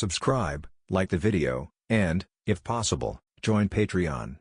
subscribe, like the video, and, if possible, join Patreon.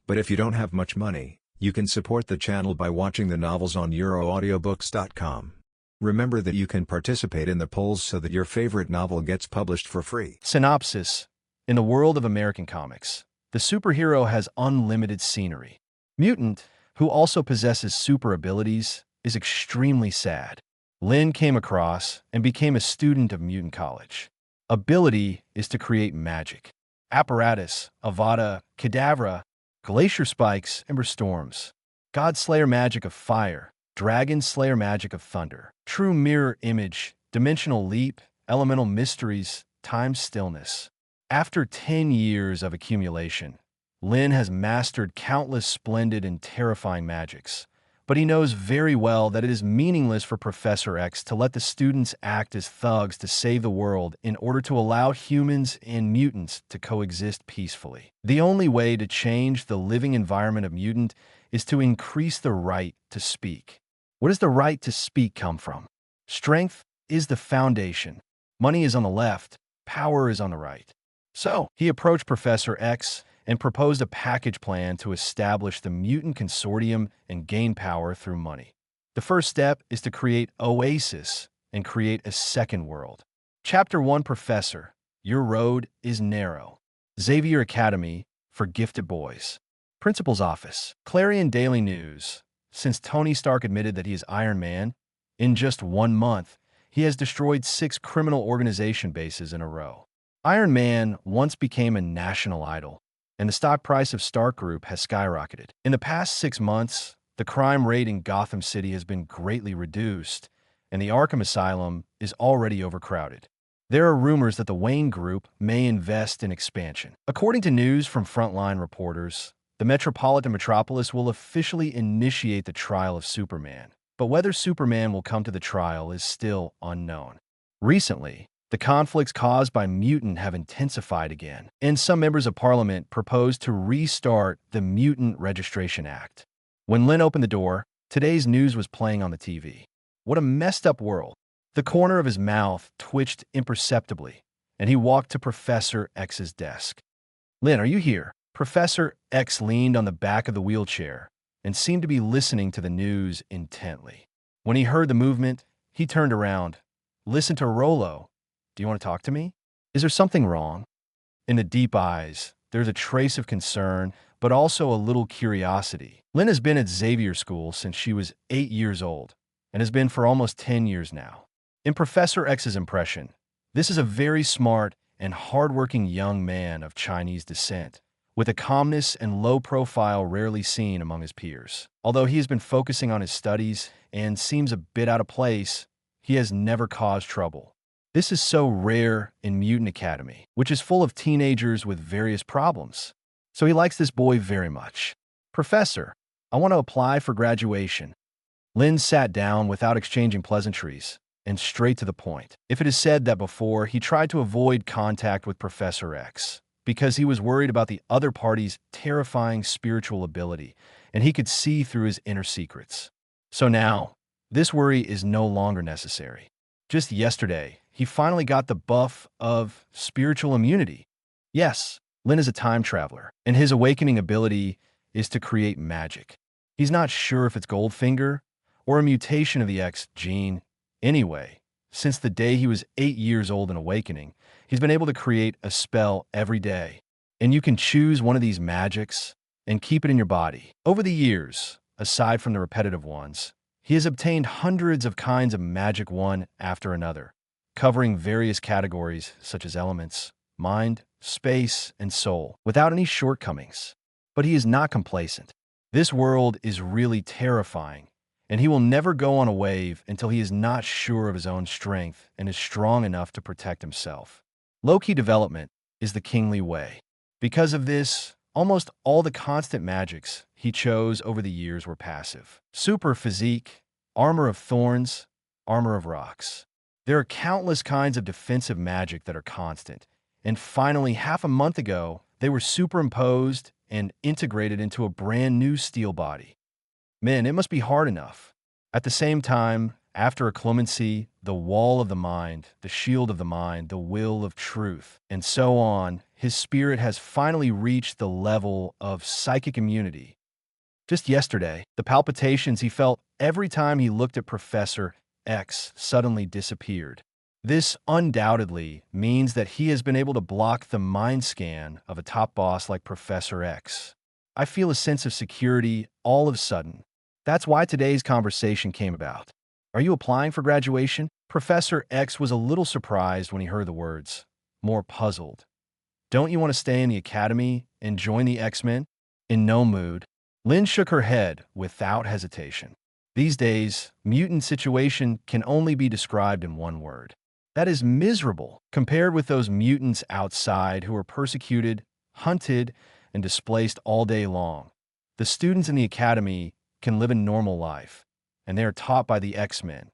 But if you don't have much money, you can support the channel by watching the novels on euroaudiobooks.com. Remember that you can participate in the polls so that your favorite novel gets published for free. Synopsis. In the world of American comics, the superhero has unlimited scenery. Mutant, who also possesses super abilities, is extremely sad. Lynn came across and became a student of Mutant College. Ability is to create magic. Apparatus, Avada, Kedavra, Glacier spikes, Ember storms. God Slayer magic of fire, Dragon Slayer magic of thunder. True mirror image, dimensional leap, elemental mysteries, time stillness. After 10 years of accumulation, Lynn has mastered countless splendid and terrifying magics, but he knows very well that it is meaningless for Professor X to let the students act as thugs to save the world in order to allow humans and mutants to coexist peacefully. The only way to change the living environment of mutant is to increase the right to speak. Where does the right to speak come from? Strength is the foundation. Money is on the left, power is on the right. So, he approached Professor X and proposed a package plan to establish the Mutant Consortium and gain power through money. The first step is to create Oasis and create a second world. Chapter 1 Professor, your road is narrow. Xavier Academy for gifted boys. Principal's office. Clarion Daily News. Since Tony Stark admitted that he is Iron Man, in just 1 month, he has destroyed 6 criminal organization bases in a row. Iron Man once became a national idol, and the stock price of Stark Group has skyrocketed. In the past 6 months, the crime rate in Gotham City has been greatly reduced, and the Arkham Asylum is already overcrowded. There are rumors that the Wayne Group may invest in expansion. According to news from frontline reporters, the Metropolitan Metropolis will officially initiate the trial of Superman, but whether Superman will come to the trial is still unknown. Recently, the conflicts caused by Mutant have intensified again, and some members of Parliament proposed to restart the Mutant Registration Act. When Lynn opened the door, today's news was playing on the TV. What a messed up world. The corner of his mouth twitched imperceptibly, and he walked to Professor X's desk. Lynn, are you here? Professor X leaned on the back of the wheelchair and seemed to be listening to the news intently. When he heard the movement, he turned around. Listen to Rollo. Do you want to talk to me? Is there something wrong? In the deep eyes, there's a trace of concern, but also a little curiosity. Lynn has been at Xavier School since she was 8 years old, and has been for almost 10 years now. In Professor X's impression, this is a very smart and hardworking young man of Chinese descent, with a calmness and low profile rarely seen among his peers. Although he has been focusing on his studies and seems a bit out of place, he has never caused trouble. This is so rare in Mutant Academy, which is full of teenagers with various problems. So he likes this boy very much. Professor, I want to apply for graduation. Lynn sat down without exchanging pleasantries and straight to the point. If it is said that before, he tried to avoid contact with Professor X because he was worried about the other party's terrifying spiritual ability, and he could see through his inner secrets. So now, this worry is no longer necessary. Just yesterday, he finally got the buff of spiritual immunity. Yes, Lynn is a time traveler, and his awakening ability is to create magic. He's not sure if it's Goldfinger or a mutation of the X gene. Anyway, since the day he was 8 years old and awakening, he's been able to create a spell every day. And you can choose one of these magics and keep it in your body. Over the years, aside from the repetitive ones, he has obtained hundreds of kinds of magic one after another, covering various categories such as elements, mind, space, and soul, without any shortcomings. But he is not complacent. This world is really terrifying, and he will never go on a wave until he is not sure of his own strength and is strong enough to protect himself. Low-key development is the kingly way. Because of this, almost all the constant magics he chose over the years were passive. Super physique, armor of thorns, armor of rocks. There are countless kinds of defensive magic that are constant, and finally, half a month ago, they were superimposed and integrated into a brand new steel body. Man, it must be hard enough. At the same time, After acclumency, the wall of the mind, the shield of the mind, the will of truth, and so on, his spirit has finally reached the level of psychic immunity. Just yesterday, the palpitations he felt every time he looked at Professor X suddenly disappeared. This undoubtedly means that he has been able to block the mind scan of a top boss like Professor X. I feel a sense of security all of a sudden. That's why today's conversation came about. Are you applying for graduation? Professor X was a little surprised when he heard the words, more puzzled. Don't you want to stay in the academy and join the X-Men? In no mood, Lynn shook her head without hesitation. These days, mutant situation can only be described in one word. That is miserable, compared with those mutants outside who are persecuted, hunted, and displaced all day long. The students in the academy can live a normal life, and they are taught by the X-Men,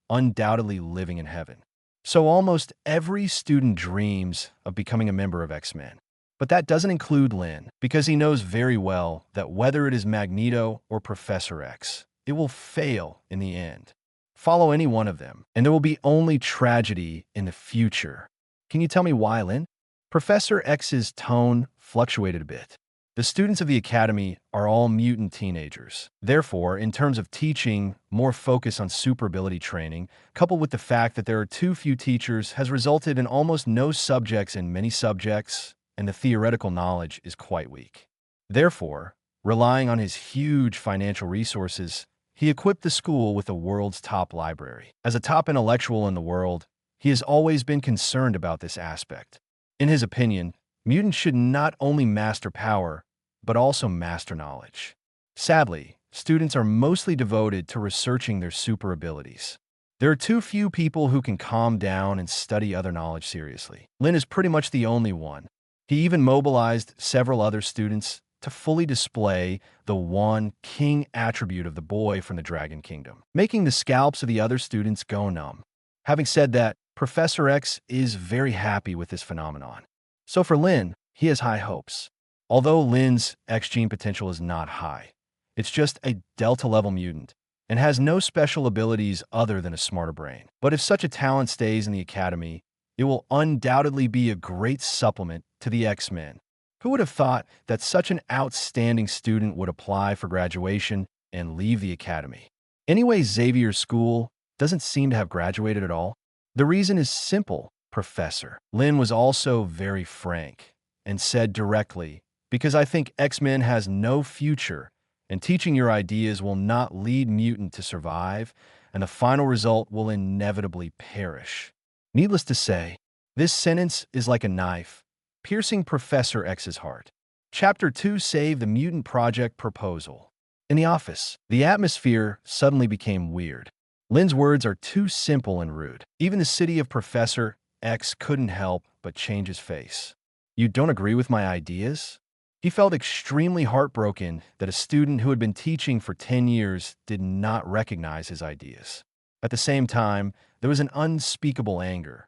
undoubtedly living in heaven. So almost every student dreams of becoming a member of X-Men. But that doesn't include Lynn, because he knows very well that whether it is Magneto or Professor X, it will fail in the end. Follow any one of them, and there will be only tragedy in the future. Can you tell me why, Lynn? Professor X's tone fluctuated a bit. The students of the academy are all mutant teenagers. Therefore, in terms of teaching, more focus on super ability training, coupled with the fact that there are too few teachers, has resulted in almost no subjects in many subjects, and the theoretical knowledge is quite weak. Therefore, relying on his huge financial resources, he equipped the school with the world's top library. As a top intellectual in the world, he has always been concerned about this aspect. In his opinion, mutants should not only master power, but also master knowledge. Sadly, students are mostly devoted to researching their super abilities. There are too few people who can calm down and study other knowledge seriously. Lynn is pretty much the only one. He even mobilized several other students to fully display the one king attribute of the boy from the Dragon Kingdom, making the scalps of the other students go numb. Having said that, Professor X is very happy with this phenomenon. So for Lynn, he has high hopes. Although Lynn's X gene potential is not high, it's just a Delta-level mutant and has no special abilities other than a smarter brain. But if such a talent stays in the academy, it will undoubtedly be a great supplement to the X-Men. Who would have thought that such an outstanding student would apply for graduation and leave the academy? Anyway, Xavier's school doesn't seem to have graduated at all. The reason is simple, Professor. Lynn was also very frank and said directly, because I think X-Men has no future, and teaching your ideas will not lead mutant to survive, and the final result will inevitably perish. Needless to say, this sentence is like a knife, piercing Professor X's heart. Chapter 2: Save the Mutant Project Proposal. In the office, the atmosphere suddenly became weird. Lynn's words are too simple and rude. Even the city of Professor X couldn't help but change his face. You don't agree with my ideas? He felt extremely heartbroken that a student who had been teaching for 10 years did not recognize his ideas. At the same time, there was an unspeakable anger.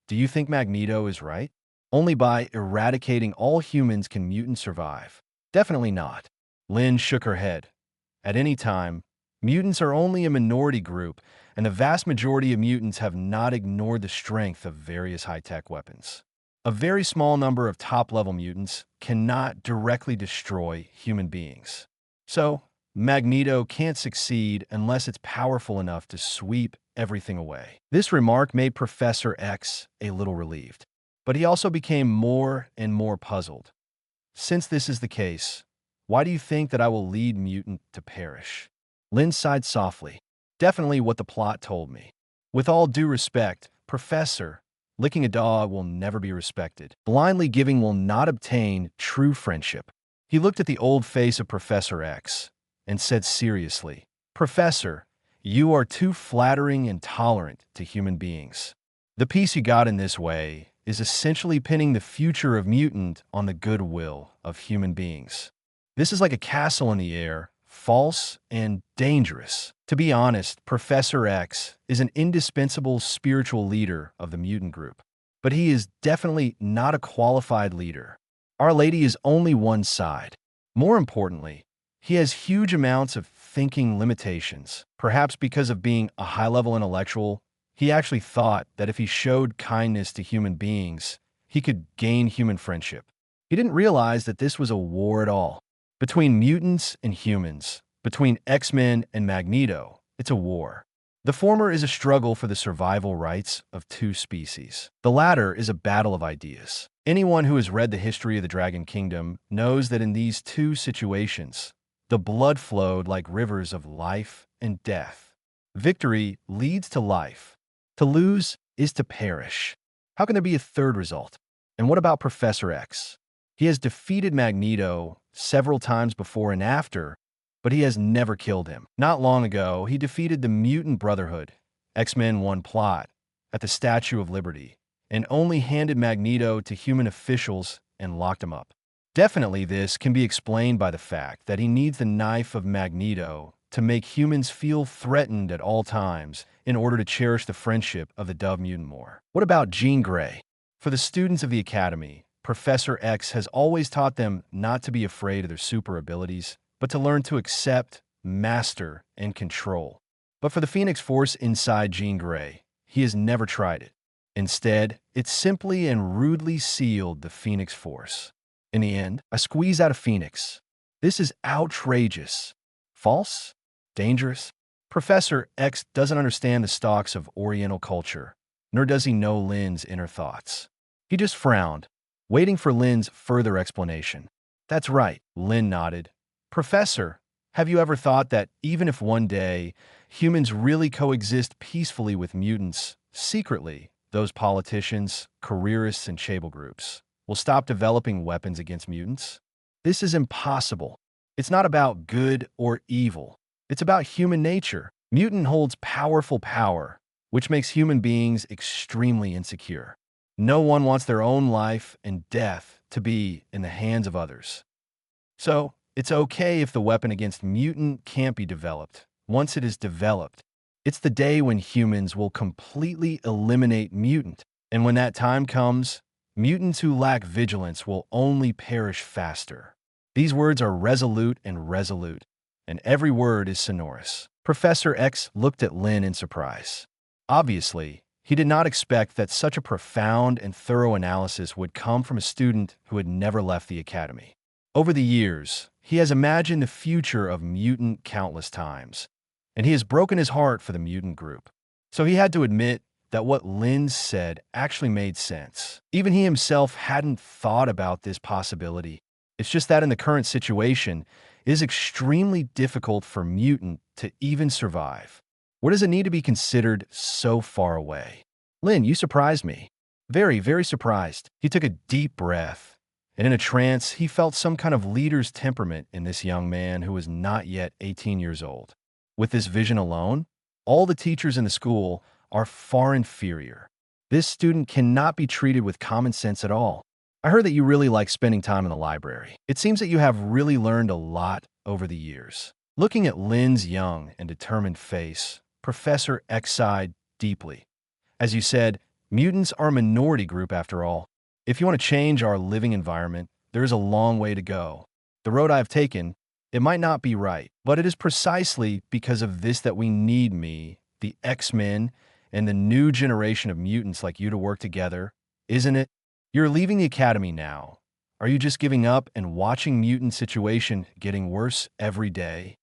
Do you think Magneto is right? Only by eradicating all humans can mutants survive. Definitely not. Lynn shook her head. At any time, mutants are only a minority group, and the vast majority of mutants have not ignored the strength of various high-tech weapons. A very small number of top-level mutants cannot directly destroy human beings. So, Magneto can't succeed unless it's powerful enough to sweep everything away. This remark made Professor X a little relieved, but he also became more and more puzzled. Since this is the case, why do you think that I will lead mutant to perish? Lynn sighed softly. Definitely what the plot told me. With all due respect, Professor, licking a dog will never be respected. Blindly giving will not obtain true friendship. He looked at the old face of Professor X and said seriously, Professor, you are too flattering and tolerant to human beings. The peace you got in this way is essentially pinning the future of mutant on the goodwill of human beings. This is like a castle in the air, false and dangerous. To be honest, Professor X is an indispensable spiritual leader of the mutant group, but he is definitely not a qualified leader. Our Lady is only one side. More importantly, he has huge amounts of thinking limitations. Perhaps because of being a high-level intellectual, he actually thought that if he showed kindness to human beings, he could gain human friendship. He didn't realize that this was a war at all. Between mutants and humans, between X-Men and Magneto, it's a war. The former is a struggle for the survival rights of two species. The latter is a battle of ideas. Anyone who has read the history of the Dragon Kingdom knows that in these two situations, the blood flowed like rivers of life and death. Victory leads to life. To lose is to perish. How can there be a third result? And what about Professor X? He has defeated Magneto several times before and after, but he has never killed him. Not long ago, he defeated the Mutant Brotherhood, X-Men 1 plot, at the Statue of Liberty, and only handed Magneto to human officials and locked him up. Definitely this can be explained by the fact that he needs the knife of Magneto to make humans feel threatened at all times in order to cherish the friendship of the Dove Mutant more. What about Jean Grey? For the students of the Academy, Professor X has always taught them not to be afraid of their super abilities, but to learn to accept, master, and control. But for the Phoenix Force inside Jean Grey, he has never tried it. Instead, it simply and rudely sealed the Phoenix Force. In the end, I squeeze out a Phoenix. This is outrageous. False? Dangerous? Professor X doesn't understand the stalks of Oriental culture, nor does he know Lynn's inner thoughts. He just frowned, waiting for Lynn's further explanation. That's right, Lynn nodded. Professor, have you ever thought that even if one day humans really coexist peacefully with mutants, secretly, those politicians, careerists, and Chable groups will stop developing weapons against mutants? This is impossible. It's not about good or evil. It's about human nature. Mutant holds powerful power, which makes human beings extremely insecure. No one wants their own life and death to be in the hands of others. So, it's okay if the weapon against mutant can't be developed. Once it is developed, it's the day when humans will completely eliminate mutant. And when that time comes, mutants who lack vigilance will only perish faster. These words are resolute, and every word is sonorous. Professor X looked at Lynn in surprise. Obviously, he did not expect that such a profound and thorough analysis would come from a student who had never left the academy. Over the years, he has imagined the future of mutant countless times, and he has broken his heart for the mutant group. So he had to admit that what Lynn said actually made sense. Even he himself hadn't thought about this possibility. It's just that in the current situation, it is extremely difficult for mutant to even survive. Where does it need to be considered so far away? Lynn, you surprised me. Very, very surprised. He took a deep breath, and in a trance, he felt some kind of leader's temperament in this young man who was not yet 18 years old. With this vision alone, all the teachers in the school are far inferior. This student cannot be treated with common sense at all. I heard that you really like spending time in the library. It seems that you have really learned a lot over the years. Looking at Lynn's young and determined face, Professor X sighed deeply. As you said, mutants are a minority group after all. If you want to change our living environment, there is a long way to go. The road I have taken, it might not be right, but it is precisely because of this that we need me, the X-Men, and the new generation of mutants like you to work together, isn't it? You're leaving the academy now. Are you just giving up and watching mutant situation getting worse every day?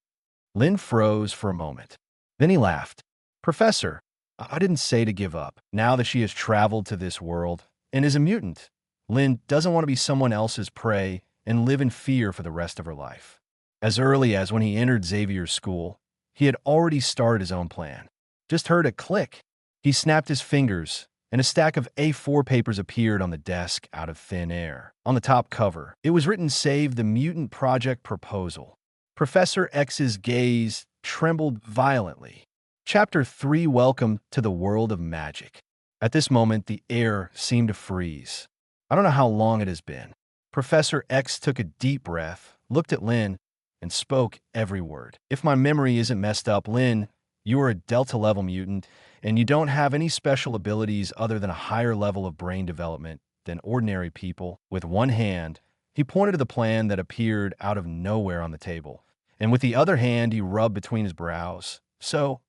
Lynn froze for a moment. Then he laughed. Professor, I didn't say to give up. Now that she has traveled to this world and is a mutant, Lynn doesn't want to be someone else's prey and live in fear for the rest of her life. As early as when he entered Xavier's school, he had already started his own plan. Just heard a click. He snapped his fingers, and a stack of A4 papers appeared on the desk out of thin air. On the top cover, it was written, "Save the Mutant Project Proposal." Professor X's gaze trembled violently. Chapter 3, Welcome to the World of Magic. At this moment, the air seemed to freeze. I don't know how long it has been. Professor X took a deep breath, looked at Lynn, and spoke every word. If my memory isn't messed up, Lynn, you are a Delta-level mutant, and you don't have any special abilities other than a higher level of brain development than ordinary people. With one hand, he pointed to the plan that appeared out of nowhere on the table, and with the other hand he rubbed between his brows. So,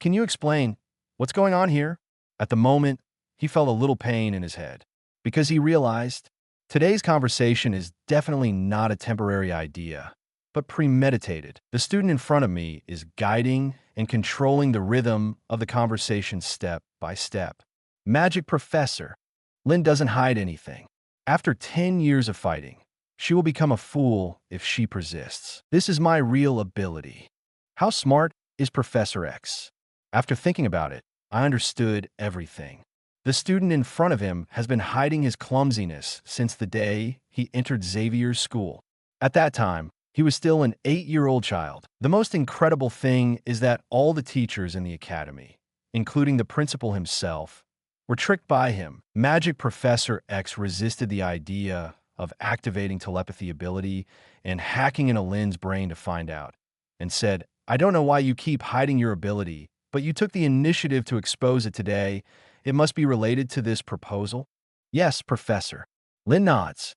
can you explain what's going on here? At the moment, he felt a little pain in his head, because he realized today's conversation is definitely not a temporary idea, but premeditated. The student in front of me is guiding and controlling the rhythm of the conversation step by step. Magic Professor. Lynn doesn't hide anything. After 10 years of fighting, she will become a fool if she persists. This is my real ability. How smart is Professor X? After thinking about it, I understood everything. The student in front of him has been hiding his clumsiness since the day he entered Xavier's school. At that time, he was still an 8-year-old child. The most incredible thing is that all the teachers in the academy, including the principal himself, were tricked by him. Magic Professor X resisted the idea of activating telepathy ability and hacking into Lynn's brain to find out, and said, "I don't know why you keep hiding your ability, but you took the initiative to expose it today. It must be related to this proposal?" "Yes, Professor." Lynn nods.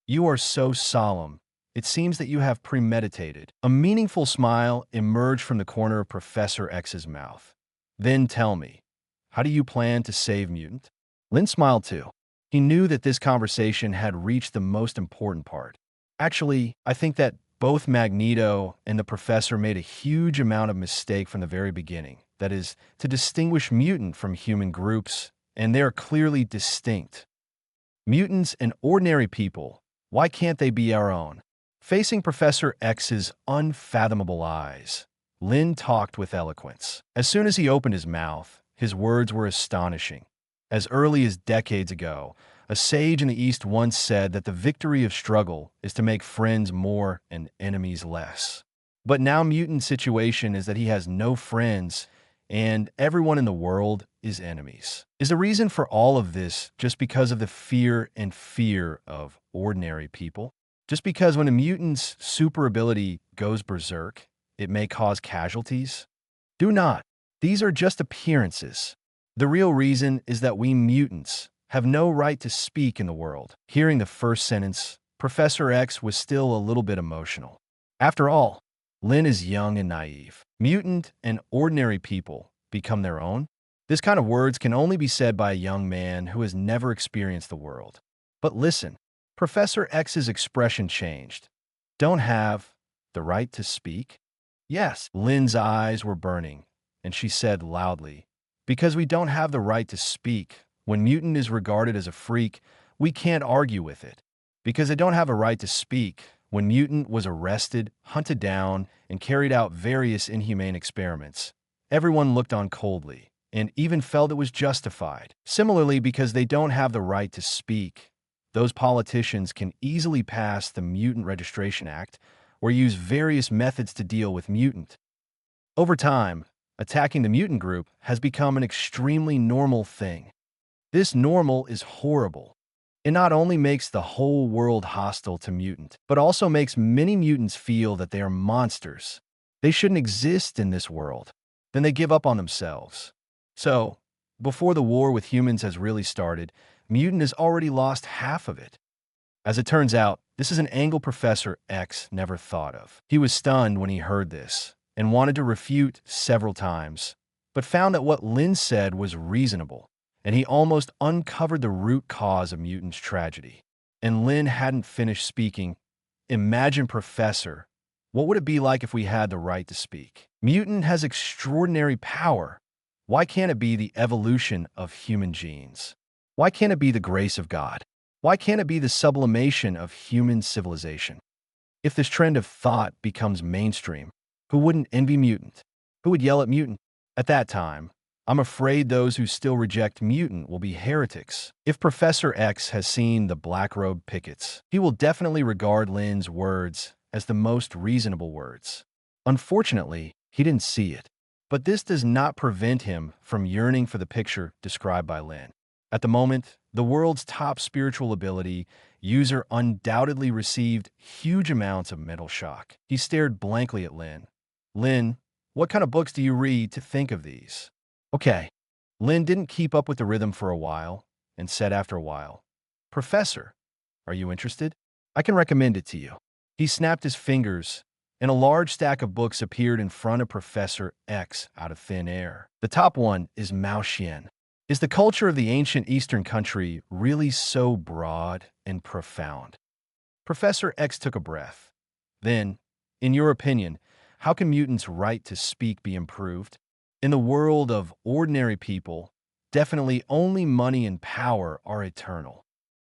"You are so solemn. It seems that you have premeditated." A meaningful smile emerged from the corner of Professor X's mouth. "Then tell me, how do you plan to save Mutant?" Lynn smiled too. He knew that this conversation had reached the most important part. "Actually, I think that both Magneto and the professor made a huge amount of mistake from the very beginning. That is, to distinguish mutant from human groups, and they are clearly distinct. Mutants and ordinary people, why can't they be our own?" Facing Professor X's unfathomable eyes, Lynn talked with eloquence. As soon as he opened his mouth, his words were astonishing. As early as decades ago, a sage in the East once said that the victory of struggle is to make friends more and enemies less. But now Mutant's situation is that he has no friends, and everyone in the world is enemies. Is the reason for all of this just because of the fear of ordinary people? Just because when a mutant's super ability goes berserk, it may cause casualties? Do not. These are just appearances. The real reason is that we mutants have no right to speak in the world. Hearing the first sentence, Professor X was still a little bit emotional. After all, Lynn is young and naive. Mutant and ordinary people become their own? This kind of words can only be said by a young man who has never experienced the world. But listen, Professor X's expression changed. Don't have the right to speak? Yes. Lynn's eyes were burning, and she said loudly, "Because we don't have the right to speak. When mutant is regarded as a freak, we can't argue with it. Because they don't have a right to speak. When mutant was arrested, hunted down, and carried out various inhumane experiments, everyone looked on coldly, and even felt it was justified. Similarly, because they don't have the right to speak, those politicians can easily pass the Mutant Registration Act or use various methods to deal with mutant. Over time, attacking the mutant group has become an extremely normal thing. This normal is horrible. It not only makes the whole world hostile to mutant, but also makes many mutants feel that they are monsters. They shouldn't exist in this world. Then they give up on themselves. So, before the war with humans has really started, Mutant has already lost half of it. As it turns out, this is an angle Professor X never thought of. He was stunned when he heard this, and wanted to refute several times, but found that what Lynn said was reasonable, and he almost uncovered the root cause of Mutant's tragedy. And Lynn hadn't finished speaking. "Imagine, Professor, what would it be like if we had the right to speak? Mutant has extraordinary power. Why can't it be the evolution of human genes? Why can't it be the grace of God? Why can't it be the sublimation of human civilization? If this trend of thought becomes mainstream, who wouldn't envy Mutant? Who would yell at Mutant? At that time, I'm afraid those who still reject Mutant will be heretics. If Professor X has seen the black-robed pickets, he will definitely regard Lynn's words as the most reasonable words. Unfortunately, he didn't see it. But this does not prevent him from yearning for the picture described by Lynn. At the moment, the world's top spiritual ability user undoubtedly received huge amounts of mental shock. He stared blankly at Lynn. "Lynn, what kind of books do you read to think of these?" "Okay." Lynn didn't keep up with the rhythm for a while, and said after a while, "Professor, are you interested? I can recommend it to you." He snapped his fingers, and a large stack of books appeared in front of Professor X out of thin air. The top one is Mao Xian. Is the culture of the ancient Eastern country really so broad and profound? Professor X took a breath. Then, in your opinion, how can mutants' right to speak be improved? In the world of ordinary people, definitely only money and power are eternal.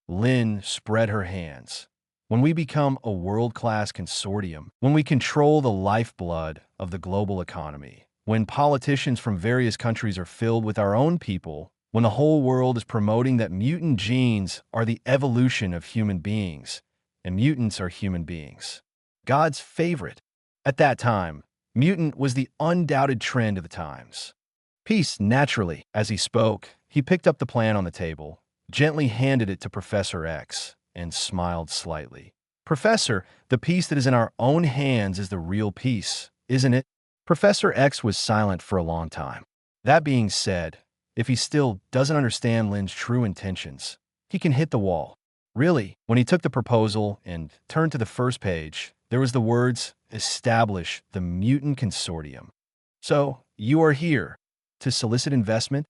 Lynn spread her hands. When we become a world-class consortium, when we control the lifeblood of the global economy, when politicians from various countries are filled with our own people, when the whole world is promoting that mutant genes are the evolution of human beings, and mutants are human beings, God's favorite. At that time, mutant was the undoubted trend of the times. Peace, naturally. As he spoke, he picked up the plan on the table, gently handed it to Professor X, and smiled slightly. Professor, the peace that is in our own hands is the real peace, isn't it? Professor X was silent for a long time. That being said, if he still doesn't understand Lynn's true intentions, he can hit the wall. Really, when he took the proposal and turned to the first page, there was the words, "Establish the Mutant Consortium." So, you are here to solicit investment?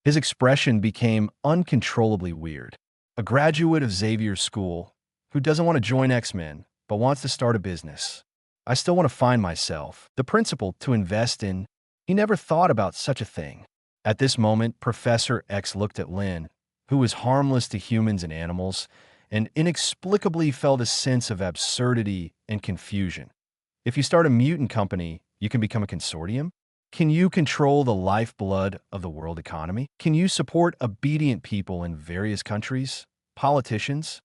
His expression became uncontrollably weird. A graduate of Xavier's school who doesn't want to join X-Men but wants to start a business. I still want to find myself, the principal to invest in. He never thought about such a thing. At this moment, Professor X looked at Lynn, who was harmless to humans and animals, and inexplicably felt a sense of absurdity and confusion. If you start a mutant company, you can become a consortium? Can you control the lifeblood of the world economy? Can you support obedient people in various countries? Politicians?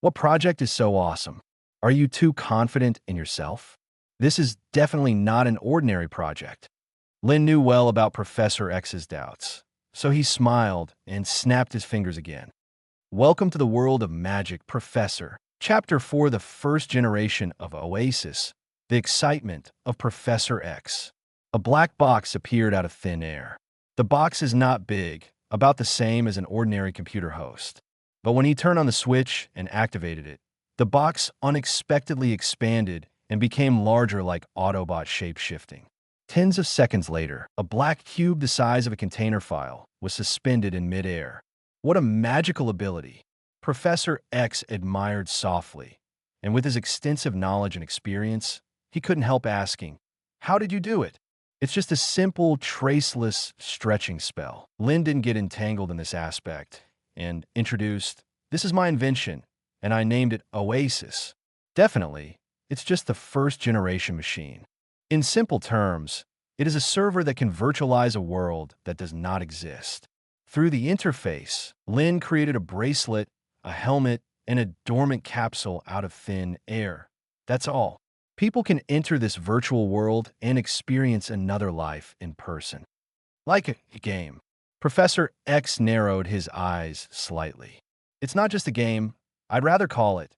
What project is so awesome? Are you too confident in yourself? This is definitely not an ordinary project. Lynn knew well about Professor X's doubts, so he smiled and snapped his fingers again. Welcome to the world of magic, Professor. Chapter 4: The First Generation of Oasis. The Excitement of Professor X. A black box appeared out of thin air. The box is not big, about the same as an ordinary computer host. But when he turned on the switch and activated it, the box unexpectedly expanded and became larger like Autobot shape-shifting. Tens of seconds later, a black cube the size of a container file was suspended in midair. What a magical ability! Professor X admired softly, and with his extensive knowledge and experience, he couldn't help asking, "How did you do it?" It's just a simple, traceless stretching spell. Lynn didn't get entangled in this aspect and introduced, "This is my invention, and I named it Oasis." Definitely, it's just the first generation machine. In simple terms, it is a server that can virtualize a world that does not exist. Through the interface, Lynn created a bracelet, a helmet, and a dormant capsule out of thin air. That's all. People can enter this virtual world and experience another life in person. Like a game. Professor X narrowed his eyes slightly. It's not just a game. I'd rather call it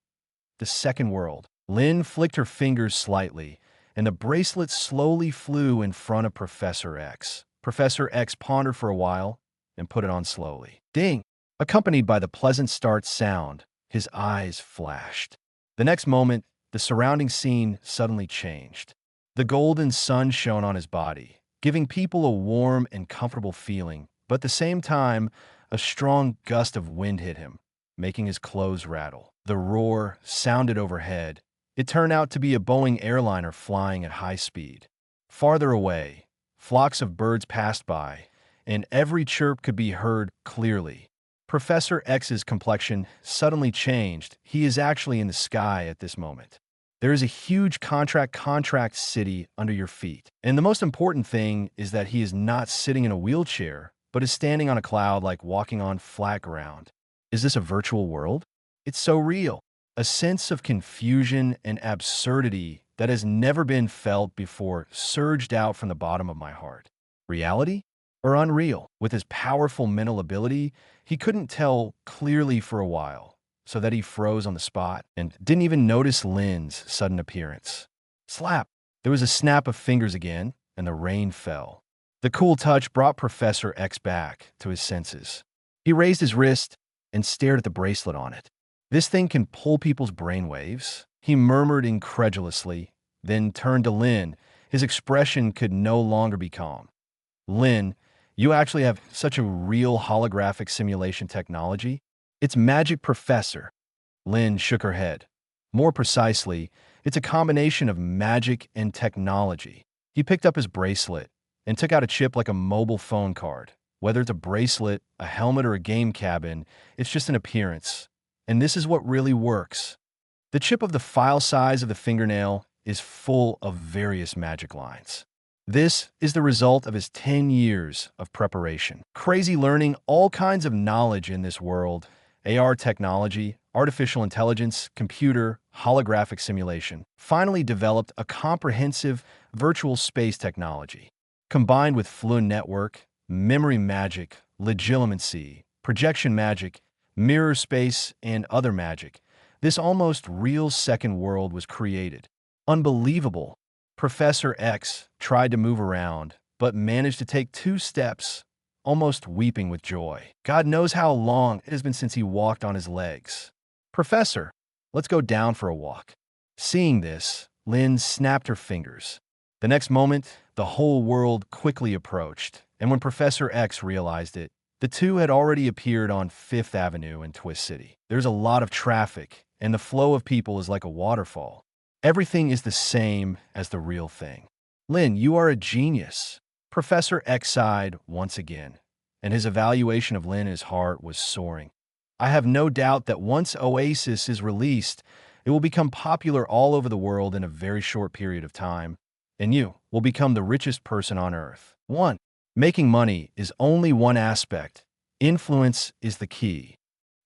the second world. Lynn flicked her fingers slightly, and the bracelet slowly flew in front of Professor X. Professor X pondered for a while and put it on slowly. Ding! Accompanied by the pleasant start sound, his eyes flashed. The next moment, the surrounding scene suddenly changed. The golden sun shone on his body, giving people a warm and comfortable feeling, but at the same time, a strong gust of wind hit him, making his clothes rattle. The roar sounded overhead. It turned out to be a Boeing airliner flying at high speed. Farther away, flocks of birds passed by, and every chirp could be heard clearly. Professor X's complexion suddenly changed. He is actually in the sky at this moment. There is a huge contract city under your feet. And the most important thing is that he is not sitting in a wheelchair, but is standing on a cloud like walking on flat ground. Is this a virtual world? It's so real. A sense of confusion and absurdity that has never been felt before surged out from the bottom of my heart. Reality or unreal? With his powerful mental ability, he couldn't tell clearly for a while, so that he froze on the spot and didn't even notice Lynn's sudden appearance. Slap! There was a snap of fingers again, and the rain fell. The cool touch brought Professor X back to his senses. He raised his wrist and stared at the bracelet on it. This thing can pull people's brainwaves, he murmured incredulously. then turned to Lynn. His expression could no longer be calm. Lynn, you actually have such a real holographic simulation technology? It's magic, Professor. Lynn shook her head. More precisely, it's a combination of magic and technology. He picked up his bracelet and took out a chip like a mobile phone card. Whether it's a bracelet, a helmet, or a game cabin, it's just an appearance. And this is what really works. The chip of the file size of the fingernail is full of various magic lines. This is the result of his 10 years of preparation. Crazy learning all kinds of knowledge in this world. AR technology, artificial intelligence, computer, holographic simulation. Finally developed a comprehensive virtual space technology. Combined with fluid network, memory magic, legilimency, projection magic, mirror space, and other magic, this almost real second world was created. Unbelievable. Professor X tried to move around, but managed to take 2 steps, almost weeping with joy. God knows how long it has been since he walked on his legs. Professor, let's go down for a walk. Seeing this, Lynn snapped her fingers. The next moment, the whole world quickly approached, and when Professor X realized it, the two had already appeared on 5th Avenue in Twist City. There's a lot of traffic, and the flow of people is like a waterfall. Everything is the same as the real thing. Lynn, you are a genius. Professor X sighed once again, and his evaluation of Lynn in his heart was soaring. I have no doubt that once Oasis is released, it will become popular all over the world in a very short period of time, and you will become the richest person on Earth. 1. Making money is only one aspect. Influence is the key.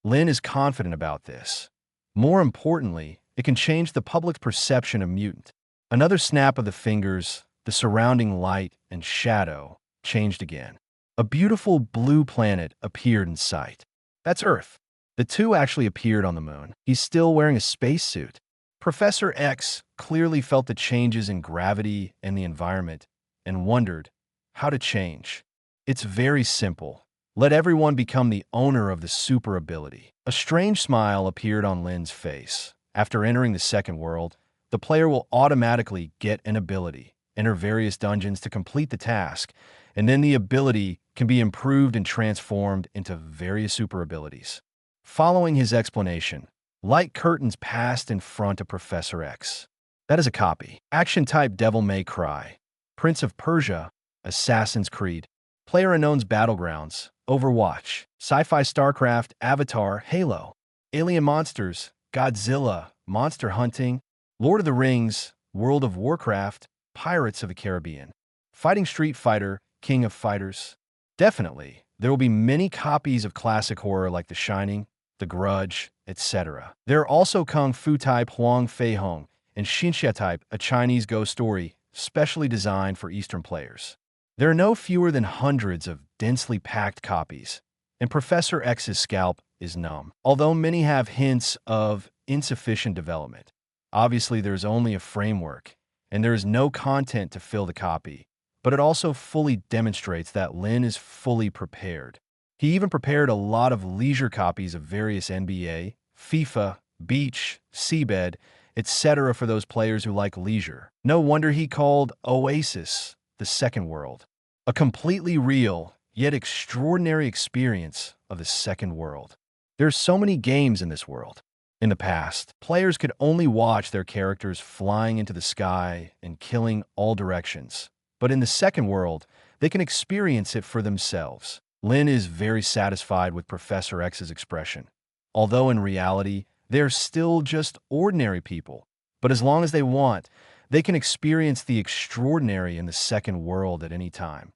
Lynn is confident about this. More importantly, it can change the public's perception of Mutant. Another snap of the fingers, the surrounding light and shadow changed again. A beautiful blue planet appeared in sight. That's Earth. The two actually appeared on the moon. He's still wearing a spacesuit. Professor X clearly felt the changes in gravity and the environment and wondered how to change. It's very simple. Let everyone become the owner of the super ability. A strange smile appeared on Lynn's face. After entering the second world, the player will automatically get an ability, enter various dungeons to complete the task, and then the ability can be improved and transformed into various super abilities. Following his explanation, light curtains passed in front of Professor X. That is a copy. Action-type Devil May Cry, Prince of Persia, Assassin's Creed, PlayerUnknown's Battlegrounds, Overwatch, Sci-Fi StarCraft, Avatar, Halo, Alien Monsters, Godzilla, Monster Hunting, Lord of the Rings, World of Warcraft, Pirates of the Caribbean, Fighting Street Fighter, King of Fighters. Definitely, there will be many copies of classic horror like The Shining, The Grudge, etc. There are also Kung Fu type Huang Fei Hong and Xinxia type, a Chinese ghost story specially designed for Eastern players. There are no fewer than hundreds of densely packed copies, and Professor X's scalp is numb. Although many have hints of insufficient development, obviously there's only a framework, and there is no content to fill the copy, but it also fully demonstrates that Lynn is fully prepared. He even prepared a lot of leisure copies of various NBA, FIFA, Beach, Seabed, etc. for those players who like leisure. No wonder he called Oasis the second world. A completely real, yet extraordinary experience of the second world. There's so many games in this world. In the past, players could only watch their characters flying into the sky and killing all directions. But in the second world, they can experience it for themselves. Lynn is very satisfied with Professor X's expression. Although in reality, they're still just ordinary people. But as long as they want, they can experience the extraordinary in the second world at any time.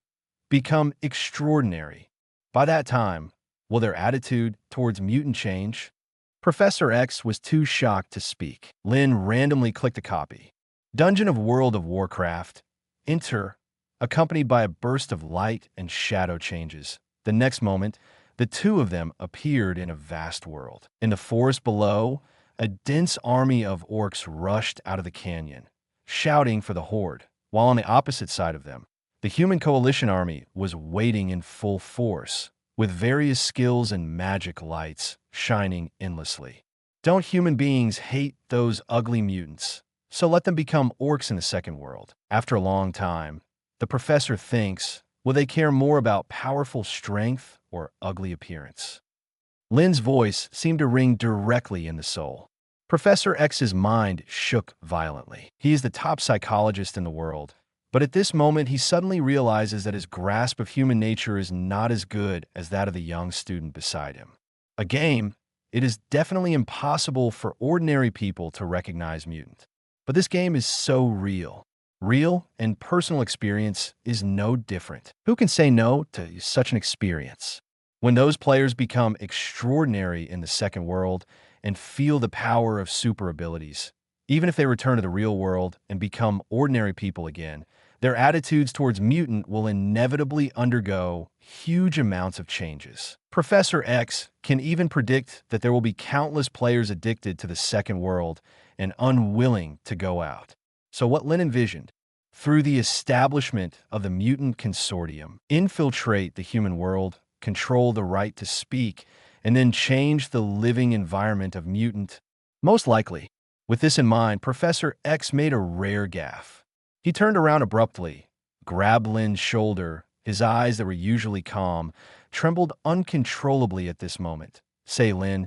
Become extraordinary. By that time, will their attitude towards mutant change? Professor X was too shocked to speak. Lynn randomly clicked a copy. Dungeon of World of Warcraft. Enter, accompanied by a burst of light and shadow changes. The next moment, the two of them appeared in a vast world. In the forest below, a dense army of orcs rushed out of the canyon, shouting for the horde, while on the opposite side of them, the human coalition army was waiting in full force, with various skills and magic lights shining endlessly. Don't human beings hate those ugly mutants? so let them become orcs in the second world. After a long time, the professor thinks, will they care more about powerful strength or ugly appearance? Lynn's voice seemed to ring directly in the soul. Professor X's mind shook violently. He is the top psychologist in the world, but at this moment he suddenly realizes that his grasp of human nature is not as good as that of the young student beside him. A game, it is definitely impossible for ordinary people to recognize mutant. But this game is so real. Real and personal experience is no different. Who can say no to such an experience? When those players become extraordinary in the second world and feel the power of super abilities, even if they return to the real world and become ordinary people again, their attitudes towards mutant will inevitably undergo huge amounts of changes. Professor X can even predict that there will be countless players addicted to the second world and unwilling to go out. So what Lynn envisioned, through the establishment of the Mutant Consortium, infiltrate the human world, control the right to speak, and then change the living environment of mutant. Most likely, with this in mind, Professor X made a rare gaffe. He turned around abruptly, grabbed Lynn's shoulder. His eyes that were usually calm trembled uncontrollably at this moment. Say, Lynn,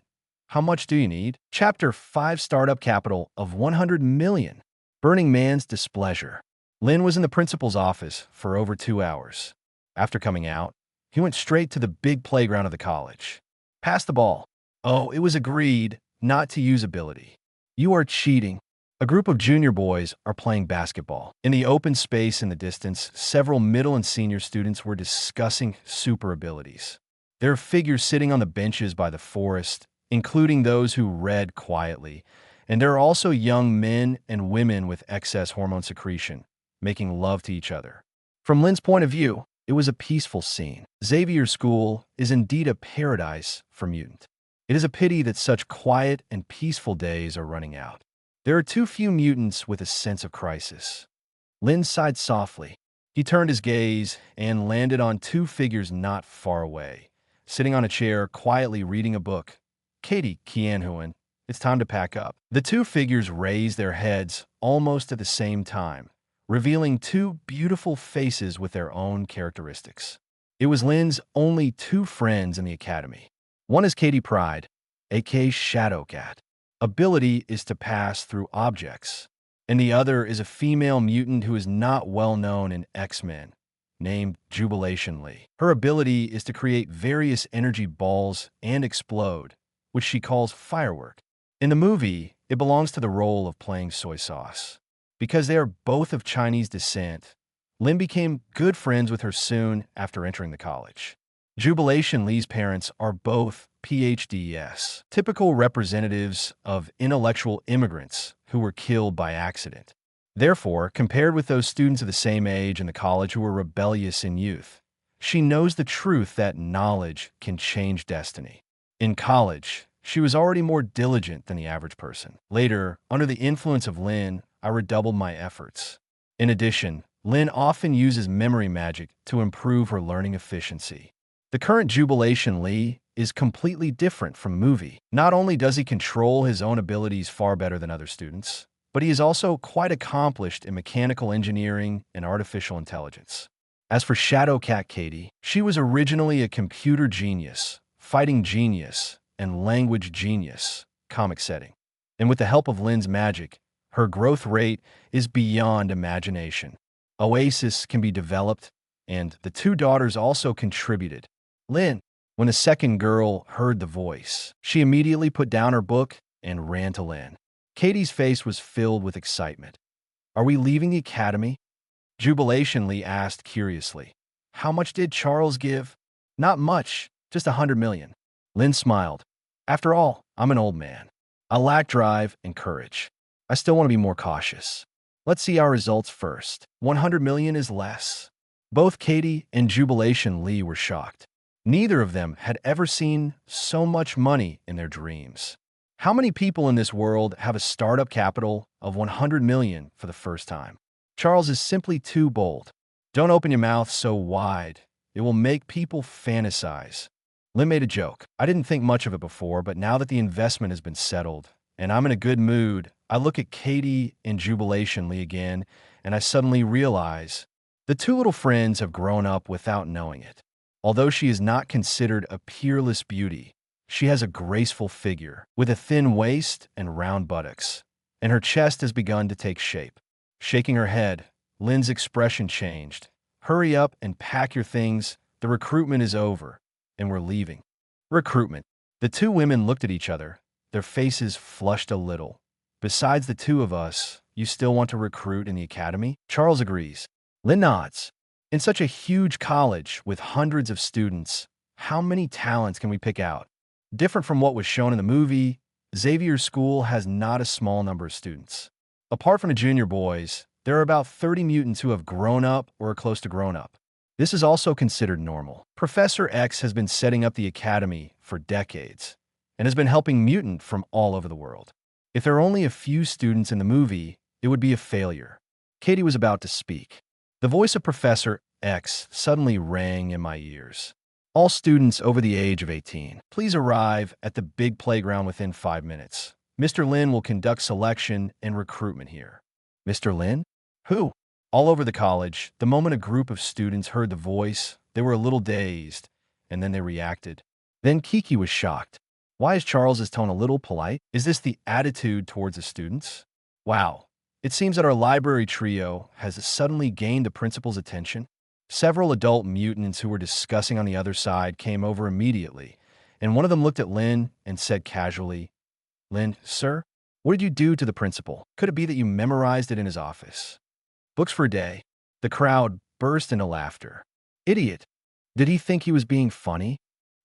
how much do you need? Chapter 5 Startup Capital of 100 million. Burning Man's Displeasure. Lynn was in the principal's office for over 2 hours. After coming out, he went straight to the big playground of the college. Pass the ball. Oh, it was agreed not to use ability. You are cheating. A group of junior boys are playing basketball. In the open space in the distance, several middle and senior students were discussing super abilities. There are figures sitting on the benches by the forest, including those who read quietly, and there are also young men and women with excess hormone secretion, making love to each other. From Lynn's point of view, it was a peaceful scene. Xavier School is indeed a paradise for mutant. It is a pity that such quiet and peaceful days are running out. There are too few mutants with a sense of crisis. Lynn sighed softly. He turned his gaze and landed on 2 figures not far away, sitting on a chair, quietly reading a book. Katie Kianhuan, it's time to pack up. The 2 figures raised their heads almost at the same time, revealing 2 beautiful faces with their own characteristics. It was Lynn's only 2 friends in the academy. One is Katie Pride, aka Shadowcat. Ability is to pass through objects. And the other is a female mutant who is not well known in X-Men, named Jubilation Lee. Her ability is to create various energy balls and explode, which she calls firework. In the movie, it belongs to the role of playing soy sauce. Because they are both of Chinese descent, Lynn became good friends with her soon after entering the college. Jubilation Lee's parents are both PhDs, typical representatives of intellectual immigrants who were killed by accident. Therefore, compared with those students of the same age in the college who were rebellious in youth, she knows the truth that knowledge can change destiny. In college, she was already more diligent than the average person. Later, under the influence of Lynn, I redoubled my efforts. In addition, Lynn often uses memory magic to improve her learning efficiency. The current Jubilation Lee is completely different from movie. Not only does he control his own abilities far better than other students, but he is also quite accomplished in mechanical engineering and artificial intelligence. As for Shadowcat Katie, she was originally a computer genius, fighting genius, and language genius, comic setting. And with the help of Lynn's magic, her growth rate is beyond imagination. Oasis can be developed, and the 2 daughters also contributed. Lynn, when the second girl heard the voice, she immediately put down her book and ran to Lynn. Katie's face was filled with excitement. Are we leaving the academy? Jubilation Lee asked curiously. How much did Charles give? Not much, just 100 million. Lynn smiled. After all, I'm an old man. I lack drive and courage. I still want to be more cautious. Let's see our results first. 100 million is less. Both Katie and Jubilation Lee were shocked. Neither of them had ever seen so much money in their dreams. How many people in this world have a startup capital of 100 million for the first time? Charles is simply too bold. Don't open your mouth so wide. It will make people fantasize. Lynn made a joke. I didn't think much of it before, but now that the investment has been settled and I'm in a good mood, I look at Katie in jubilationly again, and I suddenly realize the two little friends have grown up without knowing it. Although she is not considered a peerless beauty, she has a graceful figure with a thin waist and round buttocks, and her chest has begun to take shape. Shaking her head, Lynn's expression changed. Hurry up and pack your things. The recruitment is over, and we're leaving. Recruitment. The two women looked at each other, their faces flushed a little. Besides the two of us, you still want to recruit in the academy? Charles agrees. Lynn nods. In such a huge college with hundreds of students, how many talents can we pick out? Different from what was shown in the movie, Xavier's school has not a small number of students. Apart from the junior boys, there are about 30 mutants who have grown up or are close to grown up. This is also considered normal. Professor X has been setting up the academy for decades and has been helping mutant from all over the world. If there are only a few students in the movie, it would be a failure. Katie was about to speak. The voice of Professor X suddenly rang in my ears. All students over the age of 18, please arrive at the big playground within 5 minutes. Mr. Lynn will conduct selection and recruitment here. Mr. Lynn? Who? All over the college, the moment a group of students heard the voice, they were a little dazed, and then they reacted. Then Kiki was shocked. Why is Charles's tone a little polite? Is this the attitude towards the students? Wow. It seems that our library trio has suddenly gained the principal's attention. Several adult mutants who were discussing on the other side came over immediately, and one of them looked at Lynn and said casually, Lynn, sir, what did you do to the principal? Could it be that you memorized it in his office? Books for a day. The crowd burst into laughter. Idiot. Did he think he was being funny?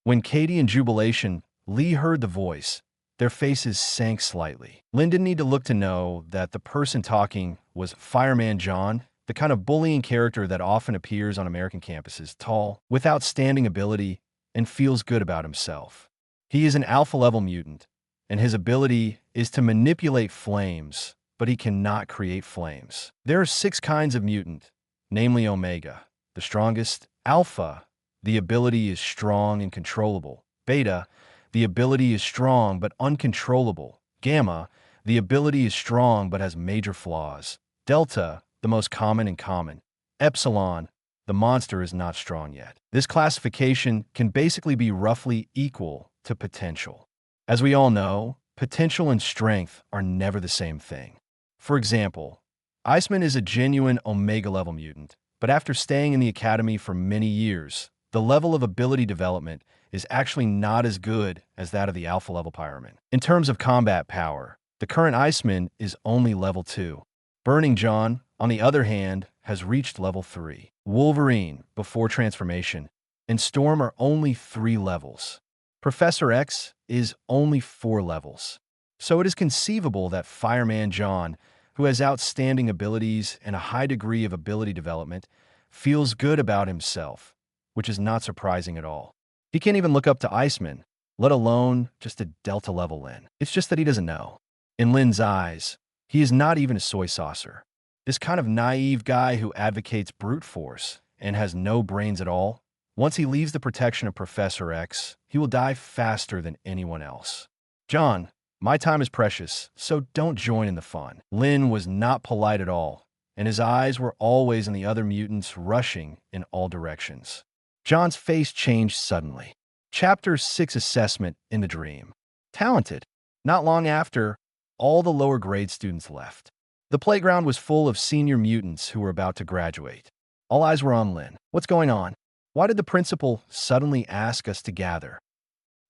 When Katie in jubilation, Lee heard the voice, their faces sank slightly. Lynn didn't need to look to know that the person talking was Fireman John, the kind of bullying character that often appears on American campuses, tall, with outstanding ability, and feels good about himself. He is an alpha-level mutant, and his ability is to manipulate flames, but he cannot create flames. There are 6 kinds of mutant, namely Omega, the strongest; Alpha, the ability is strong and controllable; Beta, the ability is strong but uncontrollable; Gamma, the ability is strong but has major flaws; Delta, the most common and common; Epsilon, the monster is not strong yet. This classification can basically be roughly equal to potential. As we all know, potential and strength are never the same thing. For example, Iceman is a genuine Omega-level mutant, but after staying in the academy for many years, the level of ability development is actually not as good as that of the alpha-level pyroman. In terms of combat power, the current Iceman is only level 2. Burning John, on the other hand, has reached level 3. Wolverine, before transformation, and Storm are only 3 levels. Professor X is only 4 levels. So it is conceivable that Fireman John, who has outstanding abilities and a high degree of ability development, feels good about himself, which is not surprising at all. He can't even look up to Iceman, let alone just a Delta-level Lynn. It's just that he doesn't know. In Lynn's eyes, he is not even a soy saucer. This kind of naive guy who advocates brute force and has no brains at all, once he leaves the protection of Professor X, he will die faster than anyone else. John, my time is precious, so don't join in the fun. Lynn was not polite at all, and his eyes were always on the other mutants rushing in all directions. John's face changed suddenly. Chapter 6 Assessment in the Dream. Talented. Not long after, all the lower grade students left. The playground was full of senior mutants who were about to graduate. All eyes were on Lynn. What's going on? Why did the principal suddenly ask us to gather?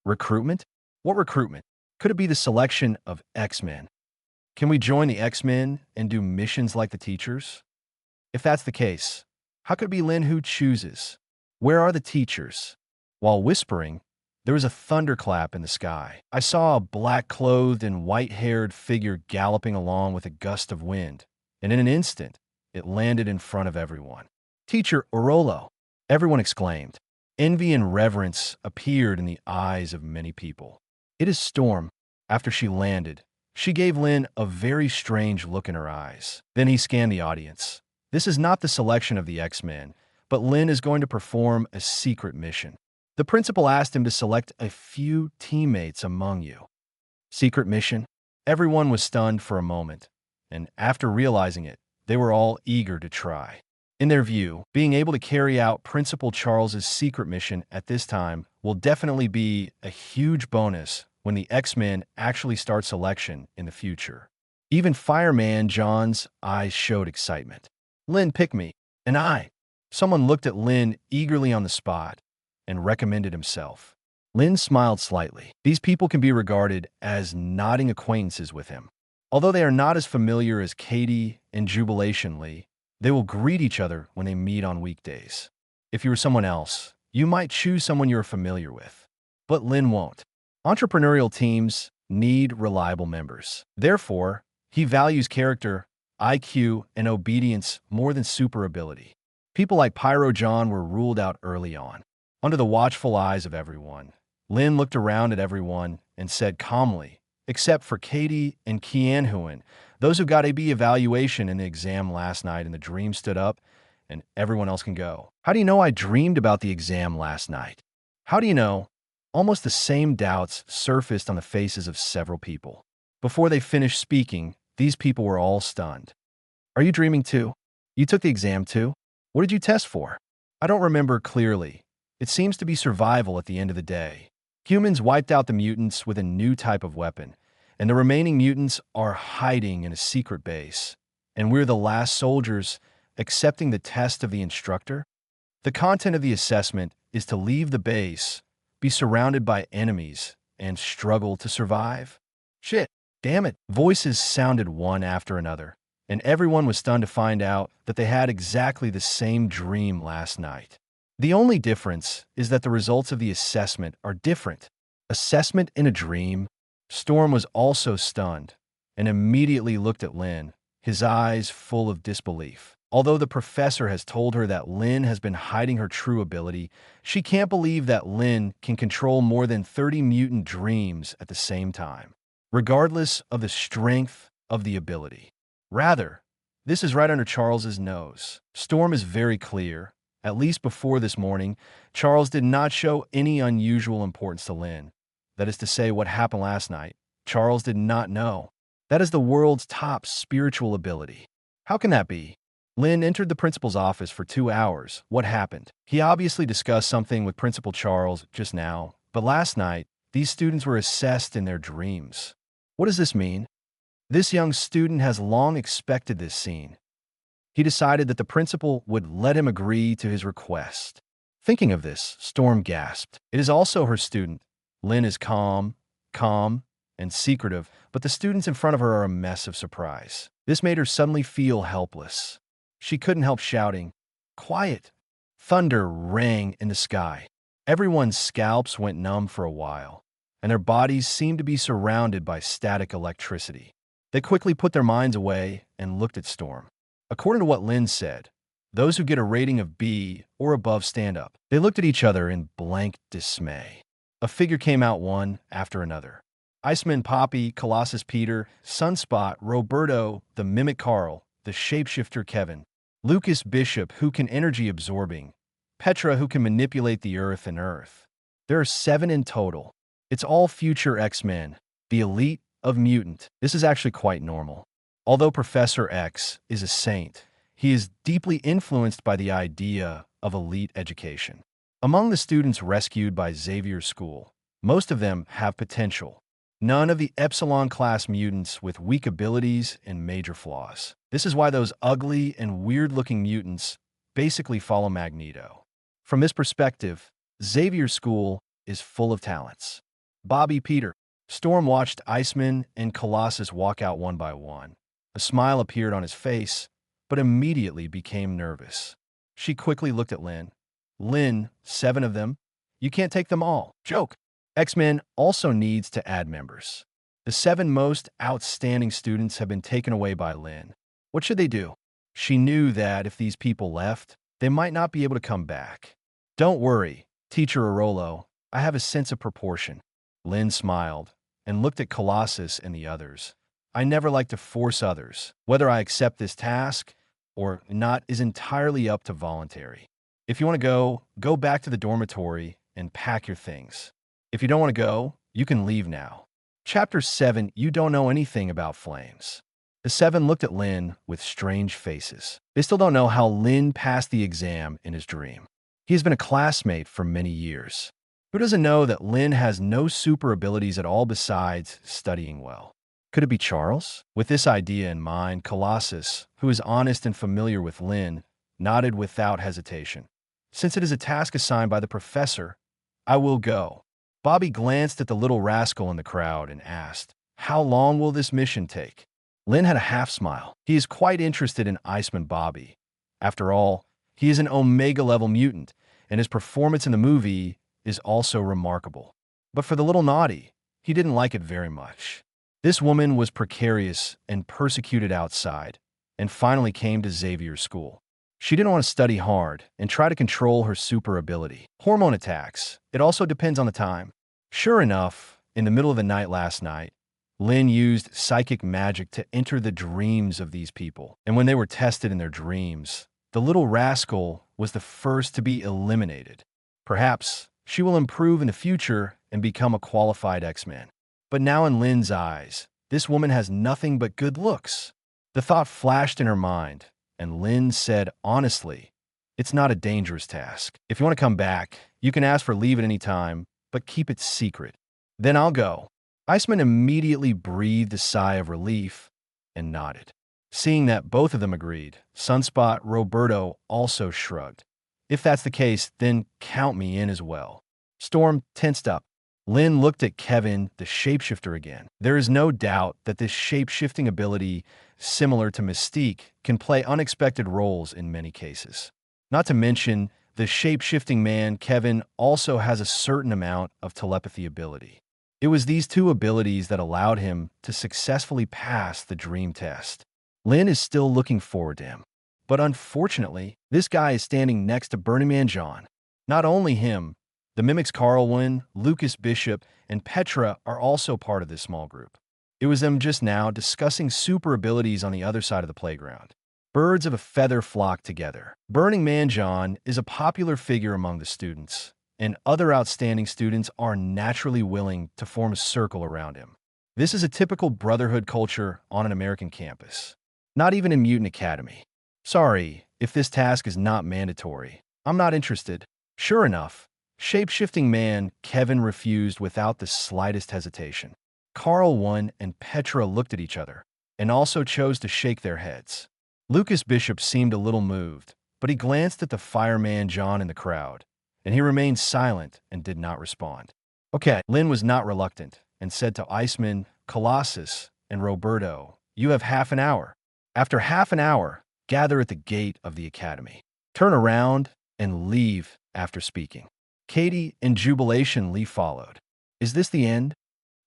Recruitment? What recruitment? Could it be the selection of X-Men? Can we join the X-Men and do missions like the teachers? If that's the case, how could it be Lynn who chooses? Where are the teachers? While whispering, there was a thunderclap in the sky. I saw a black-clothed and white-haired figure galloping along with a gust of wind, and in an instant, it landed in front of everyone. Teacher Orolo! Everyone exclaimed. Envy and reverence appeared in the eyes of many people. It is Storm. After she landed, she gave Lynn a very strange look in her eyes. Then he scanned the audience. This is not the selection of the X-Men, but Lynn is going to perform a secret mission. The principal asked him to select a few teammates among you. Secret mission? Everyone was stunned for a moment, and after realizing it, they were all eager to try. In their view, being able to carry out Principal Charles's secret mission at this time will definitely be a huge bonus when the X-Men actually start selection in the future. Even Fireman John's eyes showed excitement. Lynn picked me, and I. Someone looked at Lynn eagerly on the spot and recommended himself. Lynn smiled slightly. These people can be regarded as nodding acquaintances with him. Although they are not as familiar as Katie and Jubilation Lee, they will greet each other when they meet on weekdays. If you were someone else, you might choose someone you're familiar with. But Lynn won't. Entrepreneurial teams need reliable members. Therefore, he values character, IQ, and obedience more than super ability. People like Pyro John were ruled out early on. Under the watchful eyes of everyone, Lynn looked around at everyone and said calmly, except for Katie and Kian Huan, those who got a B evaluation in the exam last night and the dream stood up, and everyone else can go. How do you know I dreamed about the exam last night? How do you know? Almost the same doubts surfaced on the faces of several people. Before they finished speaking, these people were all stunned. Are you dreaming too? You took the exam too? What did you test for? I don't remember clearly. It seems to be survival at the end of the day. Humans wiped out the mutants with a new type of weapon, and the remaining mutants are hiding in a secret base. And we're the last soldiers accepting the test of the instructor? The content of the assessment is to leave the base, be surrounded by enemies, and struggle to survive. Shit, damn it. Voices sounded one after another, and everyone was stunned to find out that they had exactly the same dream last night. The only difference is that the results of the assessment are different. Assessment in a dream? Storm was also stunned and immediately looked at Lynn, his eyes full of disbelief. Although the professor has told her that Lynn has been hiding her true ability, she can't believe that Lynn can control more than 30 mutant dreams at the same time, regardless of the strength of the ability. Rather, this is right under Charles's nose. Storm is very clear. At least before this morning, Charles did not show any unusual importance to Lynn. That is to say, what happened last night, Charles did not know. That is the world's top spiritual ability. How can that be? Lynn entered the principal's office for 2 hours. What happened? He obviously discussed something with Principal Charles just now, but last night, these students were assessed in their dreams. What does this mean? This young student has long expected this scene. He decided that the principal would let him agree to his request. Thinking of this, Storm gasped. It is also her student. Lynn is calm, and secretive, but the students in front of her are a mess of surprise. This made her suddenly feel helpless. She couldn't help shouting, "Quiet!" Thunder rang in the sky. Everyone's scalps went numb for a while, and their bodies seemed to be surrounded by static electricity. They quickly put their minds away and looked at Storm. According to what Lynn said, those who get a rating of B or above stand up. They looked at each other in blank dismay. A figure came out one after another. Iceman Poppy, Colossus Peter, Sunspot, Roberto, the Mimic Carl, the Shapeshifter Kevin, Lucas Bishop, who can energy absorbing, Petra, who can manipulate the Earth and Earth. There are 7 in total. It's all future X-Men, the elite of mutant. This is actually quite normal. Although Professor X is a saint, he is deeply influenced by the idea of elite education. Among the students rescued by Xavier's school, most of them have potential. None of the Epsilon-class mutants with weak abilities and major flaws. This is why those ugly and weird-looking mutants basically follow Magneto. From this perspective, Xavier's school is full of talents. Bobby Peter. Storm watched Iceman and Colossus walk out one by one. A smile appeared on his face, but immediately became nervous. She quickly looked at Lynn. Lynn, 7 of them? You can't take them all. Joke. X-Men also needs to add members. The 7 most outstanding students have been taken away by Lynn. What should they do? She knew that if these people left, they might not be able to come back. Don't worry, Teacher Arolo. I have a sense of proportion. Lynn smiled and looked at Colossus and the others. I never like to force others. Whether I accept this task or not is entirely up to voluntary. If you want to go back to the dormitory and pack your things. If you don't want to go, you can leave now. Chapter 7. You don't know anything about flames. The seven looked at Lynn with strange faces. They still don't know how Lynn passed the exam in his dream. He has been a classmate for many years. Who doesn't know that Lynn has no super abilities at all besides studying well? Could it be Charles? With this idea in mind, Colossus, who is honest and familiar with Lynn, nodded without hesitation. Since it is a task assigned by the professor, I will go. Bobby glanced at the little rascal in the crowd and asked, how long will this mission take? Lynn had a half smile. He is quite interested in Iceman Bobby. After all, he is an Omega-level mutant, and his performance in the movie is also remarkable. But for the little naughty, he didn't like it very much. This woman was precarious and persecuted outside, and finally came to Xavier's school. She didn't want to study hard and try to control her super ability. Hormone attacks. It also depends on the time. Sure enough, in the middle of the night last night, Lynn used psychic magic to enter the dreams of these people. And when they were tested in their dreams, the little rascal was the first to be eliminated. Perhaps she will improve in the future and become a qualified X-Man. But now in Lynn's eyes, this woman has nothing but good looks. The thought flashed in her mind, and Lynn said honestly, it's not a dangerous task. If you want to come back, you can ask for leave at any time, but keep it secret. Then I'll go. Iceman immediately breathed a sigh of relief and nodded. Seeing that both of them agreed, Sunspot Roberto also shrugged. If that's the case, then count me in as well. Storm tensed up. Lynn looked at Kevin, the shapeshifter, again. There is no doubt that this shape-shifting ability, similar to Mystique, can play unexpected roles in many cases. Not to mention, the shape-shifting man, Kevin, also has a certain amount of telepathy ability. It was these two abilities that allowed him to successfully pass the dream test. Lynn is still looking forward to him. But unfortunately, this guy is standing next to Burning Man John. Not only him, the mimics Carlwyn, Lucas Bishop, and Petra are also part of this small group. It was them just now discussing super abilities on the other side of the playground. Birds of a feather flock together. Burning Man John is a popular figure among the students, and other outstanding students are naturally willing to form a circle around him. This is a typical brotherhood culture on an American campus. Not even in Mutant Academy. Sorry, if this task is not mandatory. I'm not interested. Sure enough, shape-shifting man Kevin refused without the slightest hesitation. Carlwyn and Petra looked at each other, and also chose to shake their heads. Lucas Bishop seemed a little moved, but he glanced at the fireman John in the crowd, and he remained silent and did not respond. Okay, Lynn was not reluctant, and said to Iceman, Colossus, and Roberto, you have half an hour. After half an hour, gather at the gate of the academy. Turn around and leave after speaking. Katie and Jubilation Lee followed. Is this the end?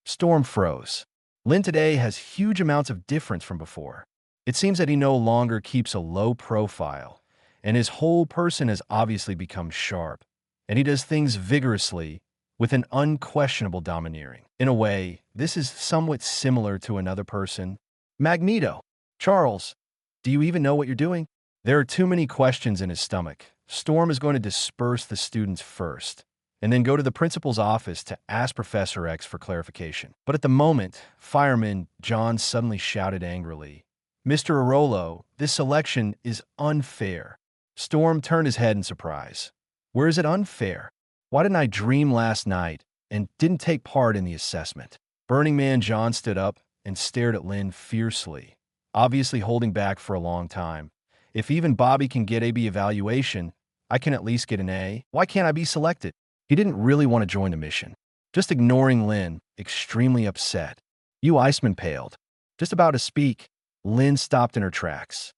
Storm froze. Lynn today has huge amounts of difference from before. It seems that he no longer keeps a low profile, and his whole person has obviously become sharp, and he does things vigorously with an unquestionable domineering. In a way, this is somewhat similar to another person. Magneto. Charles, do you even know what you're doing? There are too many questions in his stomach. Storm is going to disperse the students first, and then go to the principal's office to ask Professor X for clarification. But at the moment, fireman John suddenly shouted angrily, Mr. Arolo, this selection is unfair. Storm turned his head in surprise. Where is it unfair? Why didn't I dream last night and didn't take part in the assessment? Burning Man John stood up and stared at Lynn fiercely, obviously holding back for a long time. If even Bobby can get AB evaluation, I can at least get an A. Why can't I be selected? He didn't really want to join the mission. Just ignoring Lynn, extremely upset. You Iceman paled. Just about to speak, Lynn stopped in her tracks.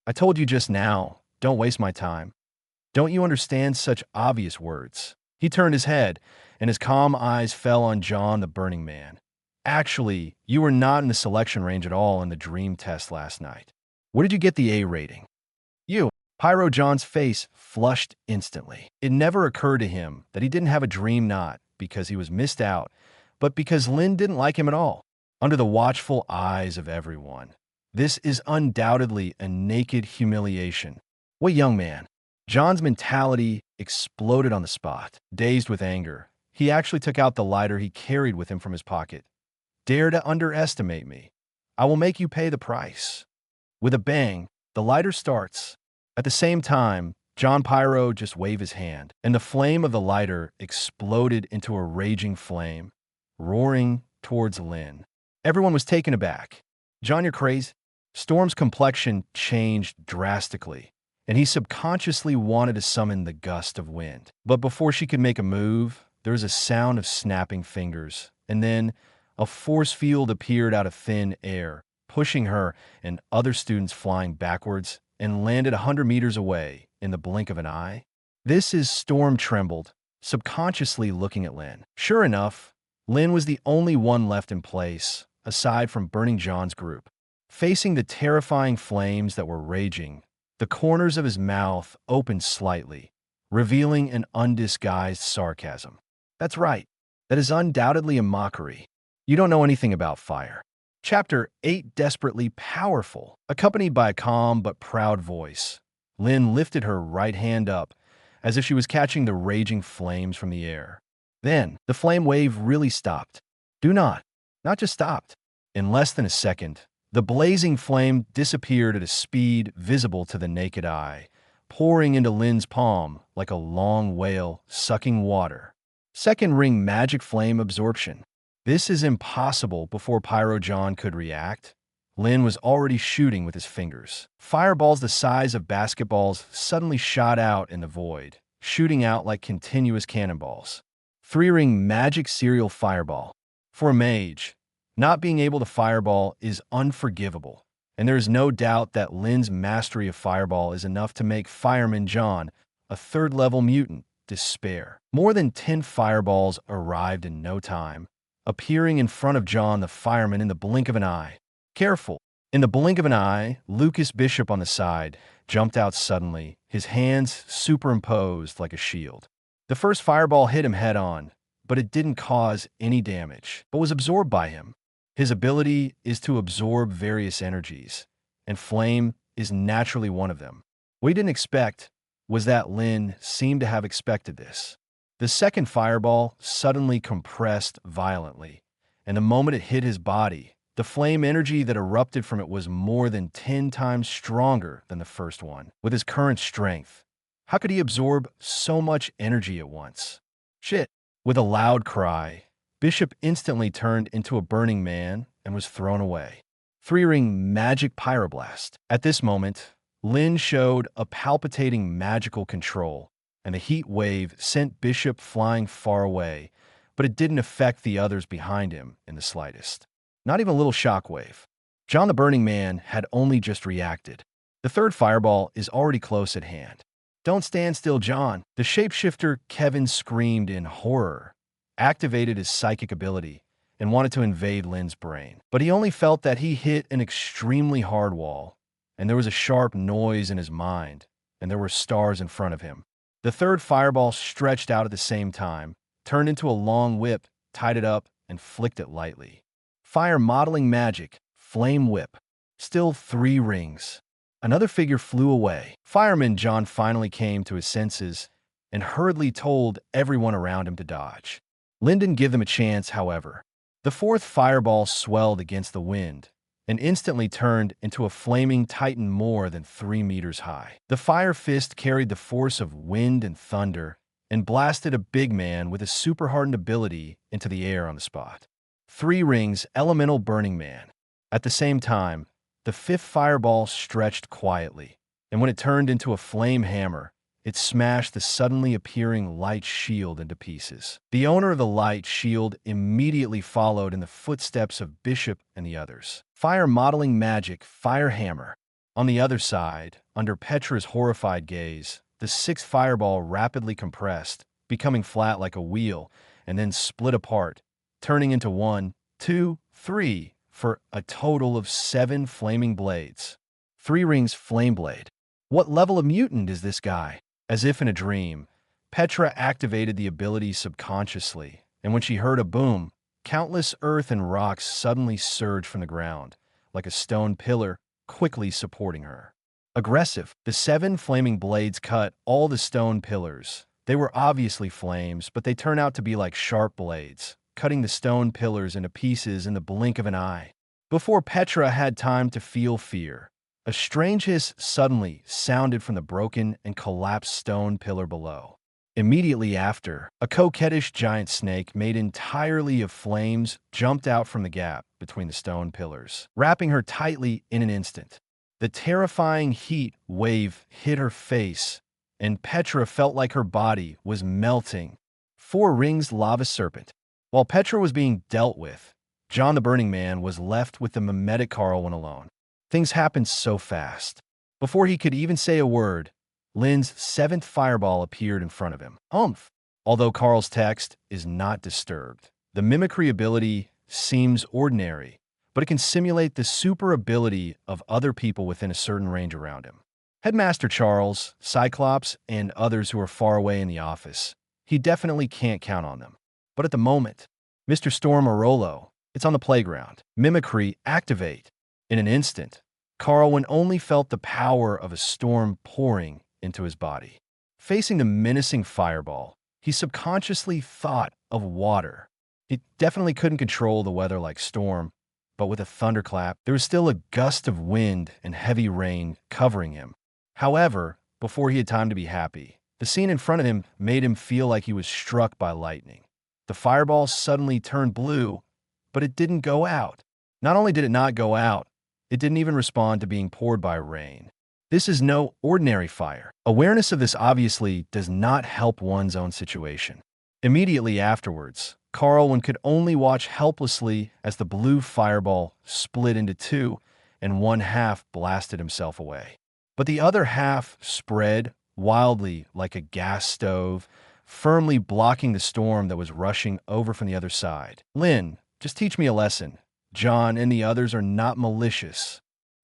I told you just now, don't waste my time. Don't you understand such obvious words? He turned his head, and his calm eyes fell on John the Burning Man. Actually, you were not in the selection range at all in the dream test last night. Where did you get the A rating? You. Pyro John's face flushed instantly. It never occurred to him that he didn't have a dream, not because he was missed out, but because Lynn didn't like him at all. Under the watchful eyes of everyone, this is undoubtedly a naked humiliation. What young man? John's mentality exploded on the spot. Dazed with anger, he actually took out the lighter he carried with him from his pocket. dare to underestimate me, I will make you pay the price." With a bang, the lighter starts. At the same time, John Pyro just waved his hand, and the flame of the lighter exploded into a raging flame, roaring towards Lynn. Everyone was taken aback. "John, you're crazy." Storm's complexion changed drastically, and he subconsciously wanted to summon the gust of wind. But before she could make a move, there was a sound of snapping fingers, and then a force field appeared out of thin air, pushing her and other students flying backwards, and landed 100 meters away in the blink of an eye. This is Storm trembled, subconsciously looking at Lynn. Sure enough, Lynn was the only one left in place, aside from Burning John's group. Facing the terrifying flames that were raging, the corners of his mouth opened slightly, revealing an undisguised sarcasm. "That's right. That is undoubtedly a mockery. You don't know anything about fire." Chapter 8, Desperately Powerful. Accompanied by a calm but proud voice, Lynn lifted her right hand up as if she was catching the raging flames from the air. Then, the flame wave really stopped. Not just stopped. In less than a second, the blazing flame disappeared at a speed visible to the naked eye, pouring into Lynn's palm like a long whale sucking water. Second ring magic flame absorption. This is impossible. Before Pyro John could react, Lynn was already shooting with his fingers. Fireballs the size of basketballs suddenly shot out in the void, shooting out like continuous cannonballs. 3-ring magic serial fireball. For a mage, not being able to fireball is unforgivable, and there is no doubt that Lynn's mastery of fireball is enough to make Fireman John, a 3rd-level mutant, despair. More than 10 fireballs arrived in no time, appearing in front of John the fireman in the blink of an eye. Careful! In the blink of an eye, Lucas Bishop on the side jumped out suddenly, his hands superimposed like a shield. The first fireball hit him head-on, but it didn't cause any damage, but was absorbed by him. His ability is to absorb various energies, and flame is naturally one of them. What he didn't expect was that Lynn seemed to have expected this. The second fireball suddenly compressed violently, and the moment it hit his body, the flame energy that erupted from it was more than 10 times stronger than the first one. With his current strength, how could he absorb so much energy at once? Shit! With a loud cry, Bishop instantly turned into a burning man and was thrown away. 3-ring magic pyroblast. At this moment, Lynn showed a palpitating magical control, and the heat wave sent Bishop flying far away, but it didn't affect the others behind him in the slightest. Not even a little shockwave. John the Burning Man had only just reacted. The third fireball is already close at hand. "Don't stand still, John!" The shapeshifter Kevin screamed in horror, activated his psychic ability, and wanted to invade Lynn's brain. But he only felt that he hit an extremely hard wall, and there was a sharp noise in his mind, and there were stars in front of him. The third fireball stretched out at the same time, turned into a long whip, tied it up, and flicked it lightly. Fire modeling magic, flame whip. Still 3 rings. Another figure flew away. Fireman John finally came to his senses and hurriedly told everyone around him to dodge. Lynn didn't give them a chance, however. The fourth fireball swelled against the wind and instantly turned into a flaming titan more than 3 meters high. The fire fist carried the force of wind and thunder and blasted a big man with a super-hardened ability into the air on the spot. 3 rings, elemental burning man. At the same time, the fifth fireball stretched quietly, and when it turned into a flame hammer, it smashed the suddenly appearing light shield into pieces. The owner of the light shield immediately followed in the footsteps of Bishop and the others. Fire modeling magic, fire hammer. On the other side, under Petra's horrified gaze, the sixth fireball rapidly compressed, becoming flat like a wheel, and then split apart, turning into 1, 2, 3, for a total of 7 flaming blades. 3 rings flame blade. What level of mutant is this guy? As if in a dream, Petra activated the ability subconsciously, and when she heard a boom, countless earth and rocks suddenly surged from the ground, like a stone pillar, quickly supporting her. Aggressive, the 7 flaming blades cut all the stone pillars. They were obviously flames, but they turned out to be like sharp blades, cutting the stone pillars into pieces in the blink of an eye. Before Petra had time to feel fear, a strange hiss suddenly sounded from the broken and collapsed stone pillar below. Immediately after, a coquettish giant snake made entirely of flames jumped out from the gap between the stone pillars, wrapping her tightly in an instant. The terrifying heat wave hit her face, and Petra felt like her body was melting. Four-ringed lava serpent. While Petra was being dealt with, John the Burning Man was left with the mimetic Carl alone. Things happened so fast. Before he could even say a word, Lynn's seventh fireball appeared in front of him. Humph! Although Carl's text is not disturbed, the mimicry ability seems ordinary, but it can simulate the super ability of other people within a certain range around him. Headmaster Charles, Cyclops, and others who are far away in the office, he definitely can't count on them. But at the moment, Mr. Storm Orolo, it's on the playground. Mimicry, activate. In an instant, Carlwyn only felt the power of a storm pouring into his body. Facing the menacing fireball, he subconsciously thought of water. He definitely couldn't control the weather like Storm, but with a thunderclap, there was still a gust of wind and heavy rain covering him. However, before he had time to be happy, the scene in front of him made him feel like he was struck by lightning. The fireball suddenly turned blue, but it didn't go out. Not only did it not go out, it didn't even respond to being poured by rain. This is no ordinary fire. Awareness of this obviously does not help one's own situation. Immediately afterwards, Carlwyn could only watch helplessly as the blue fireball split into two and one half blasted himself away. But the other half spread wildly like a gas stove, firmly blocking the storm that was rushing over from the other side. Lynn, just teach me a lesson. John and the others are not malicious.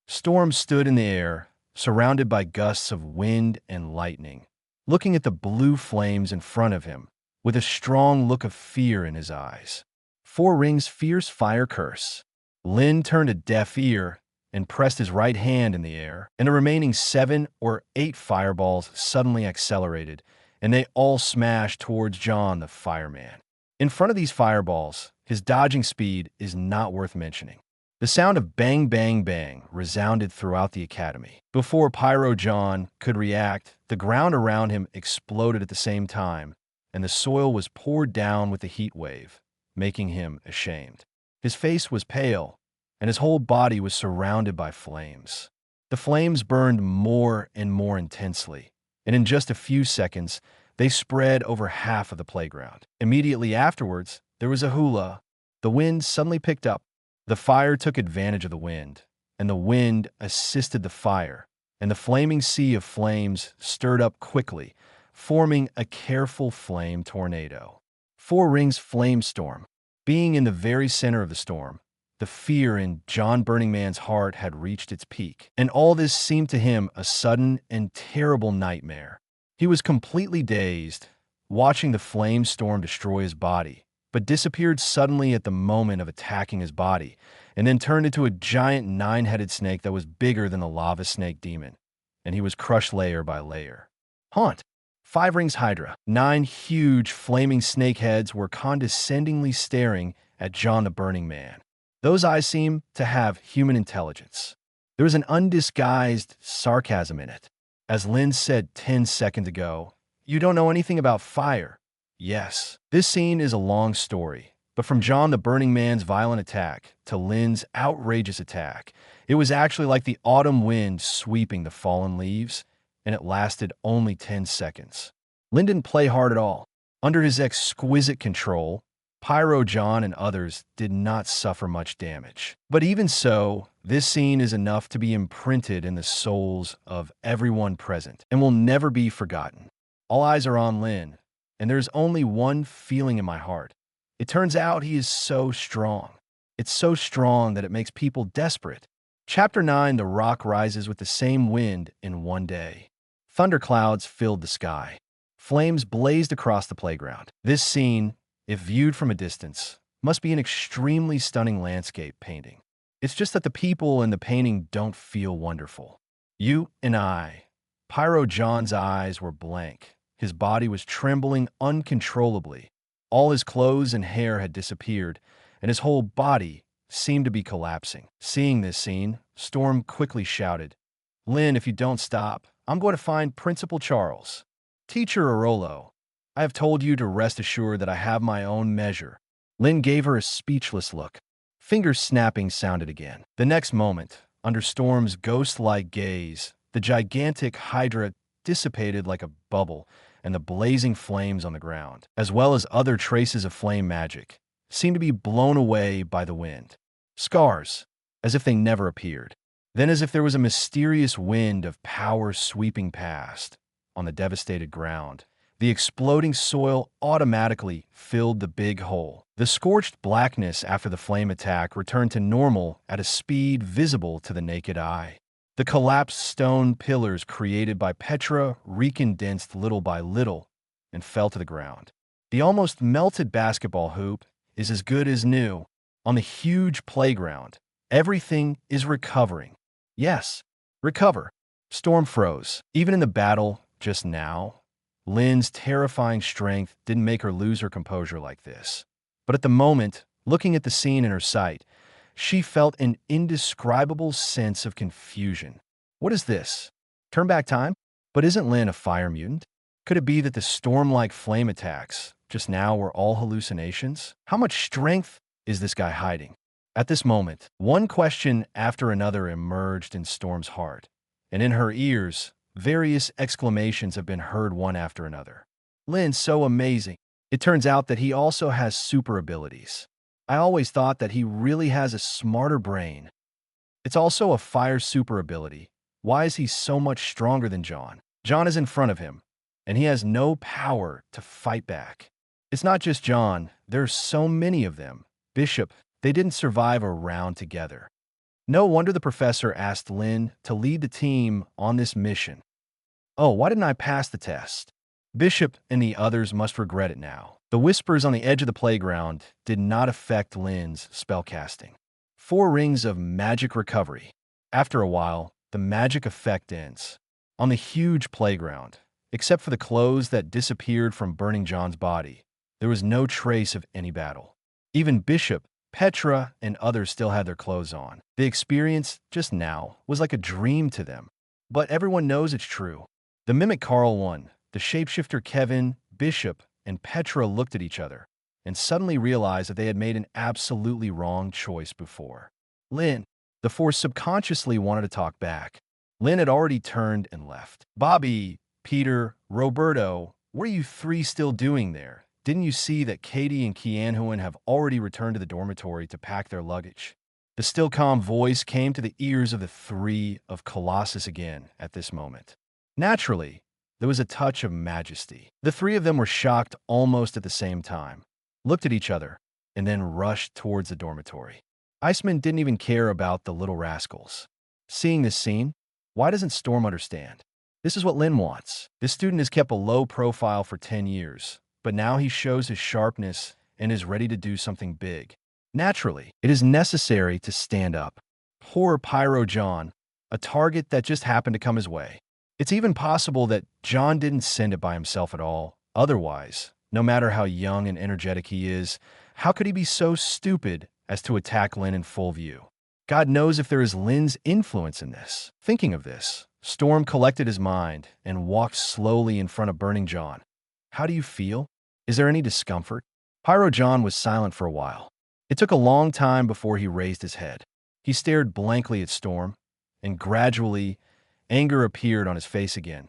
Storm stood in the air, surrounded by gusts of wind and lightning, looking at the blue flames in front of him, with a strong look of fear in his eyes. Four Rings' fierce fire curse. Lynn turned a deaf ear and pressed his right hand in the air, and the remaining 7 or 8 fireballs suddenly accelerated, and they all smashed towards John the fireman. In front of these fireballs, his dodging speed is not worth mentioning. The sound of bang, bang, bang resounded throughout the academy. Before Pyro John could react, the ground around him exploded at the same time, and the soil was poured down with the heat wave, making him ashamed. His face was pale, and his whole body was surrounded by flames. The flames burned more and more intensely, and in just a few seconds, they spread over half of the playground. Immediately afterwards, there was a hula. The wind suddenly picked up. The fire took advantage of the wind, and the wind assisted the fire, and the flaming sea of flames stirred up quickly, forming a careful flame tornado. Four Rings flame storm. Being in the very center of the storm, the fear in John Burning Man's heart had reached its peak, and all this seemed to him a sudden and terrible nightmare. He was completely dazed, watching the flame storm destroy his body, but disappeared suddenly at the moment of attacking his body, and then turned into a giant 9-headed snake that was bigger than the lava snake demon, and he was crushed layer by layer. Haunt. 5 Rings Hydra. 9 huge flaming snake heads were condescendingly staring at John the Burning Man. Those eyes seemed to have human intelligence. There was an undisguised sarcasm in it. As Lynn said 10 seconds ago, "You don't know anything about fire." Yes, this scene is a long story, but from John the Burning Man's violent attack to Lynn's outrageous attack, it was actually like the autumn wind sweeping the fallen leaves, and it lasted only 10 seconds. Lynn didn't play hard at all. Under his exquisite control, Pyro John and others did not suffer much damage. But even so, this scene is enough to be imprinted in the souls of everyone present and will never be forgotten. All eyes are on Lynn, and there's only one feeling in my heart. It turns out he is so strong. It's so strong that it makes people desperate. Chapter 9, The Rock rises with the same wind in one day. Thunderclouds filled the sky. Flames blazed across the playground. This scene, if viewed from a distance, must be an extremely stunning landscape painting. It's just that the people in the painting don't feel wonderful. You and I. Pyro John's eyes were blank. His body was trembling uncontrollably. All his clothes and hair had disappeared, and his whole body seemed to be collapsing. Seeing this scene, Storm quickly shouted, "Lynn, if you don't stop, I'm going to find Principal Charles. Teacher Arolo, I have told you to rest assured that I have my own measure." Lynn gave her a speechless look. Fingers snapping sounded again. The next moment, under Storm's ghost-like gaze, the gigantic Hydra dissipated like a bubble, and the blazing flames on the ground, as well as other traces of flame magic, seemed to be blown away by the wind. Scars, as if they never appeared. Then, as if there was a mysterious wind of power sweeping past, on the devastated ground, the exploding soil automatically filled the big hole. The scorched blackness after the flame attack returned to normal at a speed visible to the naked eye. The collapsed stone pillars created by Petra recondensed little by little and fell to the ground. The almost melted basketball hoop is as good as new. On the huge playground, everything is recovering. Yes, recover. Storm froze. Even in the battle just now, Lynn's terrifying strength didn't make her lose her composure like this. But at the moment, looking at the scene in her sight, she felt an indescribable sense of confusion. What is this? Turn back time? But isn't Lynn a fire mutant? Could it be that the storm-like flame attacks just now were all hallucinations? How much strength is this guy hiding? At this moment, one question after another emerged in Storm's heart, and in her ears, various exclamations have been heard one after another. Lynn's so amazing. It turns out that he also has super abilities. I always thought that he really has a smarter brain. It's also a fire super ability. Why is he so much stronger than John? John is in front of him, and he has no power to fight back. It's not just John. There's so many of them. Bishop, they didn't survive a round together. No wonder the professor asked Lynn to lead the team on this mission. Oh, why didn't I pass the test? Bishop and the others must regret it now. The whispers on the edge of the playground did not affect Lynn's spellcasting. 4 rings of magic recovery. After a while, the magic effect ends. On the huge playground, except for the clothes that disappeared from burning John's body, there was no trace of any battle. Even Bishop, Petra, and others still had their clothes on. The experience just now was like a dream to them. But everyone knows it's true. The mimic Carl won. The shapeshifter Kevin, Bishop, and Petra looked at each other and suddenly realized that they had made an absolutely wrong choice before. Lynn, the Force subconsciously wanted to talk back. Lynn had already turned and left. Bobby, Peter, Roberto, what are you 3 still doing there? Didn't you see that Katie and Kianhuan have already returned to the dormitory to pack their luggage? The still calm voice came to the ears of the 3 of Colossus again at this moment. Naturally, there was a touch of majesty. The 3 of them were shocked almost at the same time, looked at each other, and then rushed towards the dormitory. Iceman didn't even care about the little rascals. Seeing this scene, why doesn't Storm understand? This is what Lynn wants. This student has kept a low profile for 10 years, but now he shows his sharpness and is ready to do something big. Naturally, it is necessary to stand up. Poor Pyro John, a target that just happened to come his way. It's even possible that John didn't send it by himself at all. Otherwise, no matter how young and energetic he is, how could he be so stupid as to attack Lynn in full view? God knows if there is Lynn's influence in this. Thinking of this, Storm collected his mind and walked slowly in front of Burning John. How do you feel? Is there any discomfort? Pyro John was silent for a while. It took a long time before he raised his head. He stared blankly at Storm, and gradually, anger appeared on his face again.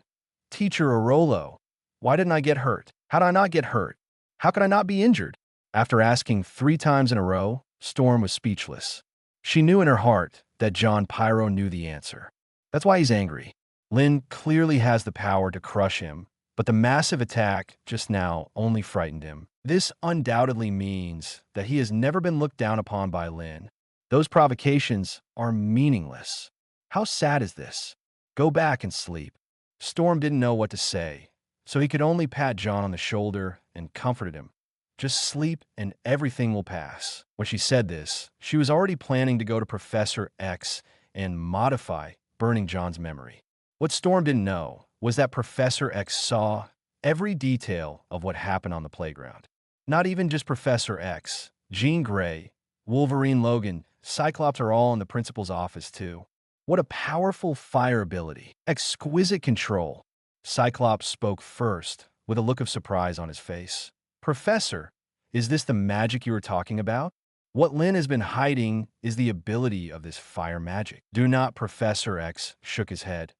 Teacher Arolo, why didn't I get hurt? How did I not get hurt? How could I not be injured? After asking 3 times in a row, Storm was speechless. She knew in her heart that John Pyro knew the answer. That's why he's angry. Lynn clearly has the power to crush him, but the massive attack just now only frightened him. This undoubtedly means that he has never been looked down upon by Lynn. Those provocations are meaningless. How sad is this? Go back and sleep. Storm didn't know what to say, so he could only pat John on the shoulder and comforted him. Just sleep and everything will pass. When she said this, she was already planning to go to Professor X and modify Burning John's memory. What Storm didn't know was that Professor X saw every detail of what happened on the playground. Not even just Professor X. Jean Grey, Wolverine Logan, Cyclops are all in the principal's office too. What a powerful fire ability. Exquisite control. Cyclops spoke first, with a look of surprise on his face. Professor, is this the magic you were talking about? What Lynn has been hiding is the ability of this fire magic. Do not. Professor X shook his head.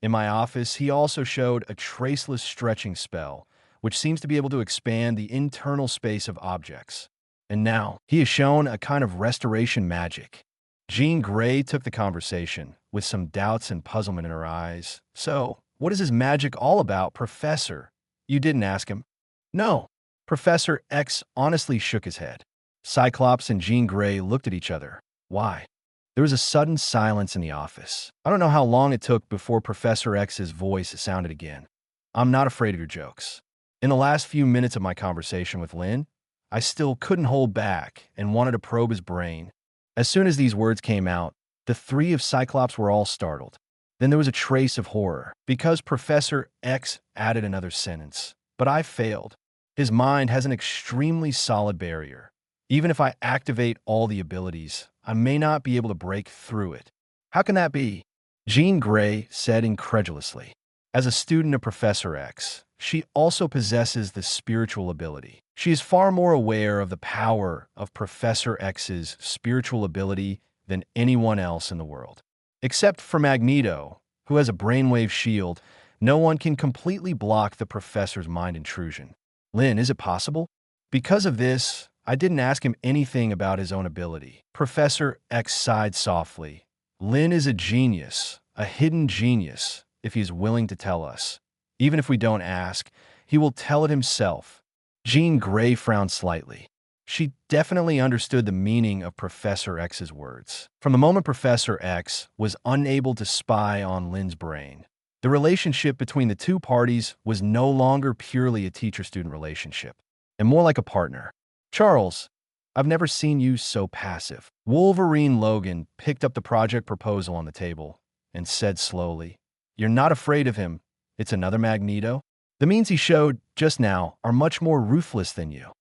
In my office, he also showed a traceless stretching spell, which seems to be able to expand the internal space of objects. And now, he has shown a kind of restoration magic. Jean Grey took the conversation, with some doubts and puzzlement in her eyes. So, what is his magic all about, Professor? You didn't ask him? No. Professor X honestly shook his head. Cyclops and Jean Grey looked at each other. Why? There was a sudden silence in the office. I don't know how long it took before Professor X's voice sounded again. I'm not afraid of your jokes. In the last few minutes of my conversation with Lynn, I still couldn't hold back and wanted to probe his brain. As soon as these words came out, the three of Cyclops were all startled. Then there was a trace of horror, because Professor X added another sentence. But I failed. His mind has an extremely solid barrier. Even if I activate all the abilities, I may not be able to break through it. How can that be? Jean Grey said incredulously. As a student of Professor X, she also possesses the spiritual ability. She is far more aware of the power of Professor X's spiritual ability than anyone else in the world. Except for Magneto, who has a brainwave shield, no one can completely block the professor's mind intrusion. Lynn, is it possible? Because of this, I didn't ask him anything about his own ability. Professor X sighed softly. Lynn is a genius, a hidden genius, if he's willing to tell us. Even if we don't ask, he will tell it himself. Jean Grey frowned slightly. She definitely understood the meaning of Professor X's words. From the moment Professor X was unable to spy on Lynn's brain, the relationship between the two parties was no longer purely a teacher-student relationship, and more like a partner. Charles, I've never seen you so passive. Wolverine Logan picked up the project proposal on the table and said slowly, You're not afraid of him. It's another Magneto? The means he showed just now are much more ruthless than you.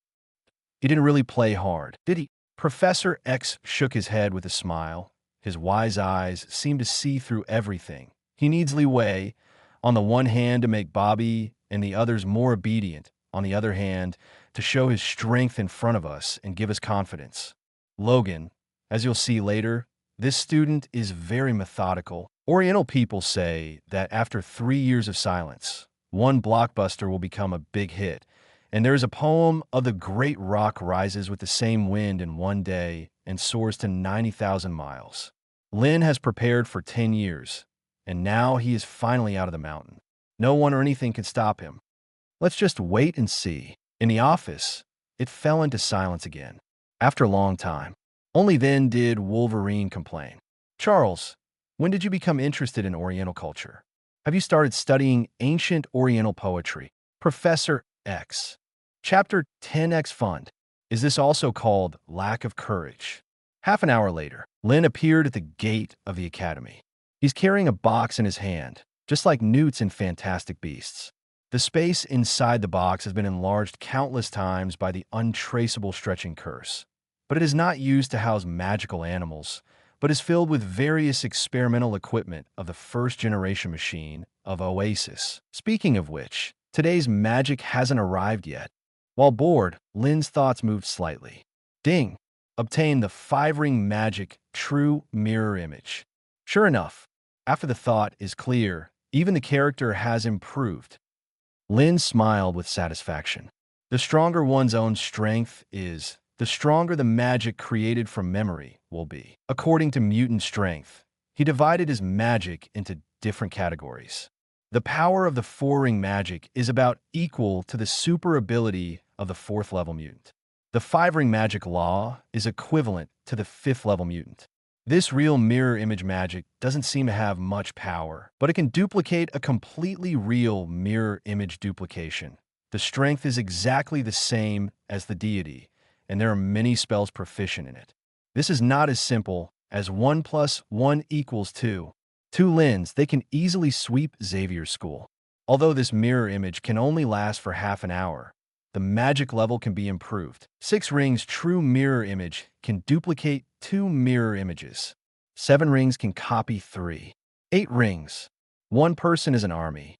He didn't really play hard, did he? Professor X shook his head with a smile. His wise eyes seemed to see through everything. He needs leeway, on the one hand to make Bobby and the others more obedient, on the other hand, to show his strength in front of us and give us confidence. Logan, as you'll see later, this student is very methodical. Oriental people say that after 3 years of silence, one blockbuster will become a big hit. And there is a poem of the great rock rises with the same wind in one day and soars to 90,000 miles. Lynn has prepared for 10 years, and now he is finally out of the mountain. No one or anything can stop him. Let's just wait and see. In the office, it fell into silence again. After a long time, only then did Wolverine complain. Charles, when did you become interested in Oriental culture? Have you started studying ancient Oriental poetry? Professor X. Chapter 10X Fund. Is this also called lack of courage? Half an hour later, Lynn appeared at the gate of the academy. He's carrying a box in his hand, just like Newt's in Fantastic Beasts. The space inside the box has been enlarged countless times by the untraceable stretching curse. But it is not used to house magical animals, but is filled with various experimental equipment of the first-generation machine of Oasis. Speaking of which, today's magic hasn't arrived yet. While bored, Lynn's thoughts moved slightly. Ding! Obtain the 5-ring magic true mirror image. Sure enough, after the thought is clear, even the character has improved. Lynn smiled with satisfaction. The stronger one's own strength is, the stronger the magic created from memory will be. According to mutant strength, he divided his magic into different categories. The power of the 4-ring magic is about equal to the super ability of the 4th level mutant. The 5-ring magic law is equivalent to the 5th level mutant. This real mirror image magic doesn't seem to have much power, but it can duplicate a completely real mirror image duplication. The strength is exactly the same as the deity, and there are many spells proficient in it. This is not as simple as 1 + 1 = 2. To Lynn's, they can easily sweep Xavier's school. Although this mirror image can only last for half an hour, the magic level can be improved. 6 rings true mirror image can duplicate 2 mirror images. 7 rings can copy 3. 8 rings. 1 person is an army.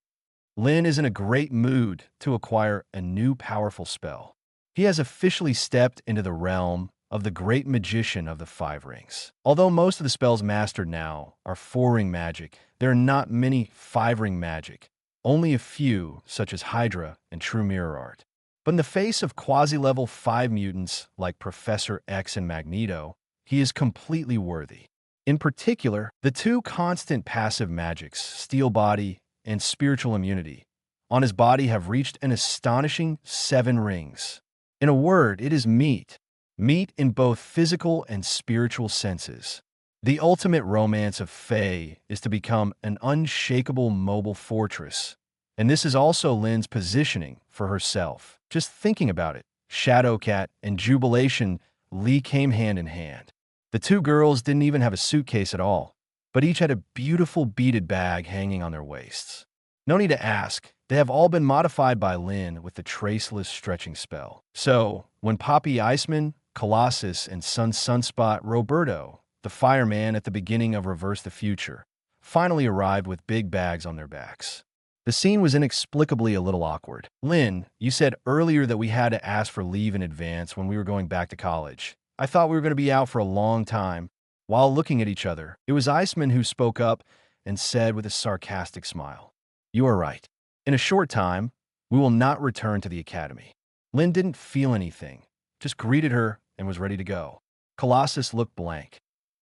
Lynn is in a great mood to acquire a new powerful spell. He has officially stepped into the realm of the great magician of the 5 rings. Although most of the spells mastered now are 4-ring magic, there are not many 5-ring magic, only a few, such as Hydra and True Mirror Art. But in the face of quasi-level 5 mutants like Professor X and Magneto, he is completely worthy. In particular, the 2 constant passive magics, Steel Body and Spiritual Immunity, on his body have reached an astonishing 7 rings. In a word, it is meat. Meat in both physical and spiritual senses. The ultimate romance of Faye is to become an unshakable mobile fortress. And this is also Lynn's positioning for herself. Just thinking about it, Shadowcat and Jubilation Lee came hand in hand. The 2 girls didn't even have a suitcase at all, but each had a beautiful beaded bag hanging on their waists. No need to ask, they have all been modified by Lynn with the traceless stretching spell. So, when Poppy Iceman, Colossus, and Sunspot Roberto, the fireman at the beginning of Reverse the Future, finally arrived with big bags on their backs, the scene was inexplicably a little awkward. Lynn, you said earlier that we had to ask for leave in advance when we were going back to college. I thought we were going to be out for a long time. While looking at each other, it was Iceman who spoke up and said with a sarcastic smile, "You are right. In a short time, we will not return to the academy." Lynn didn't feel anything, just greeted her and was ready to go. Colossus looked blank.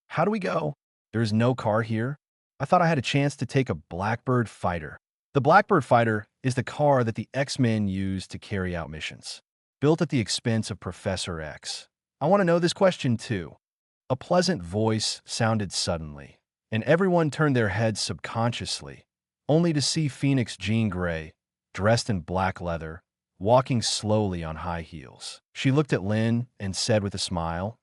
"How do we go? There is no car here? I thought I had a chance to take a Blackbird Fighter." The Blackbird Fighter is the car that the X-Men use to carry out missions, built at the expense of Professor X. "I want to know this question too." A pleasant voice sounded suddenly, and everyone turned their heads subconsciously, only to see Phoenix Jean Grey, dressed in black leather, walking slowly on high heels. She looked at Lynn and said with a smile,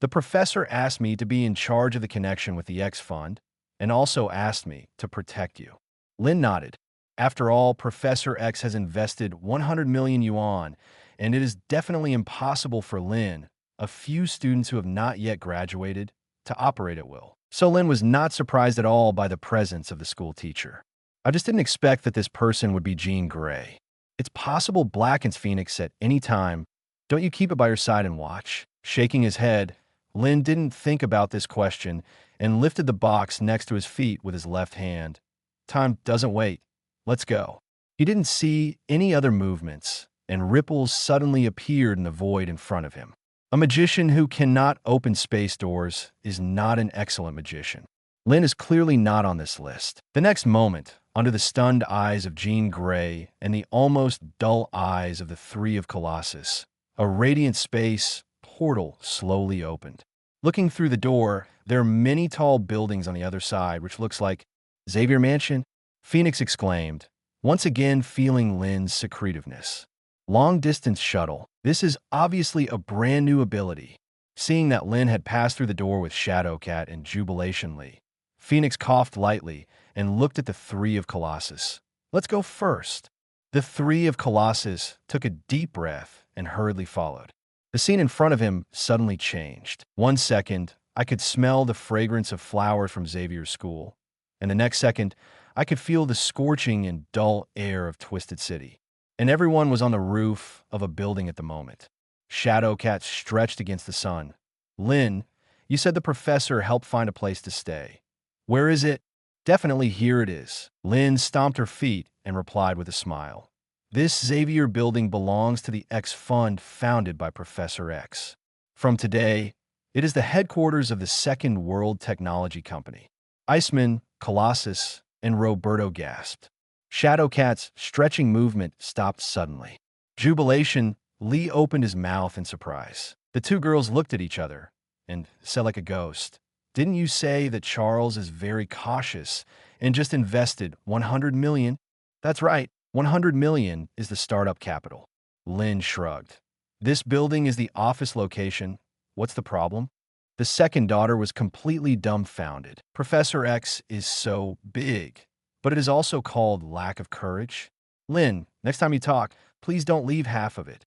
"The professor asked me to be in charge of the connection with the X Fund, and also asked me to protect you." Lynn nodded. After all, Professor X has invested 100 million yuan, and it is definitely impossible for Lynn, a few students who have not yet graduated, to operate at will. So Lynn was not surprised at all by the presence of the school teacher. "I just didn't expect that this person would be Jean Grey. It's possible Blackens Phoenix at any time. Don't you keep it by your side and watch?" Shaking his head, Lynn didn't think about this question and lifted the box next to his feet with his left hand. "Time doesn't wait. Let's go." He didn't see any other movements, and ripples suddenly appeared in the void in front of him. A magician who cannot open space doors is not an excellent magician. Lynn is clearly not on this list. The next moment, under the stunned eyes of Jean Grey and the almost dull eyes of the 3 of Colossus, a radiant space portal slowly opened. Looking through the door, there are many tall buildings on the other side, which looks like Xavier Mansion. Phoenix exclaimed, once again feeling Lynn's secretiveness. Long-distance shuttle. This is obviously a brand new ability. Seeing that Lynn had passed through the door with Shadowcat and Jubilation Lee, Phoenix coughed lightly and looked at the 3 of Colossus. "Let's go first." The 3 of Colossus took a deep breath and hurriedly followed. The scene in front of him suddenly changed. 1 second, I could smell the fragrance of flowers from Xavier's school, and the next second, I could feel the scorching and dull air of Twisted City. And everyone was on the roof of a building at the moment. Shadowcat stretched against the sun. "Lynn, you said the professor helped find a place to stay. Where is it?" "Definitely here it is." Lynn stomped her feet and replied with a smile. "This Xavier building belongs to the X Fund founded by Professor X. From today, it is the headquarters of the Second World Technology Company." Iceman, Colossus, and Roberto gasped. Shadowcat's stretching movement stopped suddenly. Jubilation, Lee opened his mouth in surprise. The 2 girls looked at each other and said like a ghost, "Didn't you say that Charles is very cautious and just invested 100 million? "That's right, 100 million is the startup capital." Lynn shrugged. "This building is the office location. What's the problem?" The second daughter was completely dumbfounded. "Professor X is so big, but it is also called lack of courage." "Lynn, next time you talk, please don't leave half of it."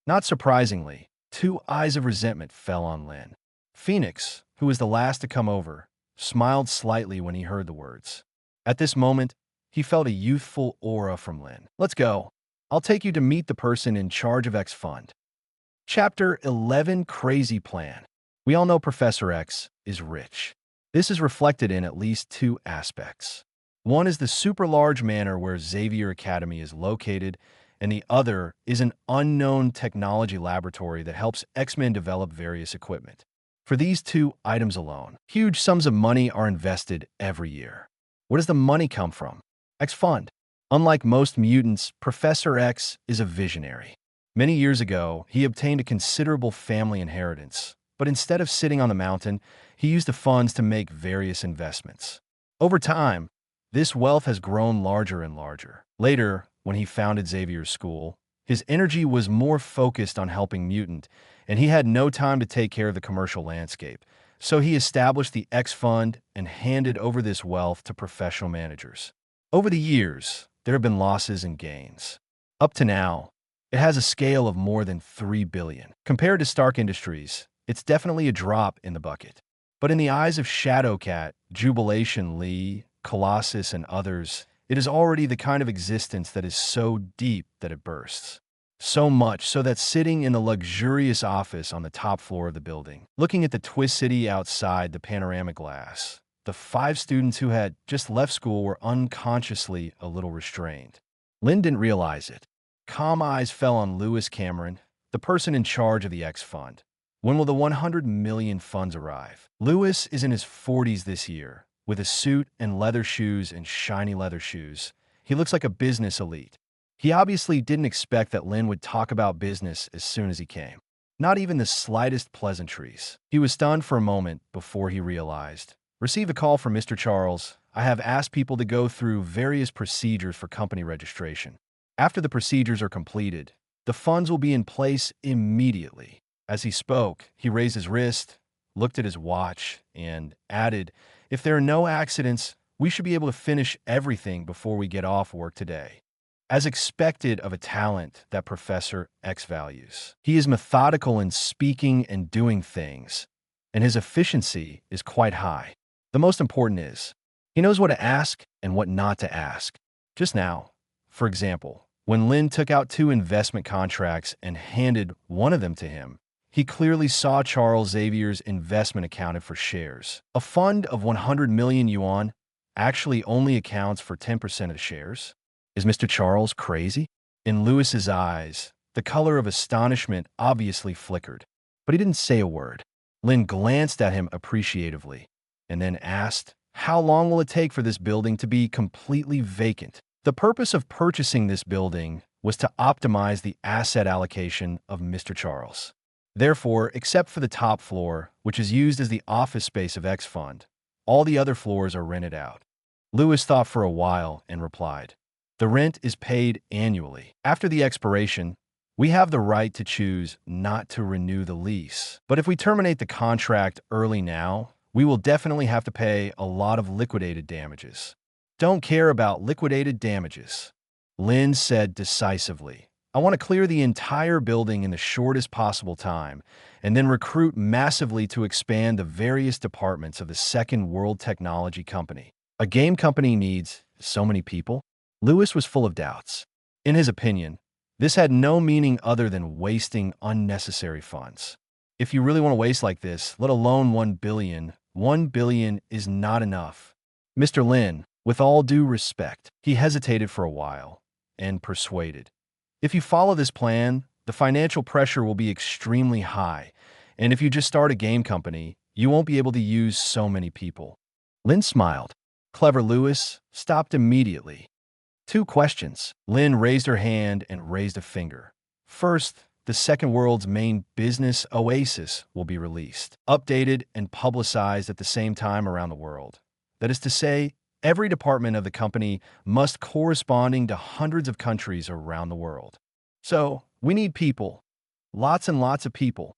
Not surprisingly, two eyes of resentment fell on Lynn. Phoenix, who was the last to come over, smiled slightly when he heard the words. At this moment, he felt a youthful aura from Lynn. Let's go. I'll take you to meet the person in charge of X Fund. Chapter 11, Crazy Plan. We all know Professor X is rich. This is reflected in at least two aspects. One is the super large manor where Xavier Academy is located, and the other is an unknown technology laboratory that helps X-Men develop various equipment. For these two items alone, huge sums of money are invested every year. Where does the money come from? X Fund. Unlike most mutants, Professor X is a visionary. Many years ago, he obtained a considerable family inheritance, but instead of sitting on the mountain, he used the funds to make various investments. Over time, this wealth has grown larger and larger. Later, when he founded Xavier's school, his energy was more focused on helping mutant, and he had no time to take care of the commercial landscape. So he established the X Fund and handed over this wealth to professional managers. Over the years, there have been losses and gains. Up to now, it has a scale of more than $3 billion. Compared to Stark Industries, it's definitely a drop in the bucket. But in the eyes of Shadowcat, Jubilation Lee, Colossus, and others, it is already the kind of existence that is so deep that it bursts. So much so that sitting in a luxurious office on the top floor of the building, looking at the Twist City outside the panoramic glass, the 5 students who had just left school were unconsciously a little restrained. Lynn didn't realize it. Calm eyes fell on Lewis Cameron, the person in charge of the X Fund. When will the 100 million funds arrive? Lewis is in his 40s this year, with a suit and leather shoes and shiny leather shoes. He looks like a business elite. He obviously didn't expect that Lynn would talk about business as soon as he came. Not even the slightest pleasantries. He was stunned for a moment before he realized. Receive a call from Mr. Charles. I have asked people to go through various procedures for company registration. After the procedures are completed, the funds will be in place immediately. As he spoke, he raised his wrist, looked at his watch, and added, if there are no accidents, we should be able to finish everything before we get off work today. As expected of a talent that Professor X values, he is methodical in speaking and doing things, and his efficiency is quite high. The most important is, he knows what to ask and what not to ask. Just now, for example, when Lynn took out 2 investment contracts and handed one of them to him, he clearly saw Charles Xavier's investment accounted for shares. A fund of 100 million yuan actually only accounts for 10% of the shares. Is Mr. Charles crazy? In Lewis's eyes, the color of astonishment obviously flickered, but he didn't say a word. Lynn glanced at him appreciatively and then asked, how long will it take for this building to be completely vacant? The purpose of purchasing this building was to optimize the asset allocation of Mr. Charles. Therefore, except for the top floor, which is used as the office space of X Fund, all the other floors are rented out. Lewis thought for a while and replied, the rent is paid annually. After the expiration, we have the right to choose not to renew the lease. But if we terminate the contract early now, we will definitely have to pay a lot of liquidated damages. Don't care about liquidated damages, Lynn said decisively. I want to clear the entire building in the shortest possible time and then recruit massively to expand the various departments of the Second World Technology Company. A game company needs so many people? Lewis was full of doubts. In his opinion, this had no meaning other than wasting unnecessary funds. If you really want to waste like this, let alone 1 billion, 1 billion is not enough. Mr. Lynn, with all due respect, he hesitated for a while and persuaded. If you follow this plan, the financial pressure will be extremely high, and if you just start a game company, you won't be able to use so many people. Lynn smiled. Clever Lewis stopped immediately. 2 questions. Lynn raised her hand and raised a finger. First, the Second World's main business, Oasis, will be released, updated and publicized at the same time around the world. That is to say, every department of the company must corresponding to hundreds of countries around the world. So, we need people. Lots and lots of people.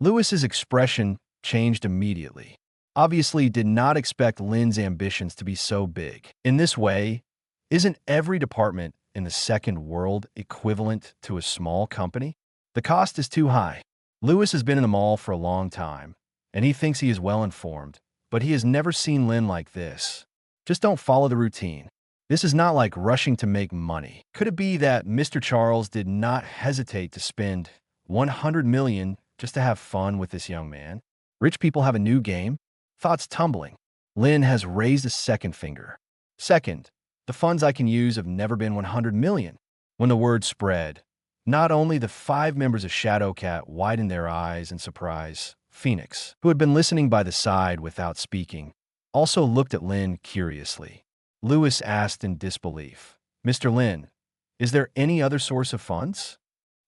Lewis's expression changed immediately. Obviously did not expect Lynn's ambitions to be so big. In this way, isn't every department in the Second World equivalent to a small company? The cost is too high. Lewis has been in the mall for a long time, and he thinks he is well informed, but he has never seen Lynn like this. Just don't follow the routine. This is not like rushing to make money. Could it be that Mr. Charles did not hesitate to spend $100 million just to have fun with this young man? Rich people have a new game? Thoughts tumbling. Lynn has raised a second finger. Second, the funds I can use have never been $100 million. When the word spread, not only the 5 members of Shadowcat widened their eyes in surprise, Phoenix, who had been listening by the side without speaking, also looked at Lynn curiously. Lewis asked in disbelief, "Mr. Lynn, is there any other source of funds?"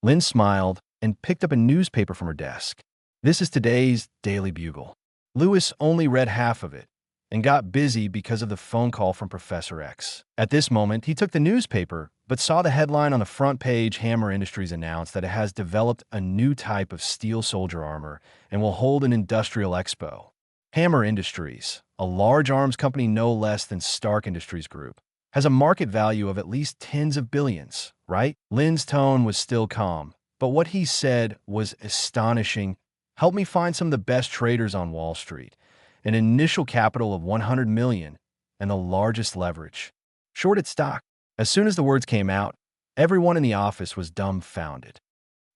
Lynn smiled and picked up a newspaper from her desk. This is today's Daily Bugle. Lewis only read half of it and got busy because of the phone call from Professor X. At this moment, he took the newspaper but saw the headline on the front page. Hammer Industries announced that it has developed a new type of steel soldier armor and will hold an industrial expo. Hammer Industries, a large arms company no less than Stark Industries Group, has a market value of at least tens of billions, right? Lynn's tone was still calm, but what he said was astonishing. "Help me find some of the best traders on Wall Street. An initial capital of $100 million and the largest leverage. Short its stock." As soon as the words came out, everyone in the office was dumbfounded.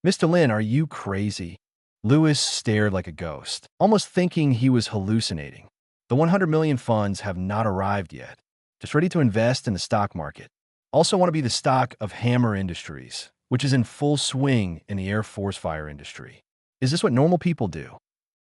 "Mr. Lynn, are you crazy?" Lewis stared like a ghost, almost thinking he was hallucinating. "The $100 million funds have not arrived yet. Just ready to invest in the stock market. Also want to be the stock of Hammer Industries, which is in full swing in the Air Force fire industry. Is this what normal people do?"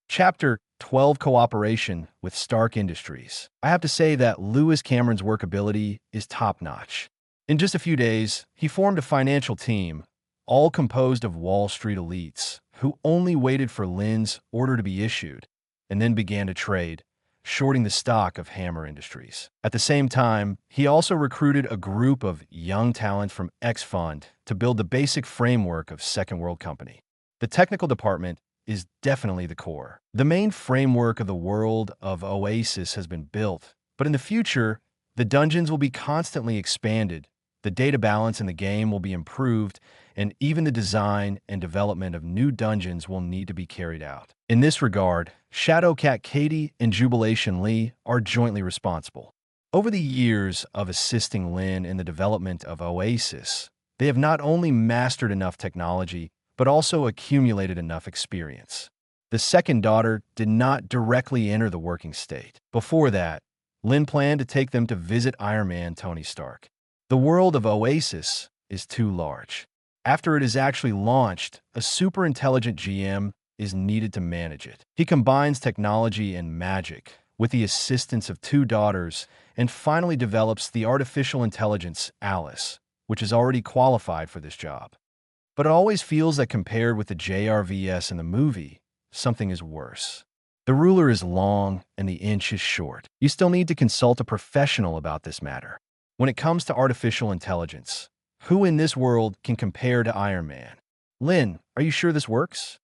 Chapter 12, Cooperation with Stark Industries. I have to say that Lewis Cameron's workability is top-notch. In just a few days, he formed a financial team, all composed of Wall Street elites, who only waited for Lynn's order to be issued, and then began to trade, shorting the stock of Hammer Industries. At the same time, he also recruited a group of young talent from X Fund to build the basic framework of Second World Company. The technical department is definitely the core. The main framework of the world of Oasis has been built, but in the future, the dungeons will be constantly expanded, the data balance in the game will be improved, and even the design and development of new dungeons will need to be carried out. In this regard, Shadowcat Katie and Jubilation Lee are jointly responsible. Over the years of assisting Lynn in the development of Oasis, they have not only mastered enough technology, but also accumulated enough experience. The second daughter did not directly enter the working state. Before that, Lynn planned to take them to visit Iron Man Tony Stark. The world of Oasis is too large. After it is actually launched, a super intelligent GM is needed to manage it. He combines technology and magic with the assistance of 2 daughters and finally develops the artificial intelligence Alice, which is already qualified for this job. But it always feels that compared with the JRVS in the movie, something is worse. The ruler is long and the inch is short. You still need to consult a professional about this matter. When it comes to artificial intelligence, who in this world can compare to Iron Man? Lynn, are you sure this works?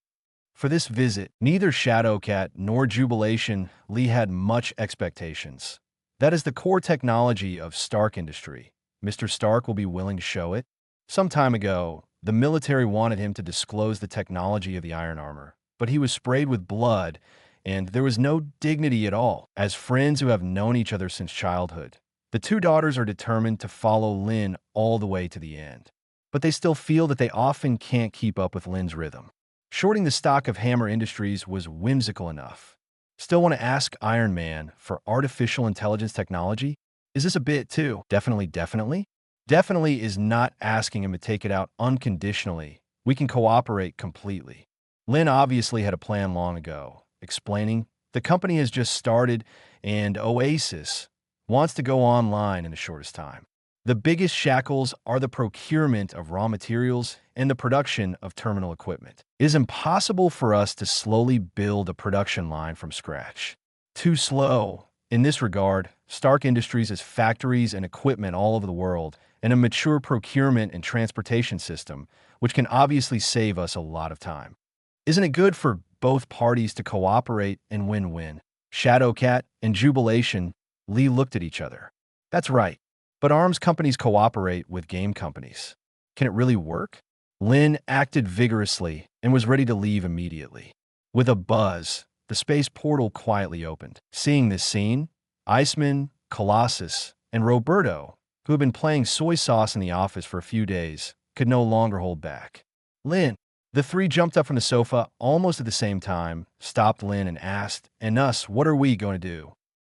For this visit, neither Shadowcat nor Jubilation Lee had much expectations. That is the core technology of Stark Industry. Mr. Stark will be willing to show it. Some time ago, the military wanted him to disclose the technology of the iron armor, but he was sprayed with blood, and there was no dignity at all. As friends who have known each other since childhood, the 2 daughters are determined to follow Lynn all the way to the end. But they still feel that they often can't keep up with Lynn's rhythm. Shorting the stock of Hammer Industries was whimsical enough. Still want to ask Iron Man for artificial intelligence technology? Is this a bit too? Definitely. Definitely is not asking him to take it out unconditionally. We can cooperate completely. Lynn obviously had a plan long ago, explaining the company has just started and Oasis wants to go online in the shortest time. The biggest shackles are the procurement of raw materials and the production of terminal equipment. It is impossible for us to slowly build a production line from scratch. Too slow. In this regard, Stark Industries has factories and equipment all over the world, and a mature procurement and transportation system, which can obviously save us a lot of time. Isn't it good for both parties to cooperate and win-win? Shadowcat and Jubilation Lee looked at each other. That's right, but arms companies cooperate with game companies. Can it really work? Lynn acted vigorously and was ready to leave immediately. With a buzz, the space portal quietly opened. Seeing this scene, Iceman, Colossus, and Roberto, who had been playing soy sauce in the office for a few days, could no longer hold back. Lynn! The three jumped up from the sofa almost at the same time, stopped Lynn and asked, "And us, what are we going to do?"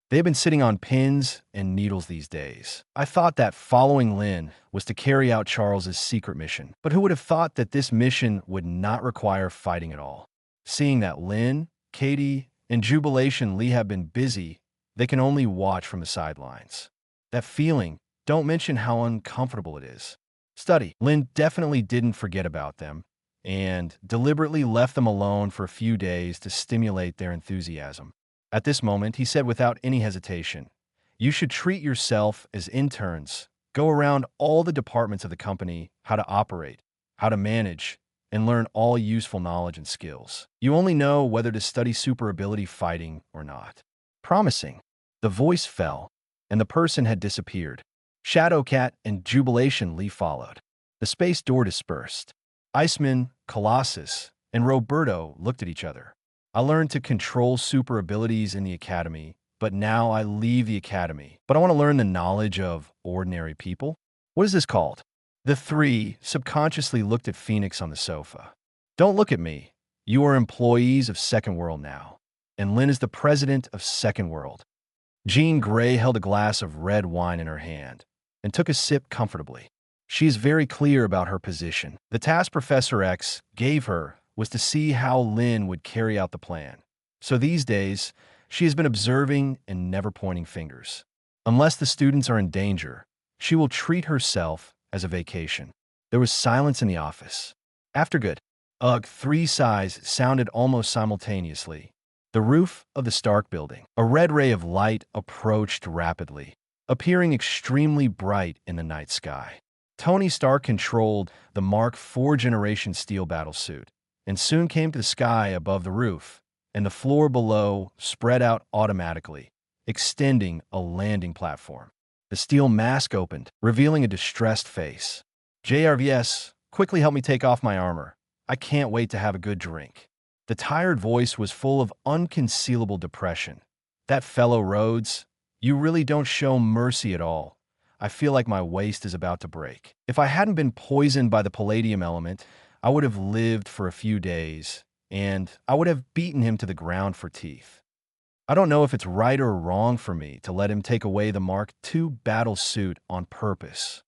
They've been sitting on pins and needles these days. I thought that following Lynn was to carry out Charles's secret mission, but who would have thought that this mission would not require fighting at all? Seeing that Lynn, Katie, and Jubilation Lee have been busy, they can only watch from the sidelines. That feeling, don't mention how uncomfortable it is. Study. Lynn definitely didn't forget about them and deliberately left them alone for a few days to stimulate their enthusiasm. At this moment, he said without any hesitation, "You should treat yourself as interns. Go around all the departments of the company, how to operate, how to manage, and learn all useful knowledge and skills. You only know whether to study super ability fighting or not." Promising. The voice fell, and the person had disappeared. Shadowcat and Jubilation Lee followed. The space door dispersed. Iceman, Colossus, and Roberto looked at each other. "I learned to control super abilities in the academy, but now I leave the academy. But I want to learn the knowledge of ordinary people." What is this called? The three subconsciously looked at Phoenix on the sofa. "Don't look at me. You are employees of Second World now, and Lynn is the president of Second World." Jean Grey held a glass of red wine in her hand and took a sip comfortably. She is very clear about her position. The task Professor X gave her was to see how Lynn would carry out the plan. So these days, she has been observing and never pointing fingers. Unless the students are in danger, she will treat herself as a vacation. There was silence in the office. After good, three sighs sounded almost simultaneously. The roof of the Stark building. A red ray of light approached rapidly, appearing extremely bright in the night sky. Tony Stark controlled the Mark IV generation steel battlesuit and soon came to the sky above the roof, and the floor below spread out automatically, extending a landing platform. The steel mask opened, revealing a distressed face. "JRVS, quickly help me take off my armor. I can't wait to have a good drink." The tired voice was full of unconcealable depression. "That fellow Rhodes, you really don't show mercy at all. I feel like my waist is about to break. If I hadn't been poisoned by the palladium element, I would have lived for a few days, and I would have beaten him to the ground for teeth. I don't know if it's right or wrong for me to let him take away the Mark II battle suit on purpose.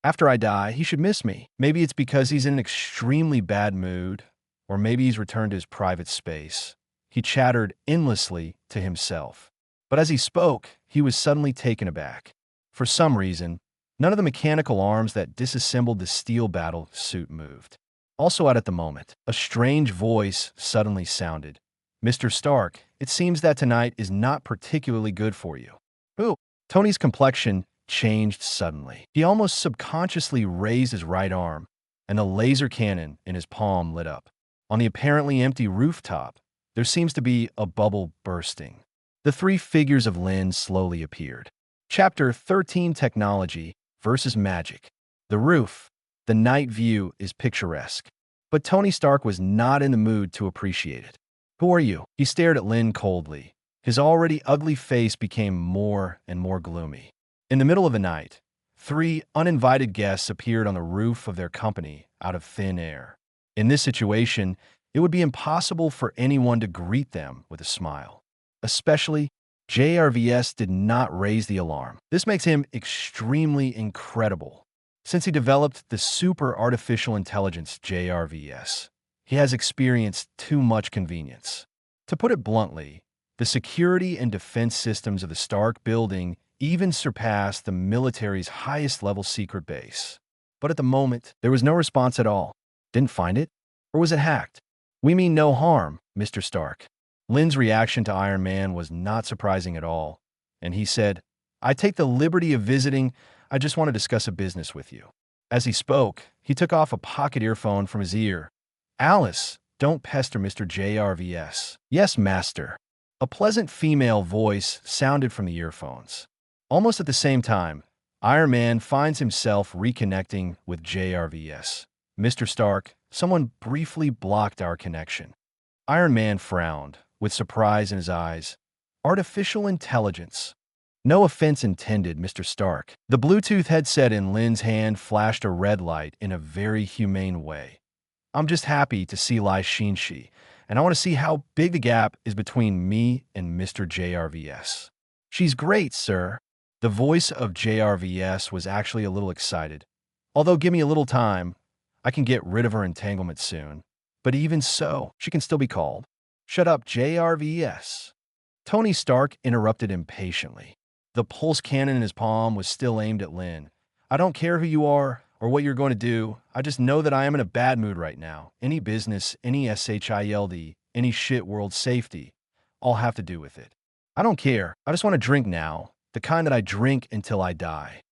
After I die, he should miss me. Maybe it's because he's in an extremely bad mood, or maybe he's returned to his private space." He chattered endlessly to himself. But as he spoke, he was suddenly taken aback. For some reason, none of the mechanical arms that disassembled the steel battle suit moved. Also out at the moment, a strange voice suddenly sounded. "Mr. Stark, it seems that tonight is not particularly good for you." Ooh. Tony's complexion changed suddenly. He almost subconsciously raised his right arm, and the laser cannon in his palm lit up. On the apparently empty rooftop, there seems to be a bubble bursting. The three figures of Lynn slowly appeared. Chapter 13, Technology versus Magic. The roof, the night view is picturesque, but Tony Stark was not in the mood to appreciate it. "Who are you?" He stared at Lynn coldly. His already ugly face became more and more gloomy. In the middle of the night, three uninvited guests appeared on the roof of their company out of thin air. In this situation, it would be impossible for anyone to greet them with a smile. Especially, JRVS did not raise the alarm. This makes him extremely incredible. Since he developed the super artificial intelligence JRVS, he has experienced too much convenience. To put it bluntly, the security and defense systems of the Stark building even surpassed the military's highest level secret base. But at the moment, there was no response at all. Didn't find it? Or was it hacked? "We mean no harm, Mr. Stark." Lynn's reaction to Iron Man was not surprising at all, and he said, "I take the liberty of visiting. I just want to discuss a business with you." As he spoke, he took off a pocket earphone from his ear. "Alice, don't pester Mr. JRVS." "Yes, master." A pleasant female voice sounded from the earphones. Almost at the same time, Iron Man finds himself reconnecting with JRVS. Mr. Stark, someone briefly blocked our connection. Iron Man frowned, with surprise in his eyes. Artificial intelligence. No offense intended, Mr. Stark. The Bluetooth headset in Lynn's hand flashed a red light in a very humane way. I'm just happy to see Lai Xinshi, and I want to see how big the gap is between me and Mr. JRVS. She's great, sir. The voice of JRVS was actually a little excited. Although give me a little time, I can get rid of her entanglement soon. But even so, she can still be called. Shut up, JRVS. Tony Stark interrupted impatiently. The pulse cannon in his palm was still aimed at Lynn. I don't care who you are or what you're going to do. I just know that I am in a bad mood right now. Any business, any SHILD, any shit world safety, all have to do with it. I don't care. I just want to drink now, the kind that I drink until I die.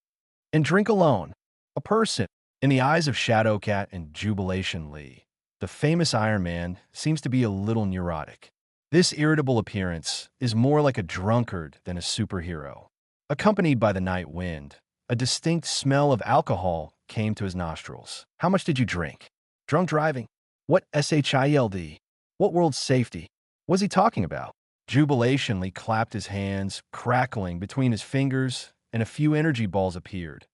And drink alone. A person. In the eyes of Shadowcat and Jubilation Lee, the famous Iron Man seems to be a little neurotic. This irritable appearance is more like a drunkard than a superhero. Accompanied by the night wind, a distinct smell of alcohol came to his nostrils. How much did you drink? Drunk driving? What SHILD? What world safety? What was he talking about? Jubilationly clapped his hands, crackling between his fingers, and a few energy balls appeared.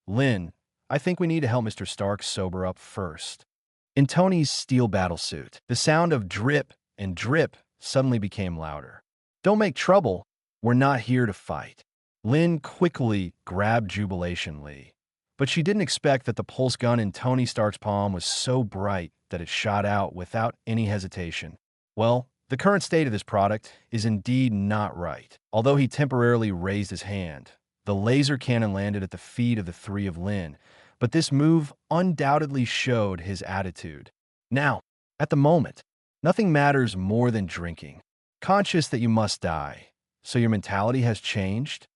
Lynn, I think we need to help Mr. Stark sober up first. In Tony's steel battlesuit, the sound of drip and drip suddenly became louder. Don't make trouble. We're not here to fight. Lynn quickly grabbed Jubilation Lee, but she didn't expect that the pulse gun in Tony Stark's palm was so bright that it shot out without any hesitation. Well, the current state of this product is indeed not right. Although he temporarily raised his hand, the laser cannon landed at the feet of the three of Lynn, but this move undoubtedly showed his attitude. Now, at the moment, nothing matters more than drinking. Conscious that you must die, so your mentality has changed?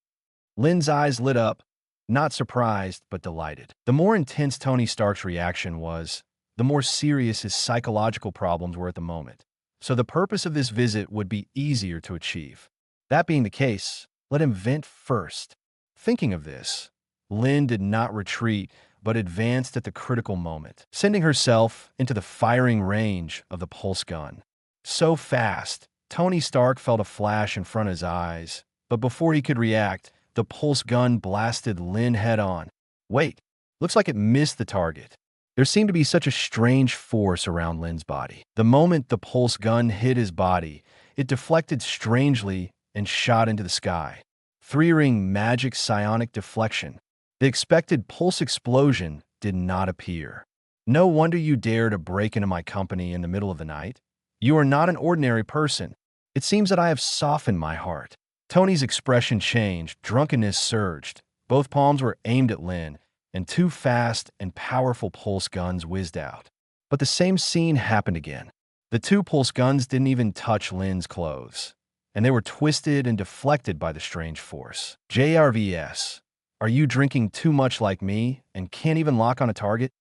Lynn's eyes lit up, not surprised but delighted. The more intense Tony Stark's reaction was, the more serious his psychological problems were at the moment. So the purpose of this visit would be easier to achieve. That being the case, let him vent first. Thinking of this, Lynn did not retreat, but advanced at the critical moment, sending herself into the firing range of the pulse gun. So fast, Tony Stark felt a flash in front of his eyes, but before he could react, the pulse gun blasted Lynn head-on. Wait, looks like it missed the target. There seemed to be such a strange force around Lynn's body. The moment the pulse gun hit his body, it deflected strangely and shot into the sky. Three-ring magic psionic deflection. The expected pulse explosion did not appear. No wonder you dare to break into my company in the middle of the night. You are not an ordinary person. It seems that I have softened my heart. Tony's expression changed, drunkenness surged. Both palms were aimed at Lynn, and two fast and powerful pulse guns whizzed out. But the same scene happened again. The two pulse guns didn't even touch Lynn's clothes, and they were twisted and deflected by the strange force. JRVS, are you drinking too much like me and can't even lock on a target?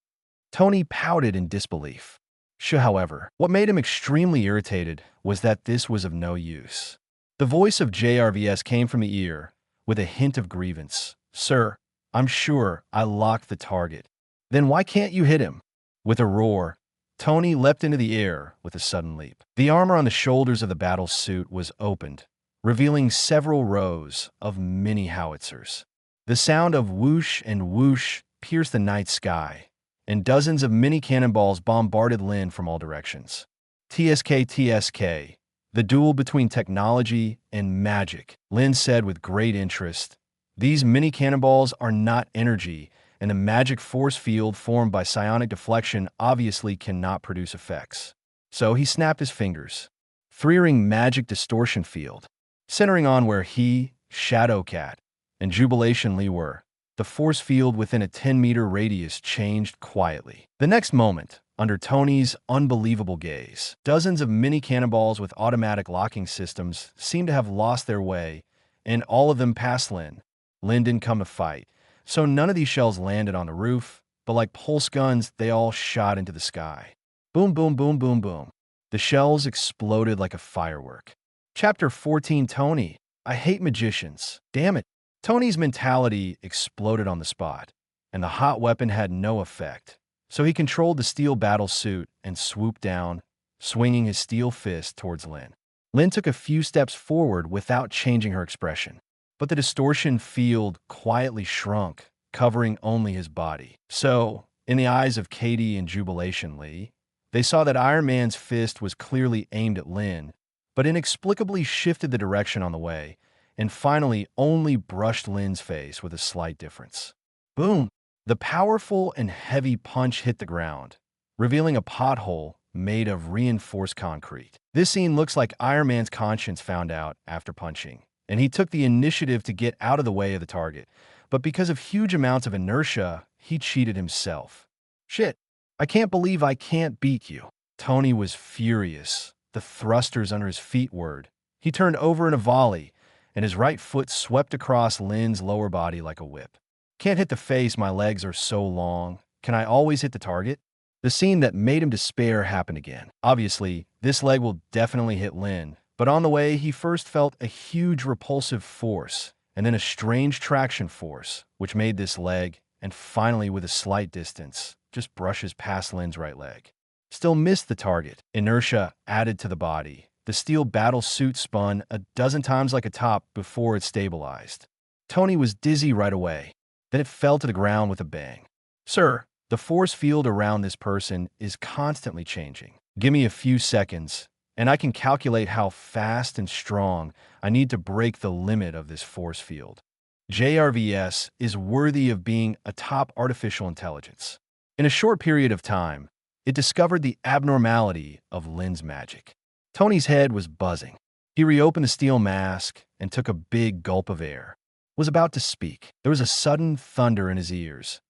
Tony pouted in disbelief. However, what made him extremely irritated was that this was of no use. The voice of JRVS came from the ear, with a hint of grievance. Sir, I'm sure I locked the target. Then why can't you hit him? With a roar, Tony leapt into the air with a sudden leap. The armor on the shoulders of the battle suit was opened, revealing several rows of mini howitzers. The sound of whoosh and whoosh pierced the night sky, and dozens of mini cannonballs bombarded Lynn from all directions. TSK, the duel between technology and magic, Lynn said with great interest. These mini cannonballs are not energy, and the magic force field formed by psionic deflection obviously cannot produce effects. So he snapped his fingers. Three-ring magic distortion field. Centering on where he, Shadowcat, and Jubilation Lee were, the force field within a 10-meter radius changed quietly. The next moment, under Tony's unbelievable gaze, dozens of mini cannonballs with automatic locking systems seemed to have lost their way, and all of them passed Lynn. Lynn didn't come to fight, so none of these shells landed on the roof, but like pulse guns, they all shot into the sky. Boom, boom, boom, boom, boom. The shells exploded like a firework. Chapter 14, Tony. I hate magicians. Damn it. Tony's mentality exploded on the spot, and the hot weapon had no effect. So he controlled the steel battle suit and swooped down, swinging his steel fist towards Lynn. Lynn took a few steps forward without changing her expression, but the distortion field quietly shrunk, covering only his body. So, in the eyes of Katie and Jubilation Lee, they saw that Iron Man's fist was clearly aimed at Lynn, but inexplicably shifted the direction on the way, and finally only brushed Lynn's face with a slight difference. Boom! The powerful and heavy punch hit the ground, revealing a pothole made of reinforced concrete. This scene looks like Iron Man's conscience found out after punching, and he took the initiative to get out of the way of the target. But because of huge amounts of inertia, he cheated himself. Shit, I can't believe I can't beat you. Tony was furious. The thrusters under his feet whirred. He turned over in a volley, and his right foot swept across Lynn's lower body like a whip. Can't hit the face, my legs are so long. Can I always hit the target? The scene that made him despair happened again. Obviously, this leg will definitely hit Lynn, but on the way, he first felt a huge repulsive force, and then a strange traction force, which made this leg, and finally with a slight distance, just brushes past Lynn's right leg. Still missed the target. Inertia added to the body. The steel battle suit spun a dozen times like a top before it stabilized. Tony was dizzy right away. Then it fell to the ground with a bang. Sir, the force field around this person is constantly changing. Give me a few seconds, and I can calculate how fast and strong I need to break the limit of this force field. JRVS is worthy of being a top artificial intelligence. In a short period of time, it discovered the abnormality of Lynn's magic. Tony's head was buzzing. He reopened the steel mask and took a big gulp of air. Was about to speak. There was a sudden thunder in his ears.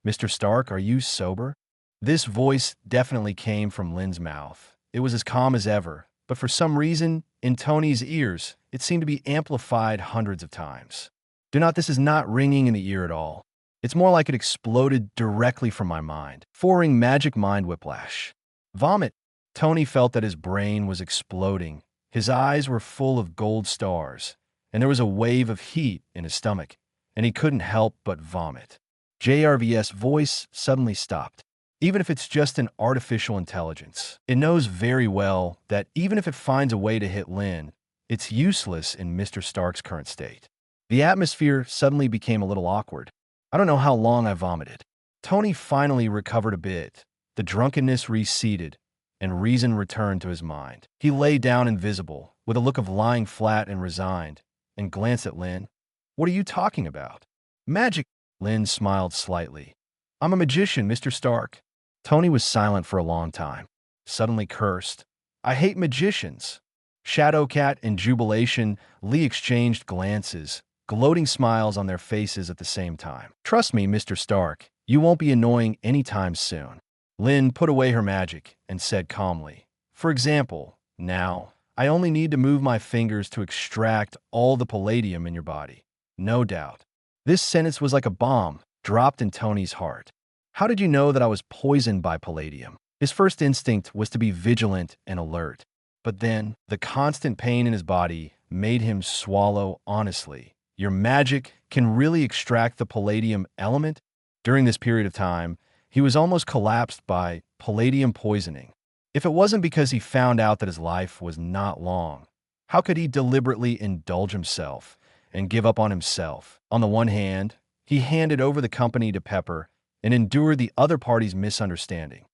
Mr. Stark, are you sober? This voice definitely came from Lynn's mouth. It was as calm as ever, but for some reason, in Tony's ears, it seemed to be amplified hundreds of times. This is not ringing in the ear at all. It's more like it exploded directly from my mind, forwarding magic mind whiplash. Vomit. Tony felt that his brain was exploding. His eyes were full of gold stars, and there was a wave of heat in his stomach, and he couldn't help but vomit. JRVS' voice suddenly stopped. Even if it's just an artificial intelligence, it knows very well that even if it finds a way to hit Lynn, it's useless in Mr. Stark's current state. The atmosphere suddenly became a little awkward. I don't know how long I vomited. Tony finally recovered a bit. The drunkenness receded, and reason returned to his mind. He lay down invisible, with a look of lying flat and resigned, and glanced at Lynn. What are you talking about? Magic. Lynn smiled slightly. I'm a magician, Mr. Stark. Tony was silent for a long time, suddenly cursed. I hate magicians. Shadowcat and Jubilation Lee exchanged glances, gloating smiles on their faces at the same time. Trust me, Mr. Stark, you won't be annoying anytime soon. Lynn put away her magic and said calmly, for example, now, I only need to move my fingers to extract all the palladium in your body. No doubt. This sentence was like a bomb dropped in Tony's heart. How did you know that I was poisoned by palladium? His first instinct was to be vigilant and alert. But then, the constant pain in his body made him swallow honestly. Your magic can really extract the palladium element? During this period of time, he was almost collapsed by palladium poisoning. If it wasn't because he found out that his life was not long, how could he deliberately indulge himself and give up on himself? On the one hand, he handed over the company to Pepper and endured the other party's misunderstanding.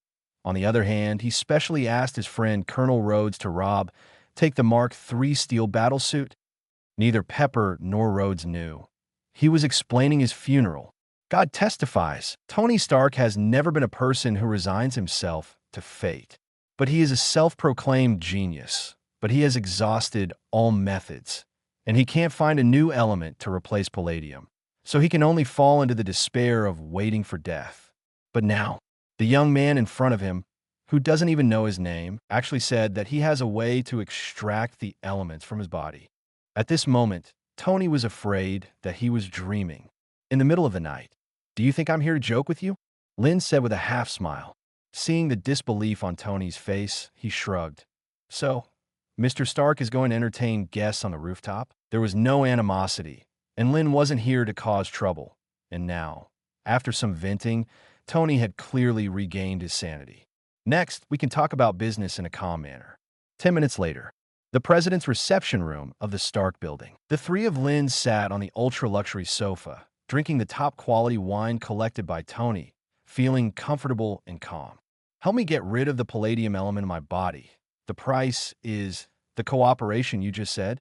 On the other hand, he specially asked his friend Colonel Rhodes to take the Mark III steel battlesuit. Neither Pepper nor Rhodes knew. He was explaining his funeral. God testifies, Tony Stark has never been a person who resigns himself to fate. But he is a self-proclaimed genius. But he has exhausted all methods, and he can't find a new element to replace palladium. So he can only fall into the despair of waiting for death. But now, the young man in front of him, who doesn't even know his name, actually said that he has a way to extract the elements from his body. At this moment, Tony was afraid that he was dreaming. In the middle of the night, do you think I'm here to joke with you? Lynn said with a half smile. Seeing the disbelief on Tony's face, he shrugged. So, Mr. Stark is going to entertain guests on the rooftop? There was no animosity, and Lynn wasn't here to cause trouble. And now, after some venting, Tony had clearly regained his sanity. Next, we can talk about business in a calm manner. 10 minutes later, the president's reception room of the Stark building. The three of Lynn sat on the ultra-luxury sofa, drinking the top-quality wine collected by Tony, feeling comfortable and calm. Help me get rid of the palladium element in my body. The price is the cooperation you just said?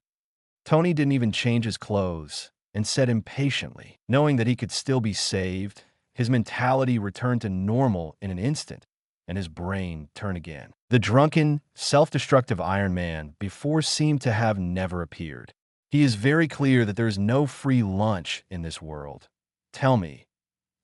Tony didn't even change his clothes and said impatiently, knowing that he could still be saved. His mentality returned to normal in an instant, and his brain turned again. The drunken, self-destructive Iron Man before seemed to have never appeared. He is very clear that there is no free lunch in this world. Tell me,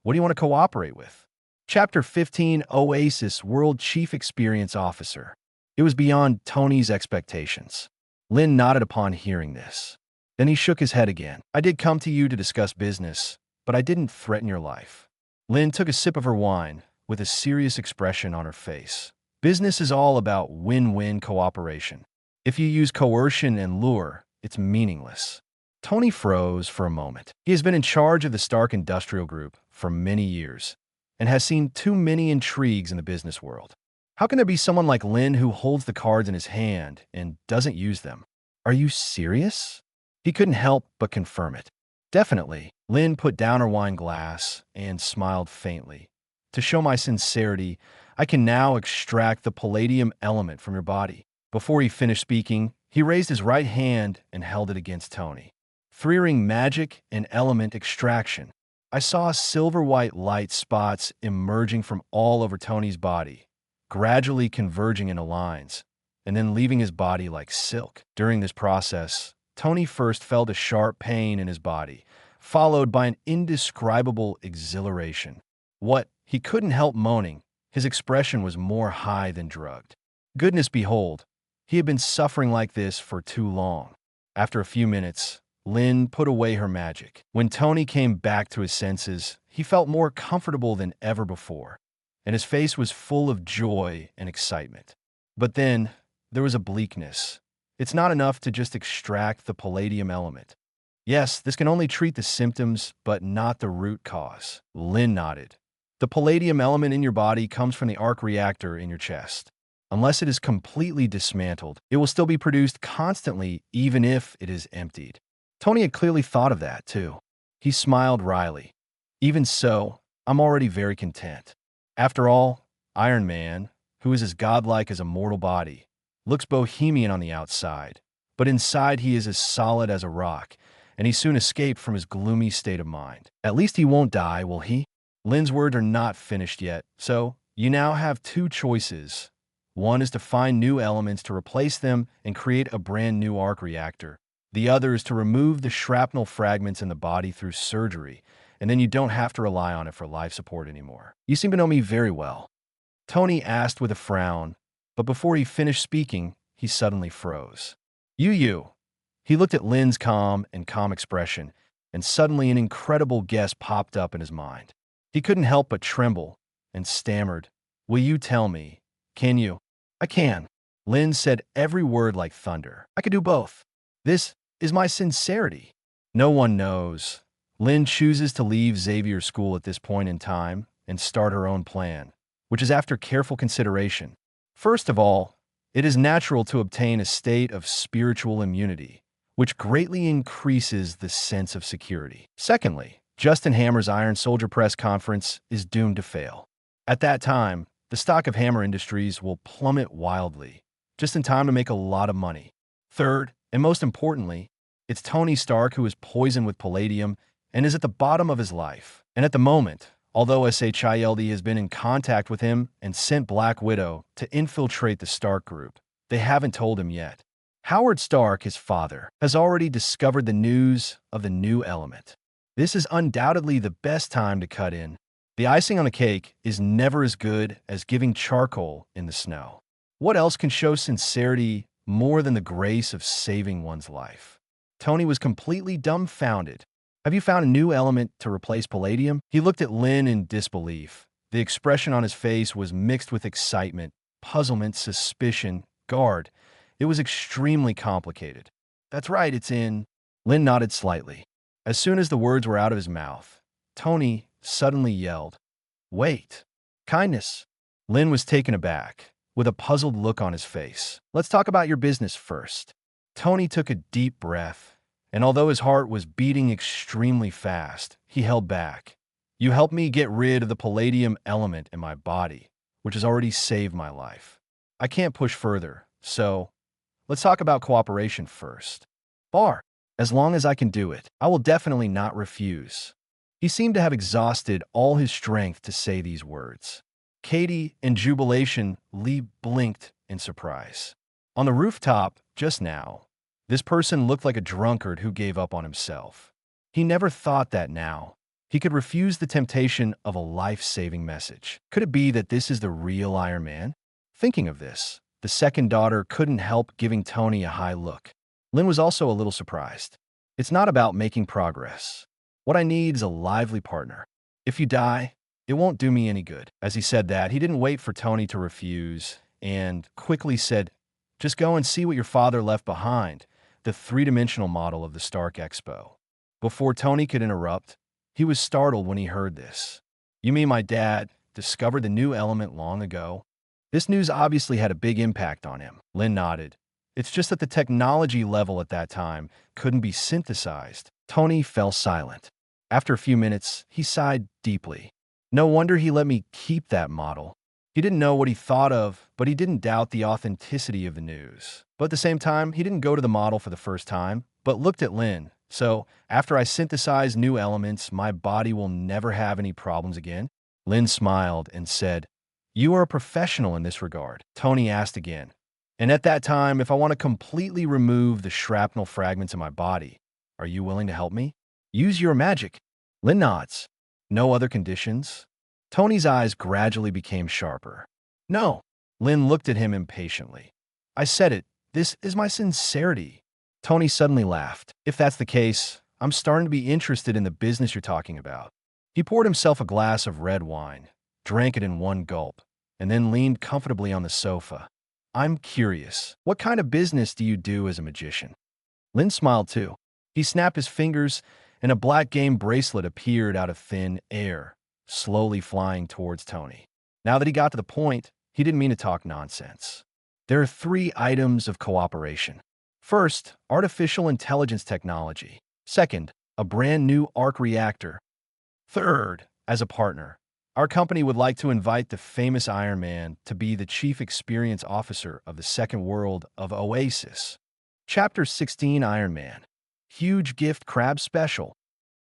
what do you want to cooperate with? Chapter 15, Oasis World Chief Experience Officer. It was beyond Tony's expectations. Lynn nodded upon hearing this. Then he shook his head again. I did come to you to discuss business, but I didn't threaten your life. Lynn took a sip of her wine with a serious expression on her face. Business is all about win-win cooperation. If you use coercion and lure, it's meaningless. Tony froze for a moment. He has been in charge of the Stark Industrial Group for many years and has seen too many intrigues in the business world. How can there be someone like Lynn who holds the cards in his hand and doesn't use them? Are you serious? He couldn't help but confirm it. Definitely. Lynn put down her wine glass and smiled faintly. To show my sincerity, I can now extract the palladium element from your body. Before he finished speaking, he raised his right hand and held it against Tony. 3-ring magic and element extraction. I saw silver-white light spots emerging from all over Tony's body, gradually converging into lines, and then leaving his body like silk. During this process, Tony first felt a sharp pain in his body, followed by an indescribable exhilaration. What? He couldn't help moaning. His expression was more high than drugged. Goodness behold, he had been suffering like this for too long. After a few minutes, Lynn put away her magic. When Tony came back to his senses, he felt more comfortable than ever before, and his face was full of joy and excitement. But then, there was a bleakness. It's not enough to just extract the palladium element. Yes, this can only treat the symptoms, but not the root cause. Lynn nodded. The palladium element in your body comes from the arc reactor in your chest. Unless it is completely dismantled, it will still be produced constantly even if it is emptied. Tony had clearly thought of that, too. He smiled wryly. Even so, I'm already very content. After all, Iron Man, who is as godlike as a mortal body, looks bohemian on the outside, but inside he is as solid as a rock, and he soon escaped from his gloomy state of mind. At least he won't die, will he? Lynn's words are not finished yet, so you now have two choices. One is to find new elements to replace them and create a brand new arc reactor. The other is to remove the shrapnel fragments in the body through surgery, and then you don't have to rely on it for life support anymore. You seem to know me very well. Tony asked with a frown, but before he finished speaking, he suddenly froze. You. He looked at Lynn's calm expression, and suddenly an incredible guess popped up in his mind. He couldn't help but tremble and stammered, Will you tell me? Can you? I can. Lynn said every word like thunder. I could do both. This is my sincerity. No one knows. Lynn chooses to leave Xavier's school at this point in time and start her own plan, which is after careful consideration. First of all, it is natural to obtain a state of spiritual immunity, which greatly increases the sense of security. Secondly, Justin Hammer's Iron Soldier Press conference is doomed to fail. At that time, the stock of Hammer Industries will plummet wildly, just in time to make a lot of money. Third, and most importantly, it's Tony Stark who is poisoned with palladium and is at the bottom of his life. And at the moment, although SHIELD has been in contact with him and sent Black Widow to infiltrate the Stark Group, they haven't told him yet. Howard Stark, his father, has already discovered the news of the new element. This is undoubtedly the best time to cut in. The icing on the cake is never as good as giving charcoal in the snow. What else can show sincerity more than the grace of saving one's life? Tony was completely dumbfounded. Have you found a new element to replace palladium? He looked at Lynn in disbelief. The expression on his face was mixed with excitement, puzzlement, suspicion, guard. It was extremely complicated. That's right, it's in. Lynn nodded slightly. As soon as the words were out of his mouth, Tony suddenly yelled, Wait. Kindness. Lynn was taken aback, with a puzzled look on his face. Let's talk about your business first. Tony took a deep breath, and although his heart was beating extremely fast, he held back. You helped me get rid of the palladium element in my body, which has already saved my life. I can't push further, so let's talk about cooperation first. Bar. As long as I can do it, I will definitely not refuse. He seemed to have exhausted all his strength to say these words. Katie, in jubilation, Lee blinked in surprise. On the rooftop, just now, this person looked like a drunkard who gave up on himself. He never thought that now he could refuse the temptation of a life-saving message. Could it be that this is the real Iron Man? Thinking of this, the second daughter couldn't help giving Tony a high look. Lynn was also a little surprised. It's not about making progress. What I need is a lively partner. If you die, it won't do me any good. As he said that, he didn't wait for Tony to refuse and quickly said, just go and see what your father left behind, the three-dimensional model of the Stark Expo. Before Tony could interrupt, he was startled when he heard this. You mean my dad discovered the new element long ago? This news obviously had a big impact on him. Lynn nodded. It's just that the technology level at that time couldn't be synthesized. Tony fell silent. After a few minutes, he sighed deeply. No wonder he let me keep that model. He didn't know what he thought of, but he didn't doubt the authenticity of the news. But at the same time, he didn't go to the model for the first time, but looked at Lynn. So, after I synthesize new elements, my body will never have any problems again? Lynn smiled and said, You are a professional in this regard. Tony asked again. And at that time, if I want to completely remove the shrapnel fragments in my body, are you willing to help me? Use your magic. Lynn nods. No other conditions? Tony's eyes gradually became sharper. No. Lynn looked at him impatiently. I said it. This is my sincerity. Tony suddenly laughed. If that's the case, I'm starting to be interested in the business you're talking about. He poured himself a glass of red wine, drank it in one gulp, and then leaned comfortably on the sofa. I'm curious. What kind of business do you do as a magician? Lynn smiled too. He snapped his fingers, and a black game bracelet appeared out of thin air, slowly flying towards Tony. Now that he got to the point, he didn't mean to talk nonsense. There are 3 items of cooperation. First, artificial intelligence technology. Second, a brand new arc reactor. Third, as a partner, our company would like to invite the famous Iron Man to be the Chief Experience Officer of the second world of Oasis. Chapter 16 Iron Man. Huge gift crab special.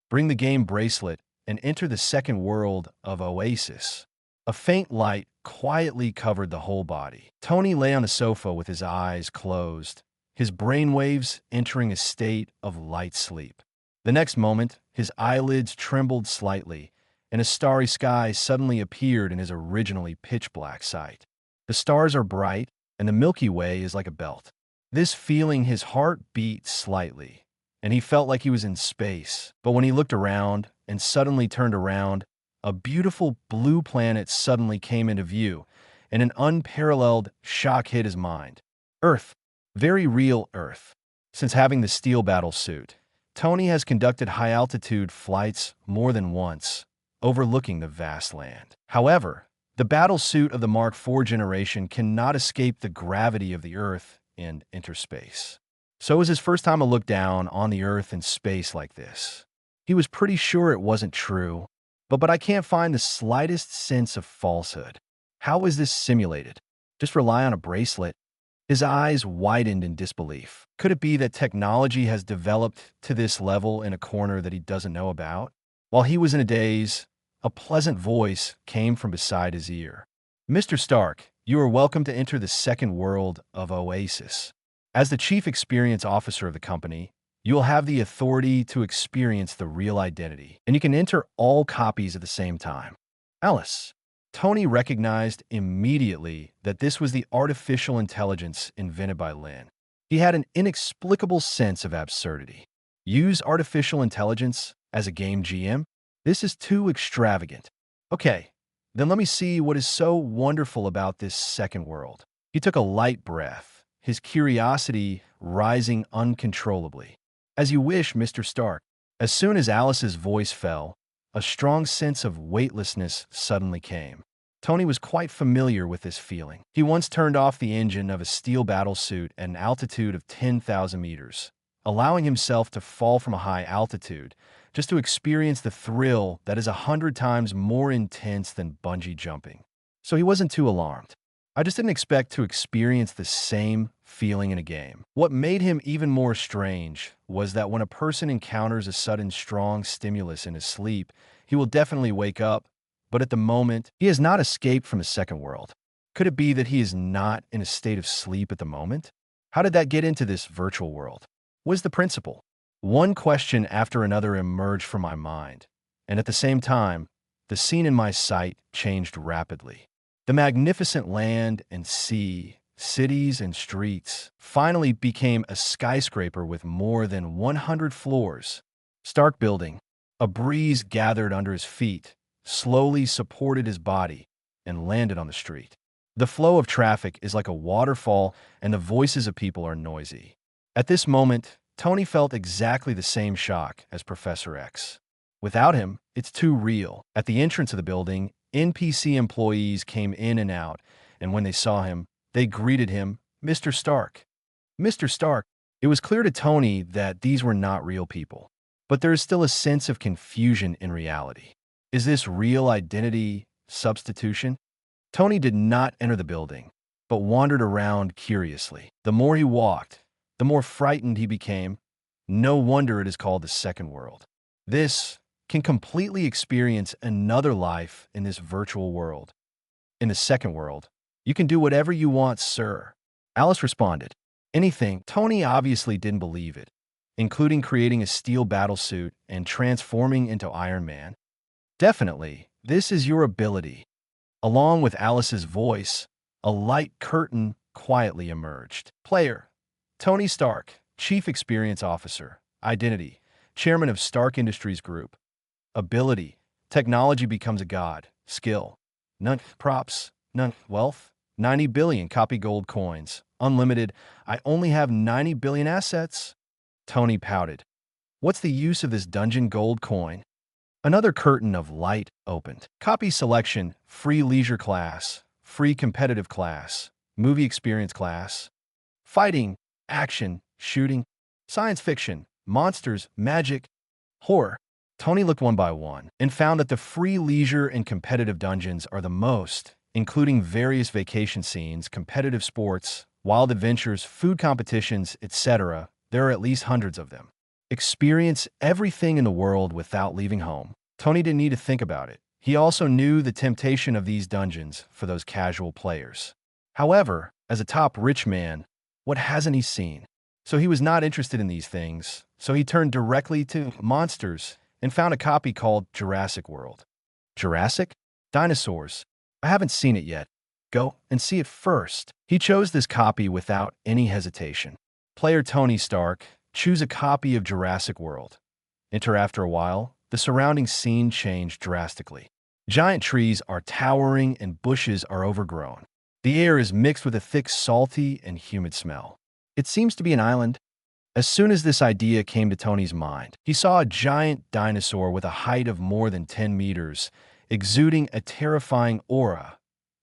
Bring the game bracelet and enter the second world of Oasis. A faint light quietly covered the whole body. Tony lay on the sofa with his eyes closed, his brainwaves entering a state of light sleep. The next moment, his eyelids trembled slightly, and a starry sky suddenly appeared in his originally pitch-black sight. The stars are bright, and the Milky Way is like a belt. This feeling, his heart beat slightly, and he felt like he was in space. But when he looked around and suddenly turned around, a beautiful blue planet suddenly came into view, and an unparalleled shock hit his mind. Earth. Very real Earth. Since having the steel battle suit, Tony has conducted high-altitude flights more than once, overlooking the vast land. However, the battle suit of the Mark IV generation cannot escape the gravity of the Earth and interspace. So it was his first time to look down on the Earth and space like this. He was pretty sure it wasn't true, but I can't find the slightest sense of falsehood. How is this simulated? Just rely on a bracelet? His eyes widened in disbelief. Could it be that technology has developed to this level in a corner that he doesn't know about? While he was in a daze, a pleasant voice came from beside his ear. Mr. Stark, you are welcome to enter the second world of Oasis. As the Chief Experience Officer of the company, you will have the authority to experience the real identity, and you can enter all copies at the same time. Alice. Tony recognized immediately that this was the artificial intelligence invented by Lynn. He had an inexplicable sense of absurdity. Use artificial intelligence as a game GM? This is too extravagant. Okay, then let me see what is so wonderful about this second world. He took a light breath, his curiosity rising uncontrollably. As you wish, Mr. Stark. As soon as Alice's voice fell, a strong sense of weightlessness suddenly came. Tony was quite familiar with this feeling. He once turned off the engine of a steel battlesuit at an altitude of 10,000 meters, allowing himself to fall from a high altitude just to experience the thrill that is 100 times more intense than bungee jumping. So he wasn't too alarmed. I just didn't expect to experience the same feeling in a game. What made him even more strange was that when a person encounters a sudden strong stimulus in his sleep, he will definitely wake up, but at the moment, he has not escaped from his second world. Could it be that he is not in a state of sleep at the moment? How did that get into this virtual world? What is the principle? One question after another emerged from my mind, and at the same time, the scene in my sight changed rapidly. The magnificent land and sea, cities and streets, finally became a skyscraper with more than 100 floors. Stark building. A breeze gathered under his feet, slowly supported his body, and landed on the street. The flow of traffic is like a waterfall, and the voices of people are noisy. At this moment, Tony felt exactly the same shock as Professor X. Without him, it's too real. At the entrance of the building, NPC employees came in and out, and when they saw him, they greeted him, Mr. Stark. Mr. Stark. It was clear to Tony that these were not real people. But there is still a sense of confusion in reality. Is this real identity substitution? Tony did not enter the building, but wandered around curiously. The more he walked, the more frightened he became. No wonder it is called the second world. This can completely experience another life in this virtual world. In the second world, you can do whatever you want, sir. Alice responded. Anything. Tony obviously didn't believe it, including creating a steel battlesuit and transforming into Iron Man. Definitely, this is your ability. Along with Alice's voice, a light curtain quietly emerged. Player. Tony Stark, Chief Experience Officer. Identity. Chairman of Stark Industries Group. Ability. Technology becomes a god. Skill. None. Props. None. Wealth. 90 billion copy gold coins. Unlimited. I only have 90 billion assets. Tony pouted. What's the use of this dungeon gold coin? Another curtain of light opened. Copy selection. Free leisure class. Free competitive class. Movie experience class. Fighting. Action. Shooting. Science fiction. Monsters. Magic. Horror. Tony looked one by one and found that the free leisure and competitive dungeons are the most, including various vacation scenes, competitive sports, wild adventures, food competitions, etc. There are at least hundreds of them. Experience everything in the world without leaving home. Tony didn't need to think about it. He also knew the temptation of these dungeons for those casual players. However, as a top rich man, what hasn't he seen? So he was not interested in these things, so he turned directly to monsters and found a copy called Jurassic World. Jurassic? Dinosaurs. I haven't seen it yet. Go and see it first. He chose this copy without any hesitation. Player Tony Stark, choose a copy of Jurassic World. Enter after a while, the surrounding scene changed drastically. Giant trees are towering and bushes are overgrown. The air is mixed with a thick, salty, and humid smell. It seems to be an island. As soon as this idea came to Tony's mind, he saw a giant dinosaur with a height of more than 10 meters, exuding a terrifying aura,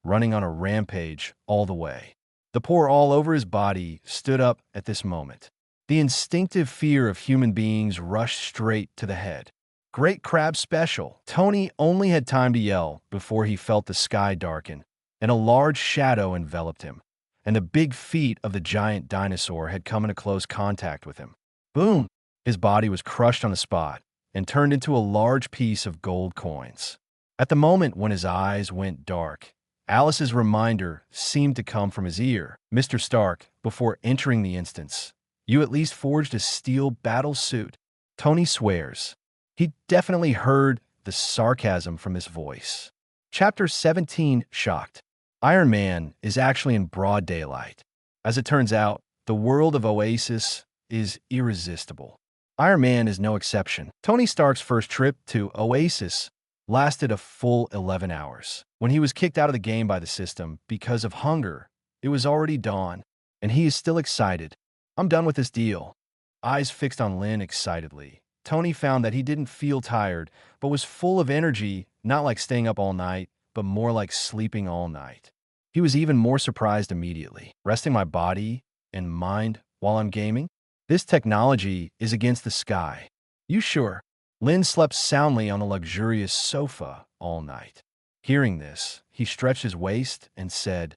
running on a rampage all the way. The pore all over his body stood up at this moment. The instinctive fear of human beings rushed straight to the head. Great crab special. Tony only had time to yell before he felt the sky darken, and a large shadow enveloped him, and the big feet of the giant dinosaur had come into close contact with him. Boom! His body was crushed on the spot and turned into a large piece of gold coins. At the moment when his eyes went dark, Alice's reminder seemed to come from his ear. Mr. Stark, before entering the instance, you at least forged a steel battle suit. Tony swears. He definitely heard the sarcasm from his voice. Chapter 17, Shocked. Iron Man is actually in broad daylight. As it turns out, the world of Oasis is irresistible. Iron Man is no exception. Tony Stark's first trip to Oasis lasted a full 11 hours. When he was kicked out of the game by the system because of hunger, it was already dawn, and he is still excited. I'm done with this deal. Eyes fixed on Lynn excitedly. Tony found that he didn't feel tired, but was full of energy, not like staying up all night, but more like sleeping all night. He was even more surprised immediately. Resting my body and mind while I'm gaming? This technology is against the sky. You sure? Lynn slept soundly on a luxurious sofa all night. Hearing this, he stretched his waist and said,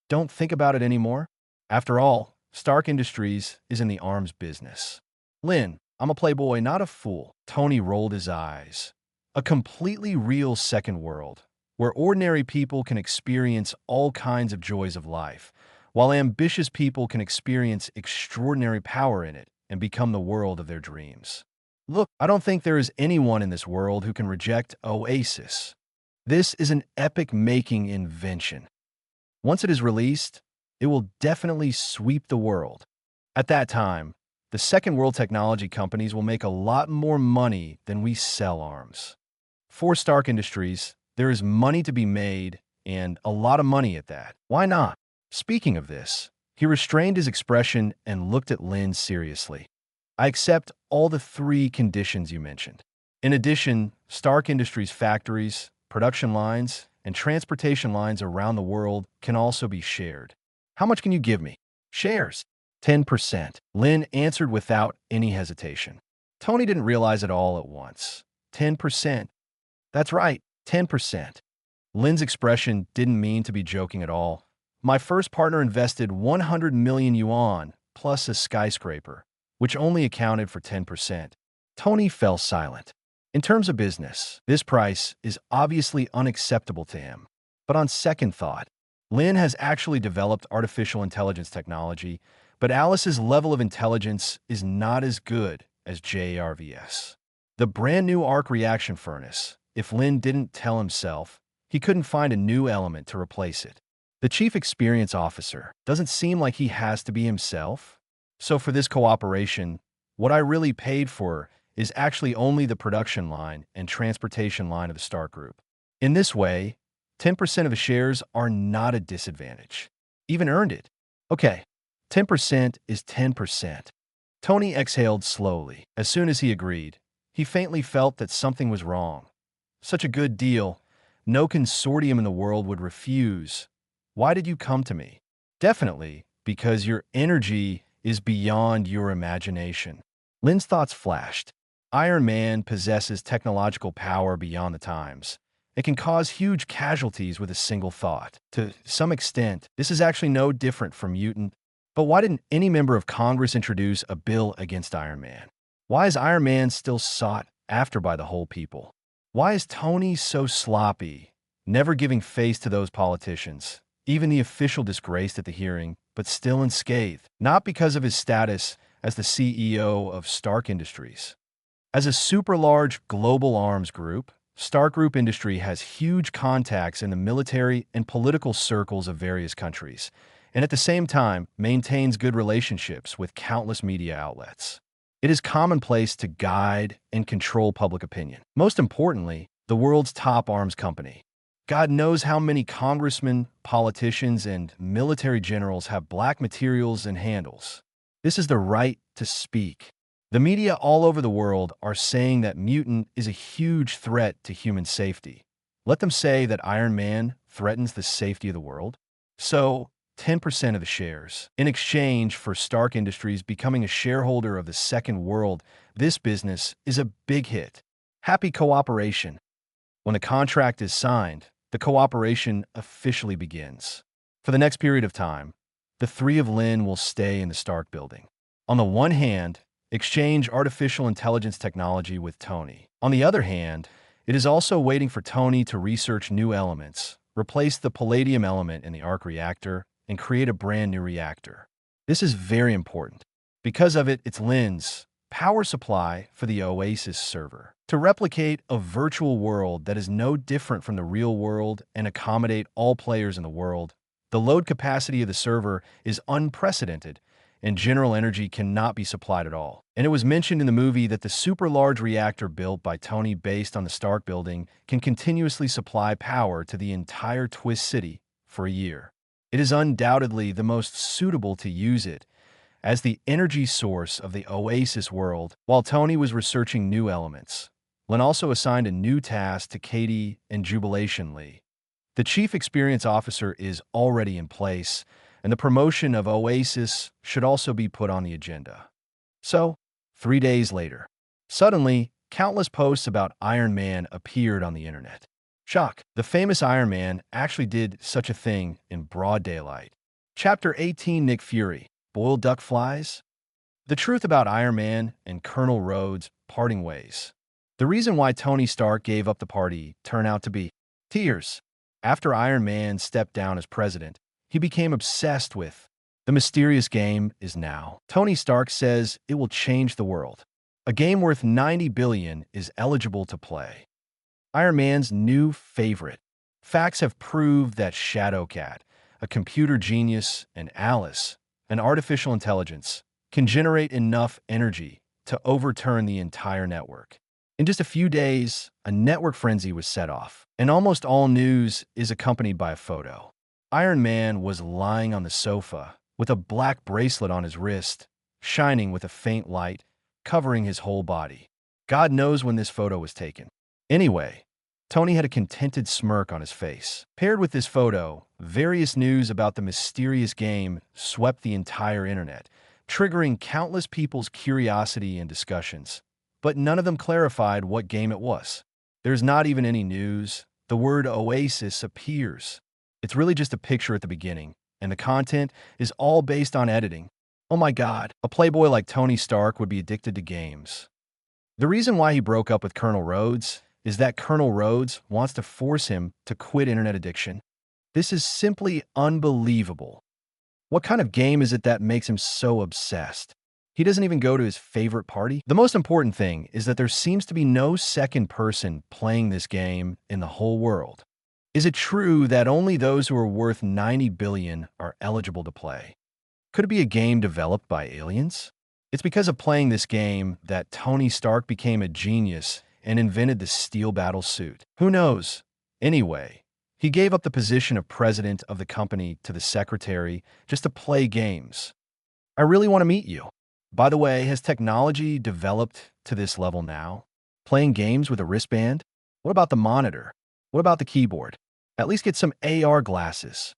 "Don't think about it anymore. After all, Stark Industries is in the arms business." Lynn, I'm a playboy, not a fool. Tony rolled his eyes. A completely real second world, where ordinary people can experience all kinds of joys of life, while ambitious people can experience extraordinary power in it and become the world of their dreams. Look, I don't think there is anyone in this world who can reject Oasis. This is an epic-making invention. Once it is released, it will definitely sweep the world. At that time, the second world technology companies will make a lot more money than we sell arms. For Stark Industries, there is money to be made, and a lot of money at that. Why not? Speaking of this, he restrained his expression and looked at Lynn seriously. I accept all the 3 conditions you mentioned. In addition, Stark Industries factories, production lines, and transportation lines around the world can also be shared. How much can you give me? Shares. 10%. Lynn answered without any hesitation. Tony didn't realize it all at once. 10%. That's right, 10%. Lynn's expression didn't mean to be joking at all. My first partner invested 100 million yuan plus a skyscraper, which only accounted for 10%. Tony fell silent. In terms of business, this price is obviously unacceptable to him. But on second thought, Lynn has actually developed artificial intelligence technology, but Alice's level of intelligence is not as good as JRVS. The brand new arc reaction furnace, if Lynn didn't tell himself, he couldn't find a new element to replace it. The chief experience officer doesn't seem like he has to be himself. So for this cooperation, what I really paid for is actually only the production line and transportation line of the Stark Group. In this way, 10% of the shares are not a disadvantage. Even earned it. Okay, 10% is 10%. Tony exhaled slowly. As soon as he agreed, he faintly felt that something was wrong. Such a good deal, no consortium in the world would refuse. Why did you come to me? Definitely, because your energy is beyond your imagination. Lynn's thoughts flashed. Iron Man possesses technological power beyond the times. It can cause huge casualties with a single thought. To some extent, this is actually no different from Mutant. But why didn't any member of Congress introduce a bill against Iron Man? Why is Iron Man still sought after by the whole people? Why is Tony so sloppy, never giving face to those politicians? Even the official disgraced at the hearing, but still unscathed, not because of his status as the CEO of Stark Industries. As a super-large global arms group, Stark Group Industry has huge contacts in the military and political circles of various countries, and at the same time maintains good relationships with countless media outlets. It is commonplace to guide and control public opinion. Most importantly, the world's top arms company. God knows how many congressmen, politicians, and military generals have black materials and handles. This is the right to speak. The media all over the world are saying that Mutant is a huge threat to human safety. Let them say that Iron Man threatens the safety of the world. So, 10% of the shares. In exchange for Stark Industries becoming a shareholder of the Second World, this business is a big hit. Happy cooperation. When the contract is signed, the cooperation officially begins. For the next period of time, the 3 of Lynn will stay in the Stark building. On the one hand, exchange artificial intelligence technology with Tony. On the other hand, it is also waiting for Tony to research new elements, replace the palladium element in the arc reactor, and create a brand new reactor. This is very important. Because of it, it's Lynn's power supply for the Oasis server. To replicate a virtual world that is no different from the real world and accommodate all players in the world, the load capacity of the server is unprecedented, and general energy cannot be supplied at all. And it was mentioned in the movie that the super-large reactor built by Tony based on the Stark building can continuously supply power to the entire Twist City for a year. It is undoubtedly the most suitable to use it, as the energy source of the Oasis world, while Tony was researching new elements. Lynn also assigned a new task to Katie and Jubilation Lee. The Chief Experience Officer is already in place, and the promotion of Oasis should also be put on the agenda. So, 3 days later, suddenly, countless posts about Iron Man appeared on the internet. Shock! The famous Iron Man actually did such a thing in broad daylight. Chapter 18, Nick Fury, Boiled Duck Flies? The truth about Iron Man and Colonel Rhodes parting ways. The reason why Tony Stark gave up the party turned out to be tears. After Iron Man stepped down as president, he became obsessed with the mysterious game is now. Tony Stark says it will change the world. A game worth $90 billion is eligible to play. Iron Man's new favorite. Facts have proved that Shadowcat, a computer genius, and Alice, an artificial intelligence, can generate enough energy to overturn the entire network. In just a few days, a network frenzy was set off, and almost all news is accompanied by a photo. Iron Man was lying on the sofa with a black bracelet on his wrist, shining with a faint light, covering his whole body. God knows when this photo was taken. Anyway, Tony had a contented smirk on his face. Paired with this photo, various news about the mysterious game swept the entire internet, triggering countless people's curiosity and discussions. But none of them clarified what game it was. There's not even any news. The word Oasis appears. It's really just a picture at the beginning, and the content is all based on editing. Oh my God, a playboy like Tony Stark would be addicted to games. The reason why he broke up with Colonel Rhodes is that Colonel Rhodes wants to force him to quit internet addiction. This is simply unbelievable. What kind of game is it that makes him so obsessed? He doesn't even go to his favorite party. The most important thing is that there seems to be no second person playing this game in the whole world. Is it true that only those who are worth $90 billion are eligible to play? Could it be a game developed by aliens? It's because of playing this game that Tony Stark became a genius and invented the steel battle suit. Who knows? Anyway, he gave up the position of president of the company to the secretary just to play games. I really want to meet you. By the way, has technology developed to this level now? Playing games with a wristband? What about the monitor? What about the keyboard? At least get some AR glasses.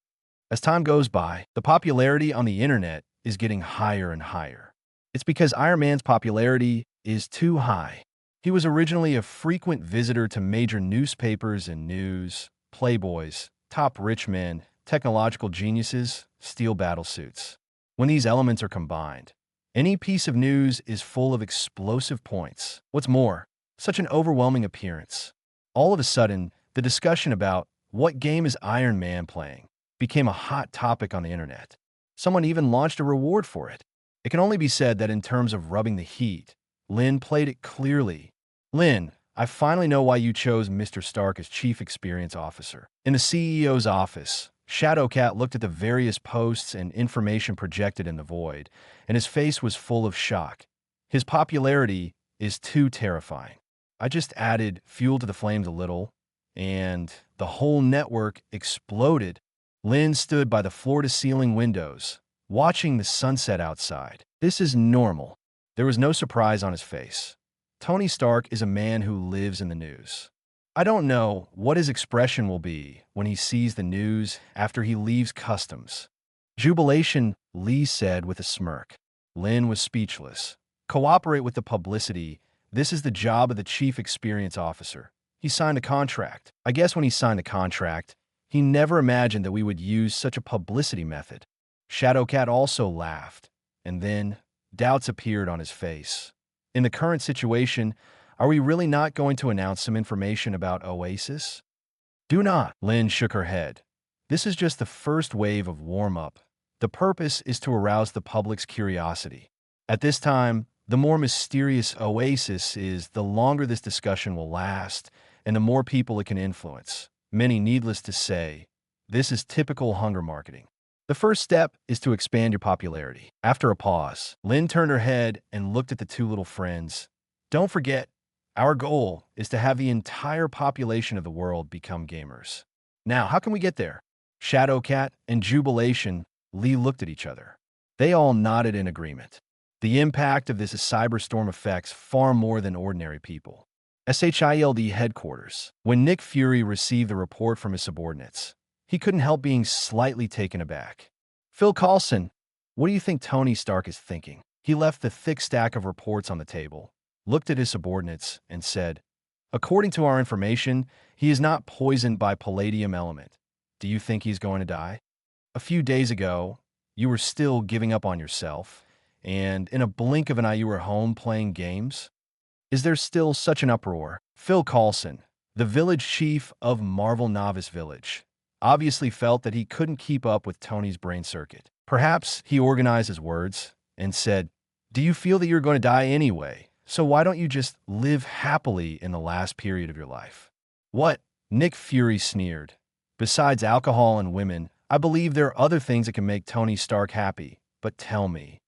As time goes by, the popularity on the internet is getting higher and higher. It's because Iron Man's popularity is too high. He was originally a frequent visitor to major newspapers and news, playboys, top rich men, technological geniuses, steel battlesuits. When these elements are combined, any piece of news is full of explosive points. What's more, such an overwhelming appearance. All of a sudden, the discussion about what game is Iron Man playing became a hot topic on the internet. Someone even launched a reward for it. It can only be said that in terms of rubbing the heat, Lynn played it clearly. Lynn, I finally know why you chose Mr. Stark as Chief Experience Officer. In the CEO's office, Shadowcat looked at the various posts and information projected in the void, and his face was full of shock. His popularity is too terrifying. I just added fuel to the flames a little, and the whole network exploded. Lynn stood by the floor-to-ceiling windows, watching the sunset outside. This is normal. There was no surprise on his face. Tony Stark is a man who lives in the news. I don't know what his expression will be when he sees the news after he leaves customs. Jubilation, Lee said with a smirk. Lynn was speechless. Cooperate with the publicity. This is the job of the Chief Experience Officer. He signed a contract. I guess when he signed the contract, he never imagined that we would use such a publicity method. Shadowcat also laughed, and then doubts appeared on his face. In the current situation, are we really not going to announce some information about Oasis? Do not. Lynn shook her head. This is just the first wave of warm-up. The purpose is to arouse the public's curiosity. At this time, the more mysterious Oasis is, the longer this discussion will last, and the more people it can influence. Many, needless to say, this is typical hunger marketing. The first step is to expand your popularity. After a pause, Lynn turned her head and looked at the two little friends. Don't forget, our goal is to have the entire population of the world become gamers. Now, how can we get there? Shadowcat and Jubilation, Lee looked at each other. They all nodded in agreement. The impact of this cyberstorm affects far more than ordinary people. SHIELD headquarters. When Nick Fury received the report from his subordinates, he couldn't help being slightly taken aback. Phil Coulson, what do you think Tony Stark is thinking? He left the thick stack of reports on the table, looked at his subordinates, and said, according to our information, he is not poisoned by palladium element. Do you think he's going to die? A few days ago, you were still giving up on yourself, and in a blink of an eye you were home playing games? Is there still such an uproar? Phil Coulson, the village chief of Marvel Novice Village, obviously felt that he couldn't keep up with Tony's brain circuit. Perhaps he organized his words and said, do you feel that you're going to die anyway? So why don't you just live happily in the last period of your life? What? Nick Fury sneered. Besides alcohol and women, I believe there are other things that can make Tony Stark happy. But tell me,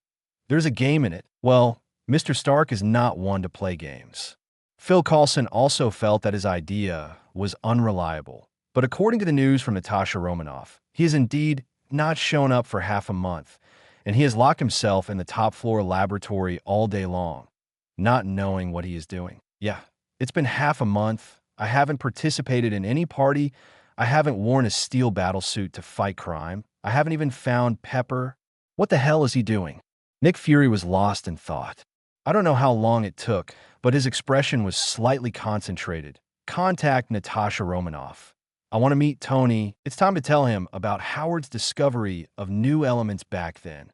there's a game in it. Well, Mr. Stark is not one to play games. Phil Coulson also felt that his idea was unreliable. But according to the news from Natasha Romanoff, he has indeed not shown up for half a month, and he has locked himself in the top floor laboratory all day long, not knowing what he is doing. Yeah, it's been half a month. I haven't participated in any party. I haven't worn a steel battlesuit to fight crime. I haven't even found Pepper. What the hell is he doing? Nick Fury was lost in thought. I don't know how long it took, but his expression was slightly concentrated. Contact Natasha Romanoff. I want to meet Tony. It's time to tell him about Howard's discovery of new elements back then.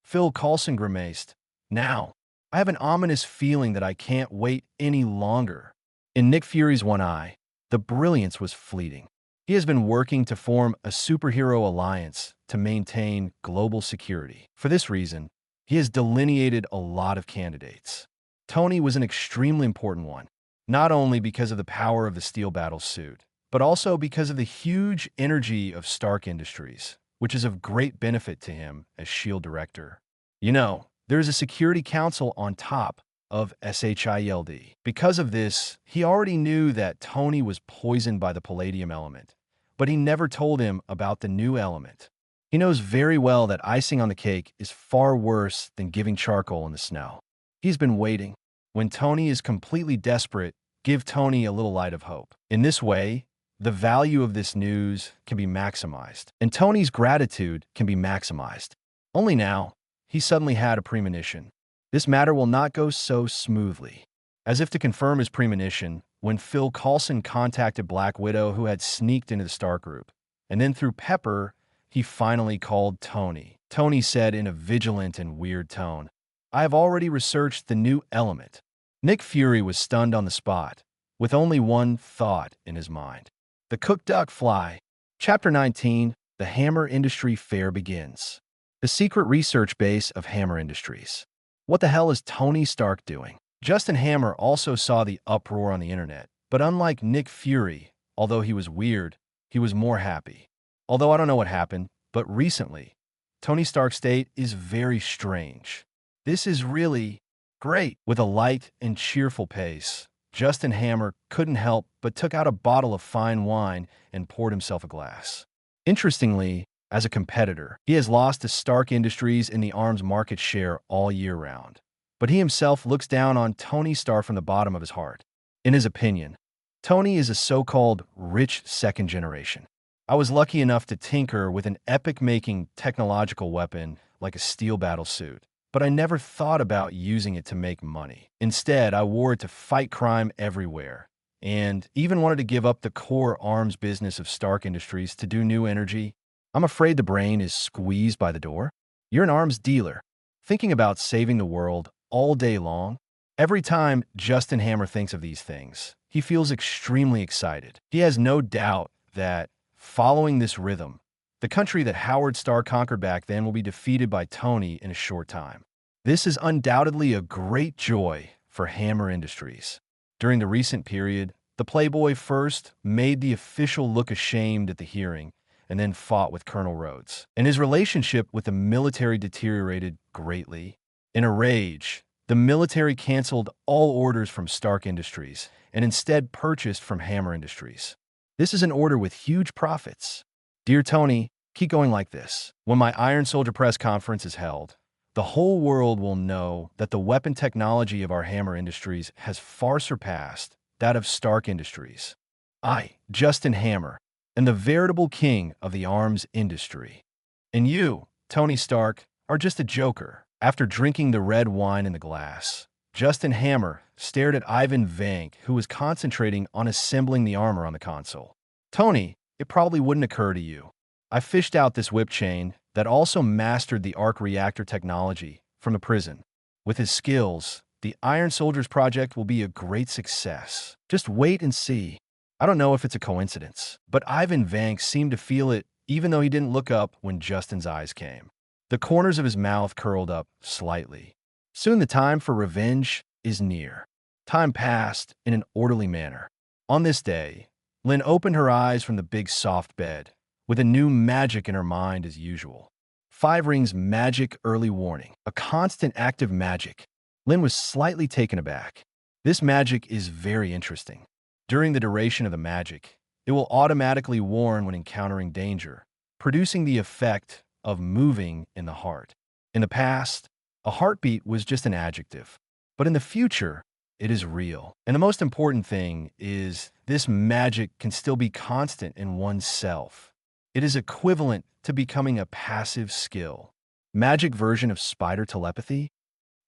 Phil Coulson grimaced. Now, I have an ominous feeling that I can't wait any longer. In Nick Fury's one eye, the brilliance was fleeting. He has been working to form a superhero alliance to maintain global security. For this reason, he has delineated a lot of candidates. Tony was an extremely important one, not only because of the power of the steel battle suit, but also because of the huge energy of Stark Industries, which is of great benefit to him as S.H.I.E.L.D. director. You know, there is a security council on top of SHIELD. Because of this, he already knew that Tony was poisoned by the palladium element, but he never told him about the new element. He knows very well that icing on the cake is far worse than giving charcoal in the snow. He's been waiting. When Tony is completely desperate, give Tony a little light of hope. In this way, the value of this news can be maximized, and Tony's gratitude can be maximized. Only now, he suddenly had a premonition. This matter will not go so smoothly. As if to confirm his premonition, when Phil Coulson contacted Black Widow, who had sneaked into the Stark group, and then through Pepper, he finally called Tony. Tony said in a vigilant and weird tone, I have already researched the new element. Nick Fury was stunned on the spot, with only one thought in his mind. The cooked duck fly. Chapter 19, The Hammer Industry Fair begins. The secret research base of Hammer Industries. What the hell is Tony Stark doing? Justin Hammer also saw the uproar on the internet, but unlike Nick Fury, although he was weird, he was more happy. Although I don't know what happened, but recently, Tony Stark's state is very strange. This is really great. With a light and cheerful pace, Justin Hammer couldn't help but took out a bottle of fine wine and poured himself a glass. Interestingly, as a competitor, he has lost to Stark Industries in the arms market share all year round. But he himself looks down on Tony Stark from the bottom of his heart. In his opinion, Tony is a so-called rich second generation. I was lucky enough to tinker with an epic-making technological weapon like a steel battle suit, but I never thought about using it to make money. Instead, I wore it to fight crime everywhere, and even wanted to give up the core arms business of Stark Industries to do new energy. I'm afraid the brain is squeezed by the door. You're an arms dealer, thinking about saving the world all day long. Every time Justin Hammer thinks of these things, he feels extremely excited. He has no doubt that, following this rhythm, the country that Howard Stark conquered back then will be defeated by Tony in a short time. This is undoubtedly a great joy for Hammer Industries. During the recent period, the Playboy first made the official look ashamed at the hearing and then fought with Colonel Rhodes. And his relationship with the military deteriorated greatly. In a rage, the military canceled all orders from Stark Industries and instead purchased from Hammer Industries. This is an order with huge profits. Dear Tony, Keep going like this. When my Iron Soldier press conference is held, the whole world will know that the weapon technology of our hammer industries has far surpassed that of Stark Industries. I, Justin Hammer, am the veritable king of the arms industry. And you, Tony Stark, are just a joker. After drinking the red wine in the glass, Justin Hammer stared at Ivan Vank, who was concentrating on assembling the armor on the console. Tony, it probably wouldn't occur to you. I fished out this whip chain that also mastered the arc reactor technology from the prison. With his skills, the Iron Soldiers project will be a great success. Just wait and see. I don't know if it's a coincidence, but Ivan Vank seemed to feel it even though he didn't look up when Justin's eyes came. The corners of his mouth curled up slightly. Soon the time for revenge is near. Time passed in an orderly manner. On this day, Lynn opened her eyes from the big soft bed, with a new magic in her mind as usual. 5 rings magic early warning, a constant active magic. Lynn was slightly taken aback. This magic is very interesting. During the duration of the magic, it will automatically warn when encountering danger, producing the effect of moving in the heart. In the past, a heartbeat was just an adjective, but in the future, it is real. And the most important thing is this magic can still be constant in oneself. It is equivalent to becoming a passive skill. Magic version of spider telepathy?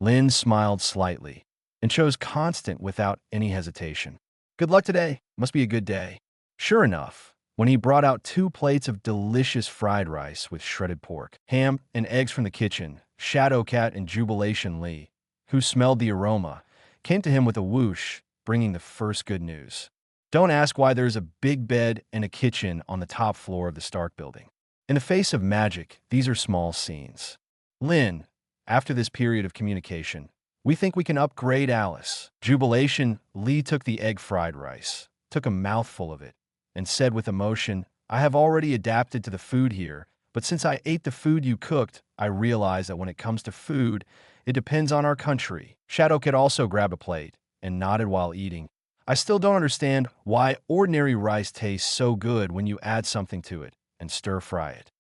Lynn smiled slightly and chose constant without any hesitation. Good luck today. Must be a good day. Sure enough, when he brought out 2 plates of delicious fried rice with shredded pork, ham, and eggs from the kitchen, Shadowcat and Jubilation Lee, who smelled the aroma, came to him with a whoosh, bringing the first good news. Don't ask why there's a big bed and a kitchen on the top floor of the Stark building. In the face of magic, these are small scenes. Lynn, after this period of communication, we think we can upgrade Alice. Jubilation, Lee took the egg fried rice, took a mouthful of it, and said with emotion, I have already adapted to the food here, but since I ate the food you cooked, I realize that when it comes to food, it depends on our country. Shadowcat also grabbed a plate and nodded while eating. I still don't understand why ordinary rice tastes so good when you add something to it and stir-fry it.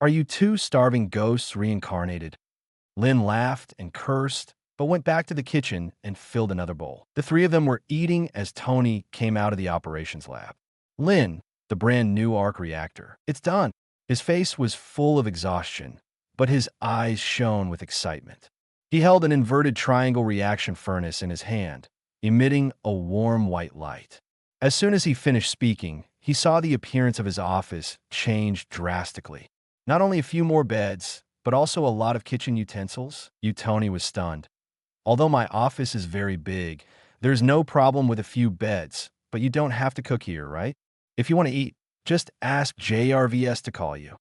Are you 2 starving ghosts reincarnated? Lynn laughed and cursed, but went back to the kitchen and filled another bowl. The 3 of them were eating as Tony came out of the operations lab. Lynn, the brand new arc reactor. It's done. His face was full of exhaustion, but his eyes shone with excitement. He held an inverted triangle reaction furnace in his hand, emitting a warm white light. As soon as he finished speaking, he saw the appearance of his office change drastically. Not only a few more beds, but also a lot of kitchen utensils. Tony was stunned. Although my office is very big, there's no problem with a few beds, but you don't have to cook here, right? If you want to eat, just ask JRVS to call you.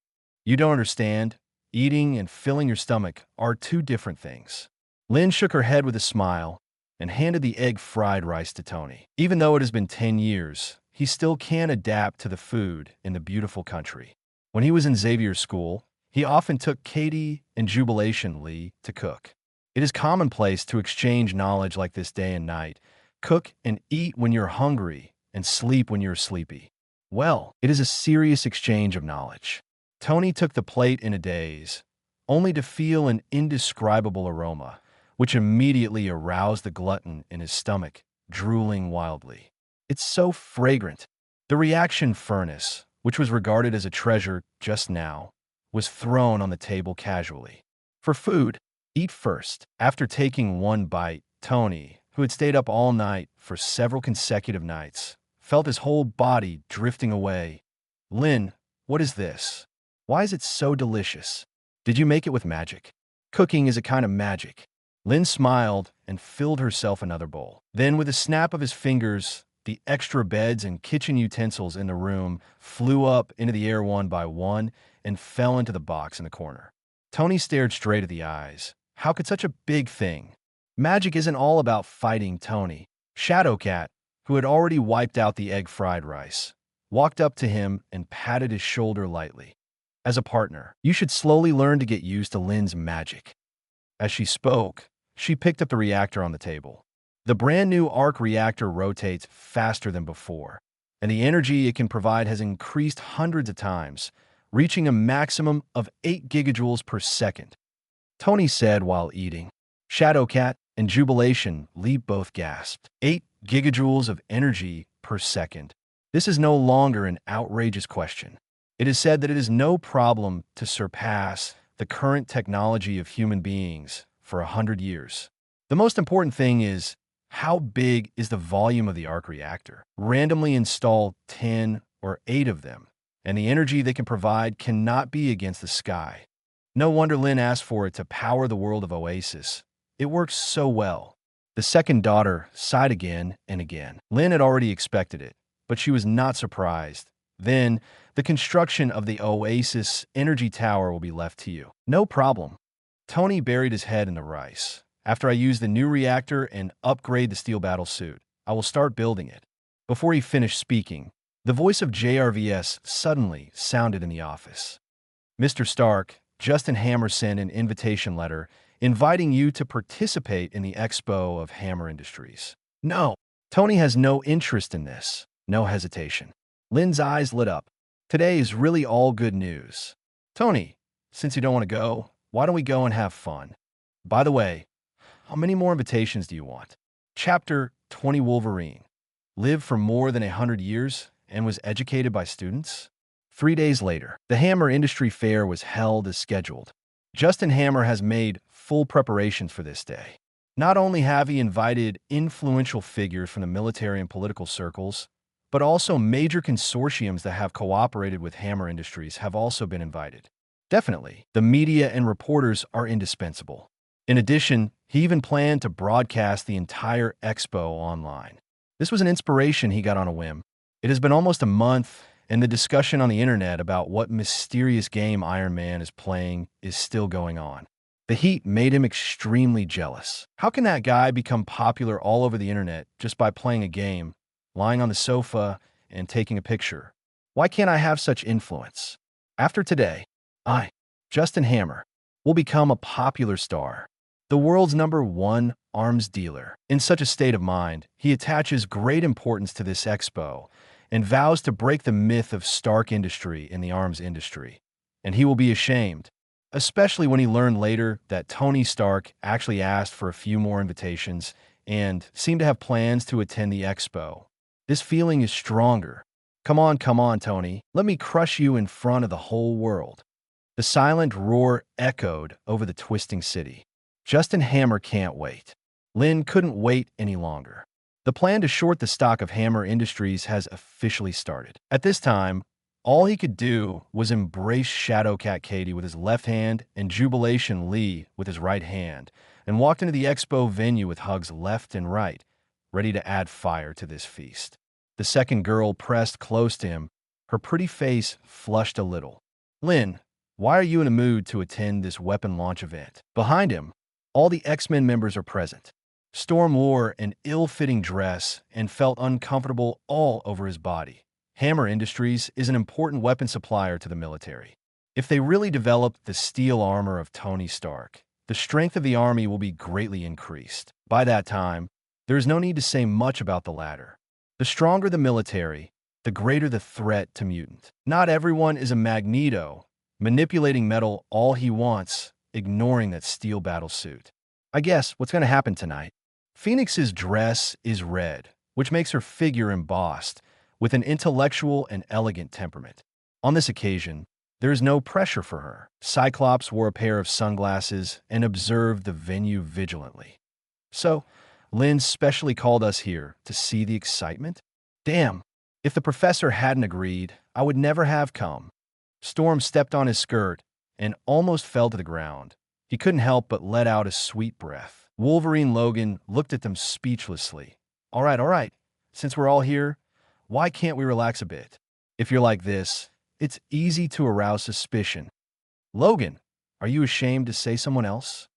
You don't understand. Eating and filling your stomach are 2 different things. Lynn shook her head with a smile and handed the egg fried rice to Tony. Even though it has been 10 years, he still can adapt to the food in the beautiful country. When he was in Xavier's school, he often took Katie and Jubilation Lee to cook. It is commonplace to exchange knowledge like this day and night. Cook and eat when you're hungry and sleep when you're sleepy. Well, it is a serious exchange of knowledge. Tony took the plate in a daze, only to feel an indescribable aroma, which immediately aroused the glutton in his stomach, drooling wildly. It's so fragrant. The reaction furnace, which was regarded as a treasure just now, was thrown on the table casually. For food, eat first. After taking 1 bite, Tony, who had stayed up all night for several consecutive nights, felt his whole body drifting away. Lynn, what is this? Why is it so delicious? Did you make it with magic? Cooking is a kind of magic. Lynn smiled and filled herself another bowl. Then, with a snap of his fingers, the extra beds and kitchen utensils in the room flew up into the air one by one and fell into the box in the corner. Tony stared straight at the eyes. How could such a big thing? Magic isn't all about fighting Tony. Shadowcat, who had already wiped out the egg fried rice, walked up to him and patted his shoulder lightly. As a partner, you should slowly learn to get used to Lynn's magic. As she spoke, she picked up the reactor on the table. The brand new arc reactor rotates faster than before, and the energy it can provide has increased hundreds of times, reaching a maximum of 8 gigajoules per second, Tony said while eating. Shadowcat and Jubilation Lee both gasped. 8 gigajoules of energy per second. This is no longer an outrageous question. It is said that it is no problem to surpass the current technology of human beings for 100 years. The most important thing is, how big is the volume of the arc reactor? Randomly install 10 or 8 of them, and the energy they can provide cannot be against the sky. No wonder Lynn asked for it to power the world of Oasis. It works so well. The second daughter sighed again and again. Lynn had already expected it, but she was not surprised. Then, the construction of the Oasis energy tower will be left to you. No problem. Tony buried his head in the rice. After I use the new reactor and upgrade the steel battle suit, I will start building it. Before he finished speaking, the voice of JRVS suddenly sounded in the office. Mr. Stark, Justin Hammer sent an invitation letter inviting you to participate in the expo of Hammer Industries. No, Tony has no interest in this. No hesitation. Lynn's eyes lit up. Today is really all good news. Tony, since you don't want to go, why don't we go and have fun? By the way, how many more invitations do you want? Chapter 20 Wolverine. Lived for more than 100 years and was educated by students? 3 days later, the Hammer Industry Fair was held as scheduled. Justin Hammer has made full preparations for this day. Not only have he invited influential figures from the military and political circles, but also major consortiums that have cooperated with Hammer Industries have also been invited. Definitely, the media and reporters are indispensable. In addition, he even planned to broadcast the entire expo online. This was an inspiration he got on a whim. It has been almost a month, and the discussion on the internet about what mysterious game Iron Man is playing is still going on. The heat made him extremely jealous. How can that guy become popular all over the internet just by playing a game, lying on the sofa, and taking a picture? Why can't I have such influence? After today, I, Justin Hammer, will become a popular star, the world's #1 arms dealer. In such a state of mind, he attaches great importance to this expo and vows to break the myth of Stark industry in the arms industry. And he will be ashamed, especially when he learned later that Tony Stark actually asked for a few more invitations and seemed to have plans to attend the expo. This feeling is stronger. Come on, Tony. Let me crush you in front of the whole world. The silent roar echoed over the twisting city. Justin Hammer can't wait. Lynn couldn't wait any longer. The plan to short the stock of Hammer Industries has officially started. At this time, all he could do was embrace Shadowcat Katie with his left hand and Jubilation Lee with his right hand, and walked into the expo venue with hugs left and right, ready to add fire to this feast. The second girl pressed close to him, her pretty face flushed a little. Lynn, why are you in a mood to attend this weapon launch event? Behind him, all the X-Men members are present. Storm wore an ill-fitting dress and felt uncomfortable all over his body. Hammer Industries is an important weapon supplier to the military. If they really develop the steel armor of Tony Stark, the strength of the army will be greatly increased. By that time, there is no need to say much about the latter. The stronger the military, the greater the threat to mutant. Not everyone is a Magneto, manipulating metal all he wants, ignoring that steel battle suit. I guess what's going to happen tonight? Phoenix's dress is red, which makes her figure embossed, with an intellectual and elegant temperament. On this occasion, there is no pressure for her. Cyclops wore a pair of sunglasses and observed the venue vigilantly. So, Lynn specially called us here to see the excitement? Damn, if the professor hadn't agreed, I would never have come. Storm stepped on his skirt and almost fell to the ground. He couldn't help but let out a sweet breath. Wolverine Logan looked at them speechlessly. All right. Since we're all here, why can't we relax a bit? If you're like this, it's easy to arouse suspicion. Logan, are you ashamed to say someone else?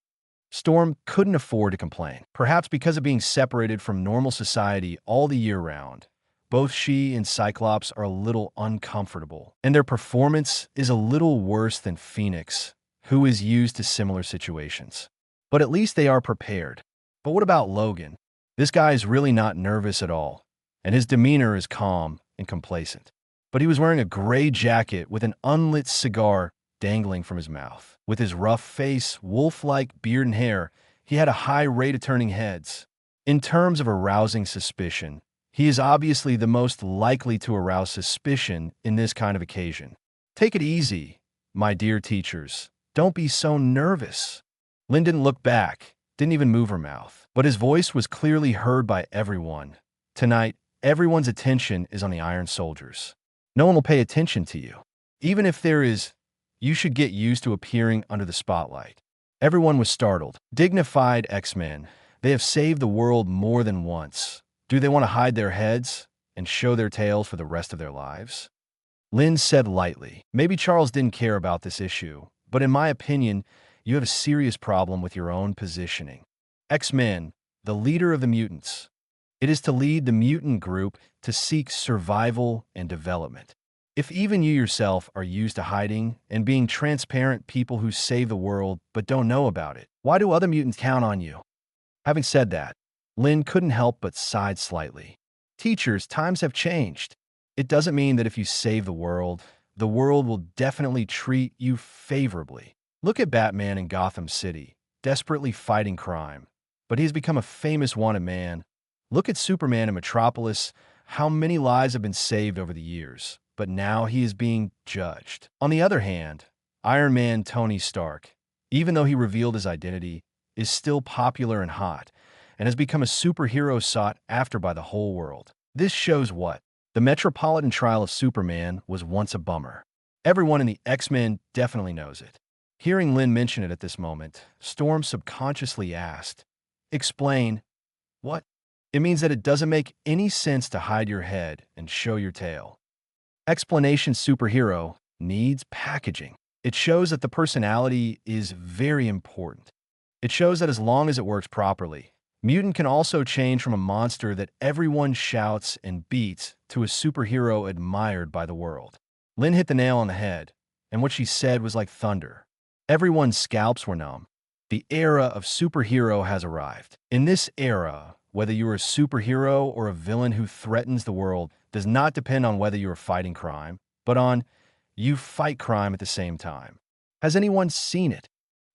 Storm couldn't afford to complain. Perhaps because of being separated from normal society all the year round, both she and Cyclops are a little uncomfortable, and their performance is a little worse than Phoenix, who is used to similar situations. But at least they are prepared. But what about Logan? This guy is really not nervous at all, and his demeanor is calm and complacent. but he was wearing a gray jacket with an unlit cigar dangling from his mouth. With his rough face, wolf-like beard and hair, he had a high rate of turning heads. In terms of arousing suspicion, he is obviously the most likely to arouse suspicion in this kind of occasion. Take it easy, my dear teachers. Don't be so nervous. Lynn didn't look back, didn't even move her mouth, but his voice was clearly heard by everyone. Tonight, everyone's attention is on the Iron Soldiers. No one will pay attention to you. Even if there is, you should get used to appearing under the spotlight. Everyone was startled. Dignified X-Men. They have saved the world more than once. Do they want to hide their heads and show their tails for the rest of their lives? Lynn said lightly. Maybe Charles didn't care about this issue, but in my opinion, you have a serious problem with your own positioning. X-Men, the leader of the mutants. It is to lead the mutant group to seek survival and development. If even you yourself are used to hiding and being transparent people who save the world but don't know about it, why do other mutants count on you? Having said that, Lynn couldn't help but sighed slightly. Teachers, times have changed. It doesn't mean that if you save the world will definitely treat you favorably. Look at Batman in Gotham City, desperately fighting crime, but he's become a famous wanted man. Look at Superman in Metropolis, how many lives have been saved over the years, but now he is being judged. On the other hand, Iron Man Tony Stark, even though he revealed his identity, is still popular and hot, and has become a superhero sought after by the whole world. This shows what? The Metropolitan trial of Superman was once a bummer. Everyone in the X-Men definitely knows it. Hearing Lynn mention it at this moment, Storm subconsciously asked, "Explain, what?" It means that it doesn't make any sense to hide your head and show your tail. Explanation superhero needs packaging. It shows that the personality is very important. It shows that as long as it works properly, Mutant can also change from a monster that everyone shouts and beats to a superhero admired by the world. Lynn hit the nail on the head, and what she said was like thunder. Everyone's scalps were numb. The era of superhero has arrived. In this era, whether you're a superhero or a villain who threatens the world does not depend on whether you are fighting crime, but on you fight crime at the same time. Has anyone seen it?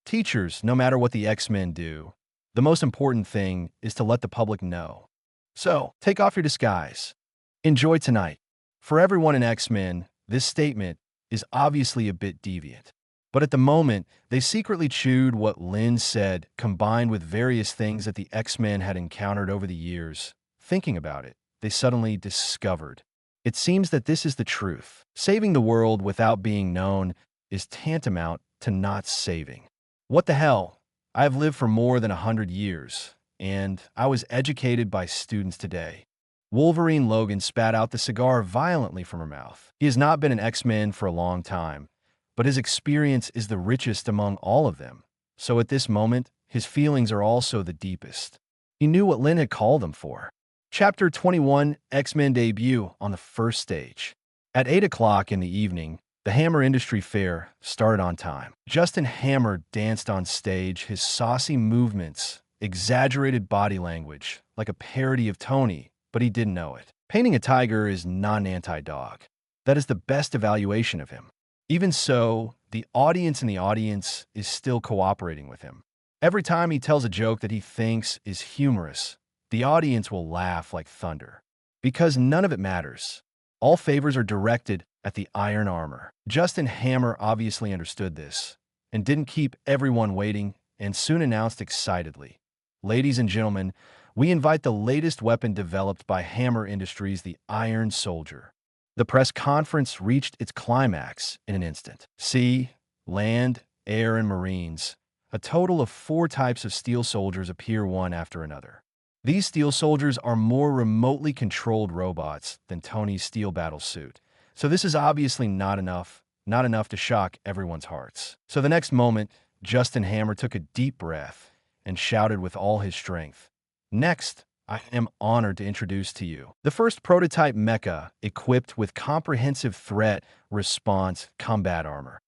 Teachers, no matter what the X-Men do, the most important thing is to let the public know. So, take off your disguise. Enjoy tonight. For everyone in X-Men, this statement is obviously a bit deviant. But at the moment, they secretly chewed what Lynn said, combined with various things that the X-Men had encountered over the years. Thinking about it, they suddenly discovered. It seems that this is the truth. Saving the world without being known is tantamount to not saving. What the hell? I have lived for more than 100 years, and I was educated by students today. Wolverine Logan spat out the cigar violently from her mouth. He has not been an X-Men for a long time, but his experience is the richest among all of them. So at this moment, his feelings are also the deepest. He knew what Lynn had called him for. Chapter 21, X-Men debut on the first stage. At 8 o'clock in the evening, the Hammer Industry Fair started on time. Justin Hammer danced on stage, his saucy movements, exaggerated body language, like a parody of Tony, but he didn't know it. Painting a tiger is not an anti-dog. That is the best evaluation of him. Even so, the audience in the audience is still cooperating with him. Every time he tells a joke that he thinks is humorous, the audience will laugh like thunder. Because none of it matters. All favors are directed at the iron armor. Justin Hammer obviously understood this, and didn't keep everyone waiting, and soon announced excitedly, "Ladies and gentlemen, we invite the latest weapon developed by Hammer Industries, the Iron Soldier." The press conference reached its climax in an instant. Sea, land, air, and marines. A total of 4 types of steel soldiers appear one after another. These steel soldiers are more remotely controlled robots than Tony's steel battle suit. So this is obviously not enough to shock everyone's hearts. So the next moment, Justin Hammer took a deep breath and shouted with all his strength, "Next, I am honored to introduce to you the first prototype mecha equipped with comprehensive threat response combat armor.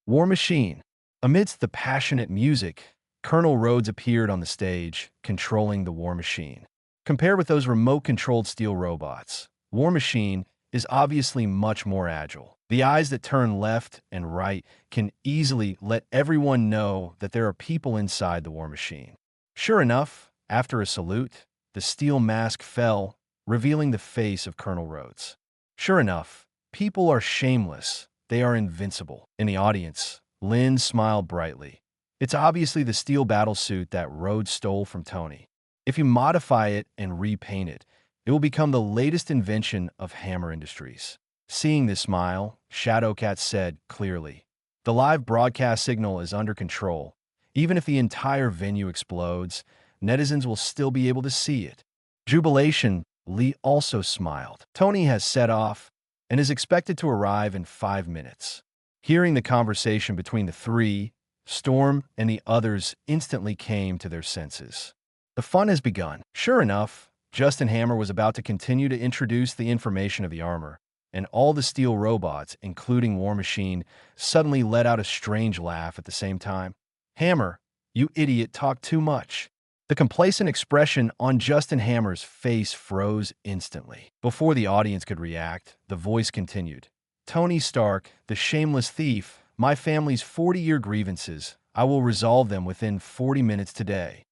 War Machine." Amidst the passionate music, Colonel Rhodes appeared on the stage, controlling the War Machine. Compared with those remote-controlled steel robots, War Machine is obviously much more agile. The eyes that turn left and right can easily let everyone know that there are people inside the war machine. Sure enough, after a salute, the steel mask fell, revealing the face of Colonel Rhodes. Sure enough, people are shameless. They are invincible. In the audience, Lynn smiled brightly. It's obviously the steel battlesuit that Rhodes stole from Tony. If you modify it and repaint it, it will become the latest invention of Hammer Industries. Seeing this smile, Shadowcat said clearly, "The live broadcast signal is under control. Even if the entire venue explodes, netizens will still be able to see it." Jubilation, Lee also smiled. Tony has set off and is expected to arrive in 5 minutes. Hearing the conversation between the three, Storm and the others instantly came to their senses. The fun has begun. Sure enough, Justin Hammer was about to continue to introduce the information of the armor, and all the steel robots, including War Machine, suddenly let out a strange laugh at the same time. "Hammer, you idiot, talk too much." The complacent expression on Justin Hammer's face froze instantly. Before the audience could react, the voice continued. "Tony Stark, the shameless thief, my family's 40-year grievances, I will resolve them within 40 minutes today.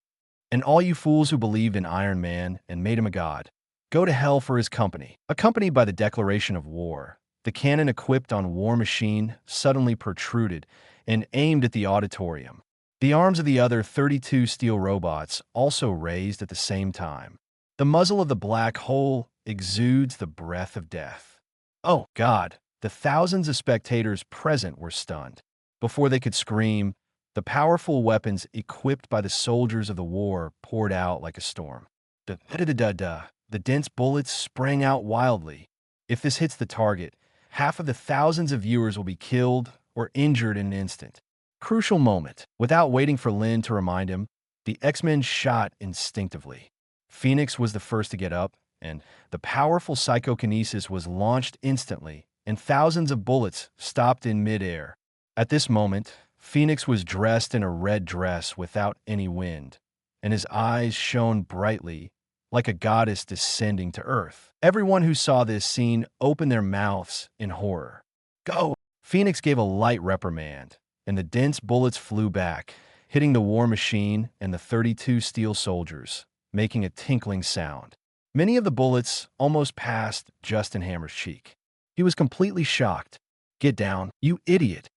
And all you fools who believed in Iron Man and made him a god, go to hell for his company." Accompanied by the declaration of war, the cannon equipped on War Machine suddenly protruded and aimed at the auditorium. The arms of the other 32 steel robots also raised at the same time. The muzzle of the black hole exudes the breath of death. Oh, God! The thousands of spectators present were stunned. Before they could scream, the powerful weapons equipped by the soldiers of the war poured out like a storm. The dense bullets sprang out wildly. If this hits the target, half of the thousands of viewers will be killed or injured in an instant. Crucial moment. Without waiting for Lynn to remind him, the X-Men shot instinctively. Phoenix was the first to get up, and the powerful psychokinesis was launched instantly, and thousands of bullets stopped in midair. At this moment, Phoenix was dressed in a red dress without any wind, and his eyes shone brightly, like a goddess descending to Earth. Everyone who saw this scene opened their mouths in horror. "Go!" Phoenix gave a light reprimand, and the dense bullets flew back, hitting the War Machine and the 32 steel soldiers, making a tinkling sound. Many of the bullets almost passed Justin Hammer's cheek. He was completely shocked. "Get down, you idiot!"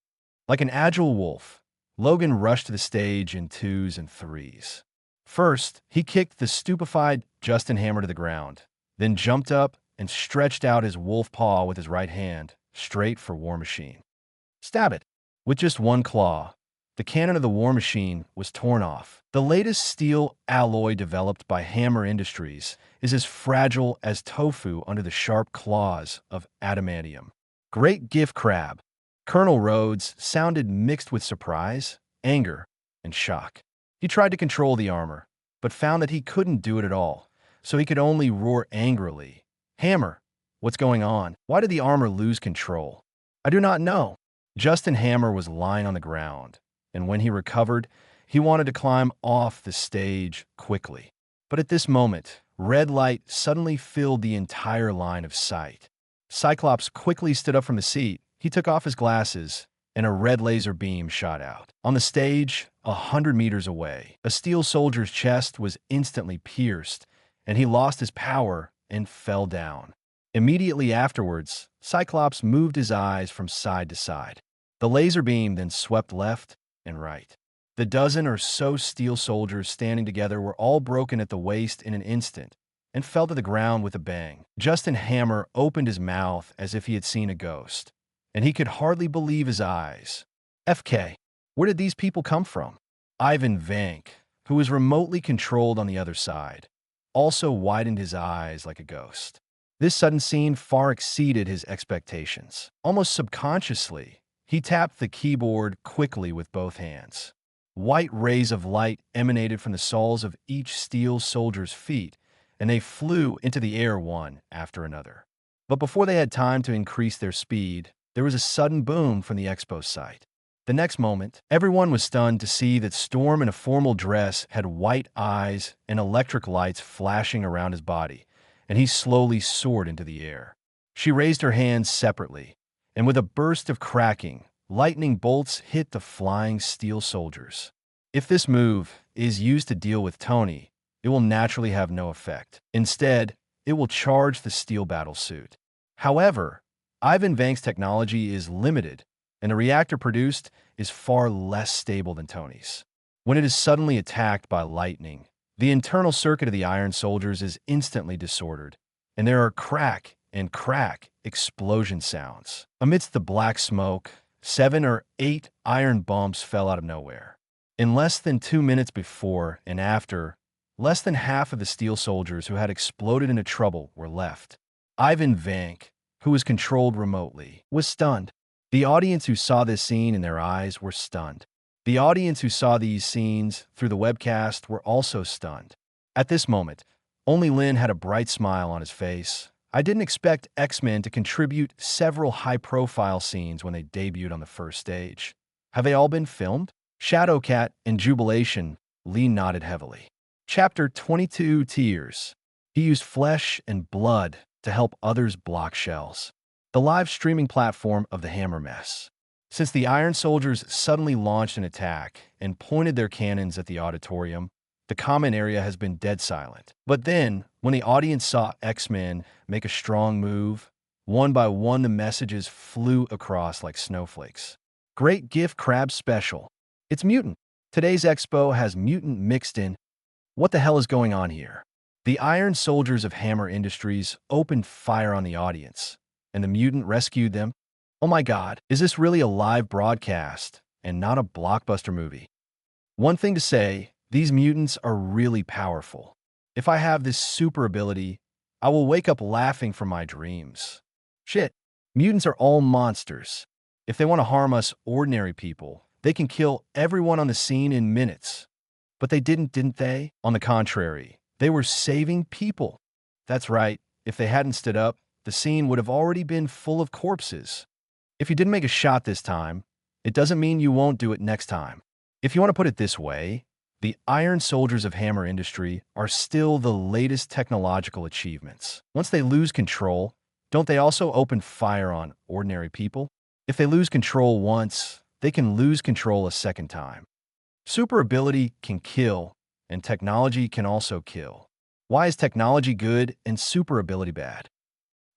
Like an agile wolf, Logan rushed to the stage in 2s and 3s. First, he kicked the stupefied Justin Hammer to the ground, then jumped up and stretched out his wolf paw with his right hand, straight for War Machine. Stab it! With just one claw, the cannon of the War Machine was torn off. The latest steel alloy developed by Hammer Industries is as fragile as tofu under the sharp claws of adamantium. Great gift crab! Colonel Rhodes sounded mixed with surprise, anger, and shock. He tried to control the armor, but found that he couldn't do it at all, so he could only roar angrily. "Hammer, what's going on? Why did the armor lose control?" "I do not know." Justin Hammer was lying on the ground, and when he recovered, he wanted to climb off the stage quickly. But at this moment, red light suddenly filled the entire line of sight. Cyclops quickly stood up from the seat. He took off his glasses, and a red laser beam shot out. On the stage, 100 meters away, a steel soldier's chest was instantly pierced, and he lost his power and fell down. Immediately afterwards, Cyclops moved his eyes from side to side. The laser beam then swept left and right. The dozen or so steel soldiers standing together were all broken at the waist in an instant and fell to the ground with a bang. Justin Hammer opened his mouth as if he had seen a ghost, and he could hardly believe his eyes. FK, where did these people come from? Ivan Vank, who was remotely controlled on the other side, also widened his eyes like a ghost. This sudden scene far exceeded his expectations. Almost subconsciously, he tapped the keyboard quickly with both hands. White rays of light emanated from the soles of each steel soldier's feet, and they flew into the air one after another. But before they had time to increase their speed, there was a sudden boom from the expo site. The next moment, everyone was stunned to see that Storm in a formal dress had white eyes and electric lights flashing around his body, and he slowly soared into the air. She raised her hands separately, and with a burst of cracking, lightning bolts hit the flying steel soldiers. If this move is used to deal with Tony, it will naturally have no effect. Instead, it will charge the steel battlesuit. However, Ivan Vank's technology is limited, and the reactor produced is far less stable than Tony's. When it is suddenly attacked by lightning, the internal circuit of the iron soldiers is instantly disordered, and there are crack and crack explosion sounds. Amidst the black smoke, 7 or 8 iron bumps fell out of nowhere. In less than 2 minutes before and after, less than half of the steel soldiers who had exploded into trouble were left. Ivan Vank, who was controlled remotely, was stunned. The audience who saw this scene in their eyes were stunned. The audience who saw these scenes through the webcast were also stunned. At this moment, only Lynn had a bright smile on his face. I didn't expect X-Men to contribute several high-profile scenes when they debuted on the first stage. Have they all been filmed? Shadowcat and Jubilation. Lee nodded heavily. Chapter 22, Tears. He used flesh and blood to help others block shells. The live streaming platform of the Hammer Mess. Since the Iron Soldiers suddenly launched an attack and pointed their cannons at the auditorium, the comment area has been dead silent. But then, when the audience saw X-Men make a strong move, one by one the messages flew across like snowflakes. Great gift crab special. It's Mutant. Today's expo has Mutant mixed in. What the hell is going on here? The Iron Soldiers of Hammer Industries opened fire on the audience, and the Mutant rescued them. Oh my god, is this really a live broadcast and not a blockbuster movie? One thing to say, these mutants are really powerful. If I have this super ability, I will wake up laughing from my dreams. Shit, mutants are all monsters. If they want to harm us ordinary people, they can kill everyone on the scene in minutes. But they didn't they? On the contrary, they were saving people. That's right, if they hadn't stood up, the scene would have already been full of corpses. If you didn't make a shot this time, it doesn't mean you won't do it next time. If you want to put it this way, the Iron Soldiers of Hammer Industry are still the latest technological achievements. Once they lose control, don't they also open fire on ordinary people? If they lose control once, they can lose control a second time. Super ability can kill, and technology can also kill. Why is technology good and super ability bad?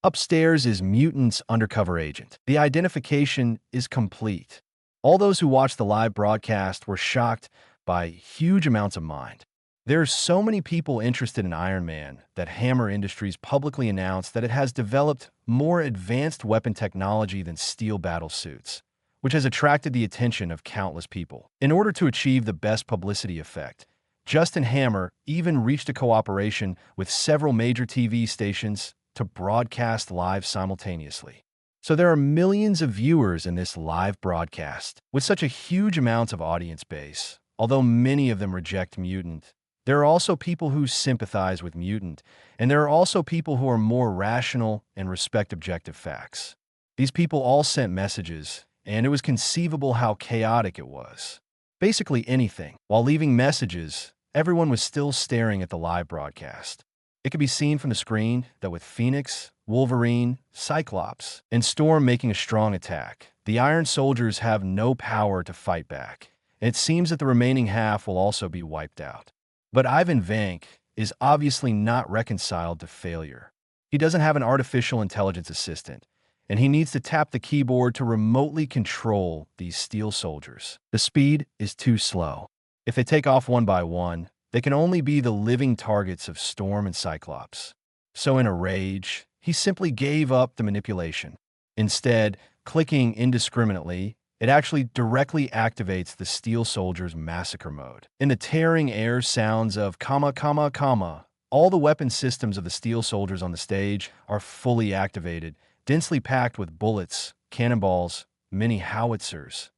Upstairs is Mutant's undercover agent. The identification is complete. All those who watched the live broadcast were shocked by huge amounts of mind. There are so many people interested in Iron Man that Hammer Industries publicly announced that it has developed more advanced weapon technology than steel battle suits, which has attracted the attention of countless people. In order to achieve the best publicity effect, Justin Hammer even reached a cooperation with several major TV stations to broadcast live simultaneously. So there are millions of viewers in this live broadcast. With such a huge amount of audience base, although many of them reject Mutant, there are also people who sympathize with Mutant, and there are also people who are more rational and respect objective facts. These people all sent messages, and it was conceivable how chaotic it was. Basically anything. While leaving messages, everyone was still staring at the live broadcast. It could be seen from the screen that with Phoenix, Wolverine, Cyclops, and Storm making a strong attack, the Iron Soldiers have no power to fight back, and it seems that the remaining half will also be wiped out. But Ivan Vank is obviously not reconciled to failure. He doesn't have an artificial intelligence assistant, and he needs to tap the keyboard to remotely control these steel soldiers. The speed is too slow. If they take off one by one, they can only be the living targets of Storm and Cyclops. So in a rage, he simply gave up the manipulation. Instead, clicking indiscriminately, it actually directly activates the Steel Soldiers' massacre mode. In the tearing air sounds of comma, comma, comma, all the weapon systems of the Steel Soldiers on the stage are fully activated, densely packed with bullets, cannonballs, mini howitzers,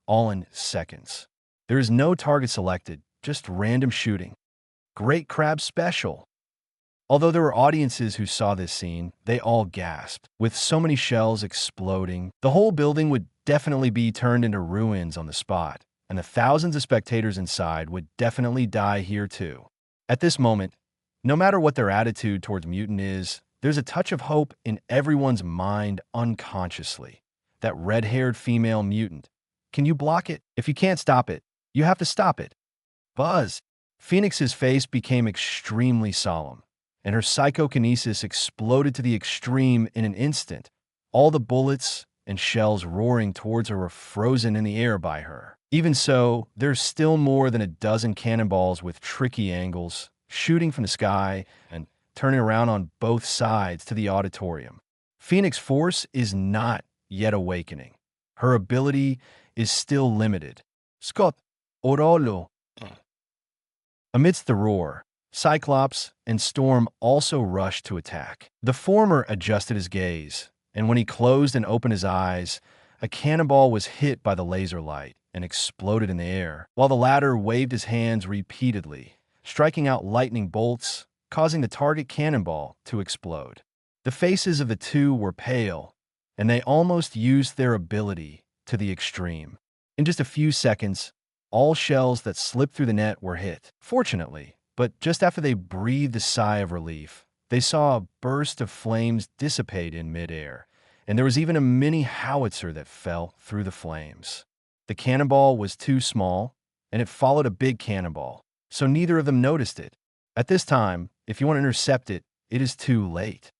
all in seconds. There is no target selected, just random shooting. Great crab special. Although there were audiences who saw this scene, they all gasped. With so many shells exploding, the whole building would definitely be turned into ruins on the spot, and the thousands of spectators inside would definitely die here too. At this moment, no matter what their attitude towards Mutant is, there's a touch of hope in everyone's mind unconsciously. That red-haired female mutant. Can you block it? If you can't stop it, you have to stop it. Buzz. Phoenix's face became extremely solemn, and her psychokinesis exploded to the extreme in an instant. All the bullets and shells roaring towards her were frozen in the air by her. Even so, there's still more than a dozen cannonballs with tricky angles, shooting from the sky and turning around on both sides to the auditorium. Phoenix Force is not yet awakening. Her ability is still limited. Scott, Orolo. Amidst the roar, Cyclops and Storm also rushed to attack. The former adjusted his gaze, and when he closed and opened his eyes, a cannonball was hit by the laser light and exploded in the air, while the latter waved his hands repeatedly, striking out lightning bolts, causing the target cannonball to explode. The faces of the two were pale, and they almost used their ability to the extreme. In just a few seconds, all shells that slipped through the net were hit. Fortunately, but just after they breathed a sigh of relief, they saw a burst of flames dissipate in midair, and there was even a mini howitzer that fell through the flames. The cannonball was too small, and it followed a big cannonball, so neither of them noticed it. At this time, if you want to intercept it, it is too late.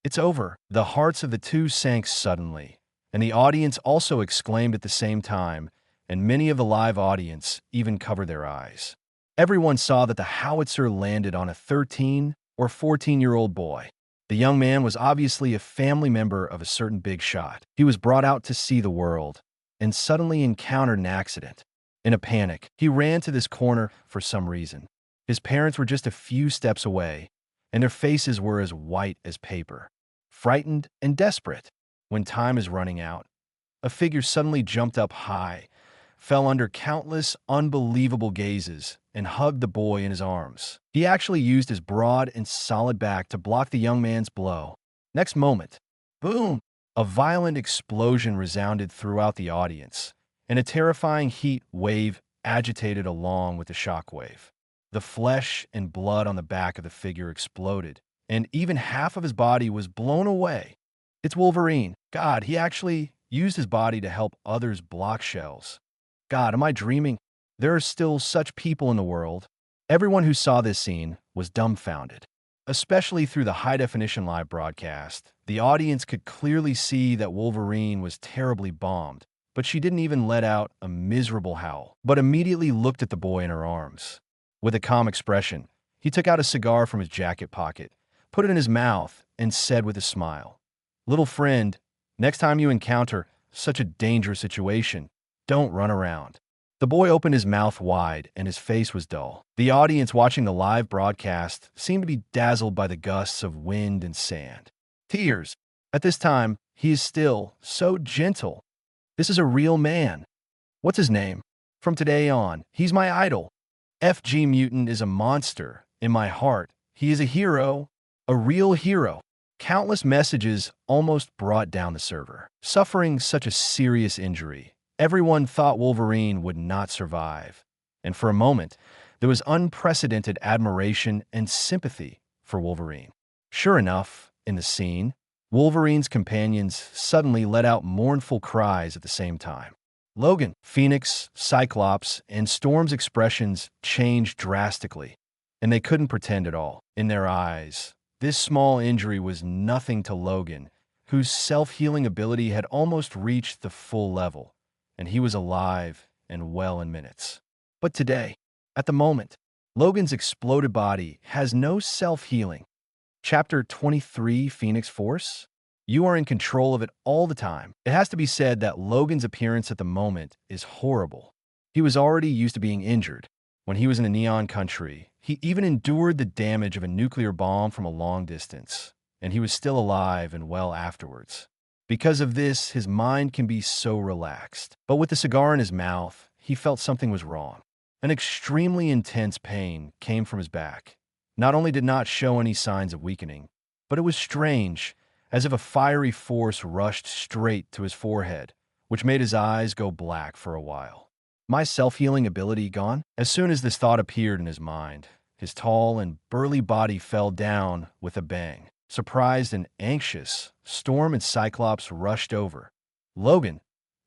It's over. The hearts of the two sank suddenly, and the audience also exclaimed at the same time, and many of the live audience even covered their eyes. Everyone saw that the howitzer landed on a 13 or 14-year-old boy. The young man was obviously a family member of a certain big shot. He was brought out to see the world and suddenly encountered an accident. In a panic, he ran to this corner for some reason. His parents were just a few steps away, and their faces were as white as paper, frightened and desperate. When time is running out, a figure suddenly jumped up high, fell under countless unbelievable gazes, and hugged the boy in his arms. He actually used his broad and solid back to block the young man's blow. Next moment, boom! A violent explosion resounded throughout the audience, and a terrifying heat wave agitated along with the shockwave. The flesh and blood on the back of the figure exploded, and even half of his body was blown away. It's Wolverine. God, he actually used his body to help others block shells. God, am I dreaming? There are still such people in the world. Everyone who saw this scene was dumbfounded. Especially through the high-definition live broadcast, the audience could clearly see that Wolverine was terribly bombed, but she didn't even let out a miserable howl, but immediately looked at the boy in her arms. With a calm expression, he took out a cigar from his jacket pocket, put it in his mouth, and said with a smile, "Little friend, next time you encounter such a dangerous situation, don't run around." The boy opened his mouth wide, and his face was dull. The audience watching the live broadcast seemed to be dazzled by the gusts of wind and sand. Tears. At this time, he is still so gentle. This is a real man. What's his name? From today on, he's my idol. FG Mutant is a monster. In my heart, he is a hero, a real hero. Countless messages almost brought down the server. Suffering such a serious injury, everyone thought Wolverine would not survive, and for a moment, there was unprecedented admiration and sympathy for Wolverine. Sure enough, in the scene, Wolverine's companions suddenly let out mournful cries at the same time. Logan, Phoenix, Cyclops, and Storm's expressions changed drastically, and they couldn't pretend at all. In their eyes, this small injury was nothing to Logan, whose self-healing ability had almost reached the full level, and he was alive and well in minutes. But today, at the moment, Logan's exploded body has no self-healing. Chapter 23, Phoenix Force? You are in control of it all the time. It has to be said that Logan's appearance at the moment is horrible. He was already used to being injured. When he was in a neon country, he even endured the damage of a nuclear bomb from a long distance, and he was still alive and well afterwards. Because of this, his mind can be so relaxed. But with the cigar in his mouth, he felt something was wrong. An extremely intense pain came from his back. Not only did not show any signs of weakening, but it was strange, as if a fiery force rushed straight to his forehead, which made his eyes go black for a while. My self-healing ability gone? As soon as this thought appeared in his mind, his tall and burly body fell down with a bang. Surprised and anxious, Storm and Cyclops rushed over. "Logan,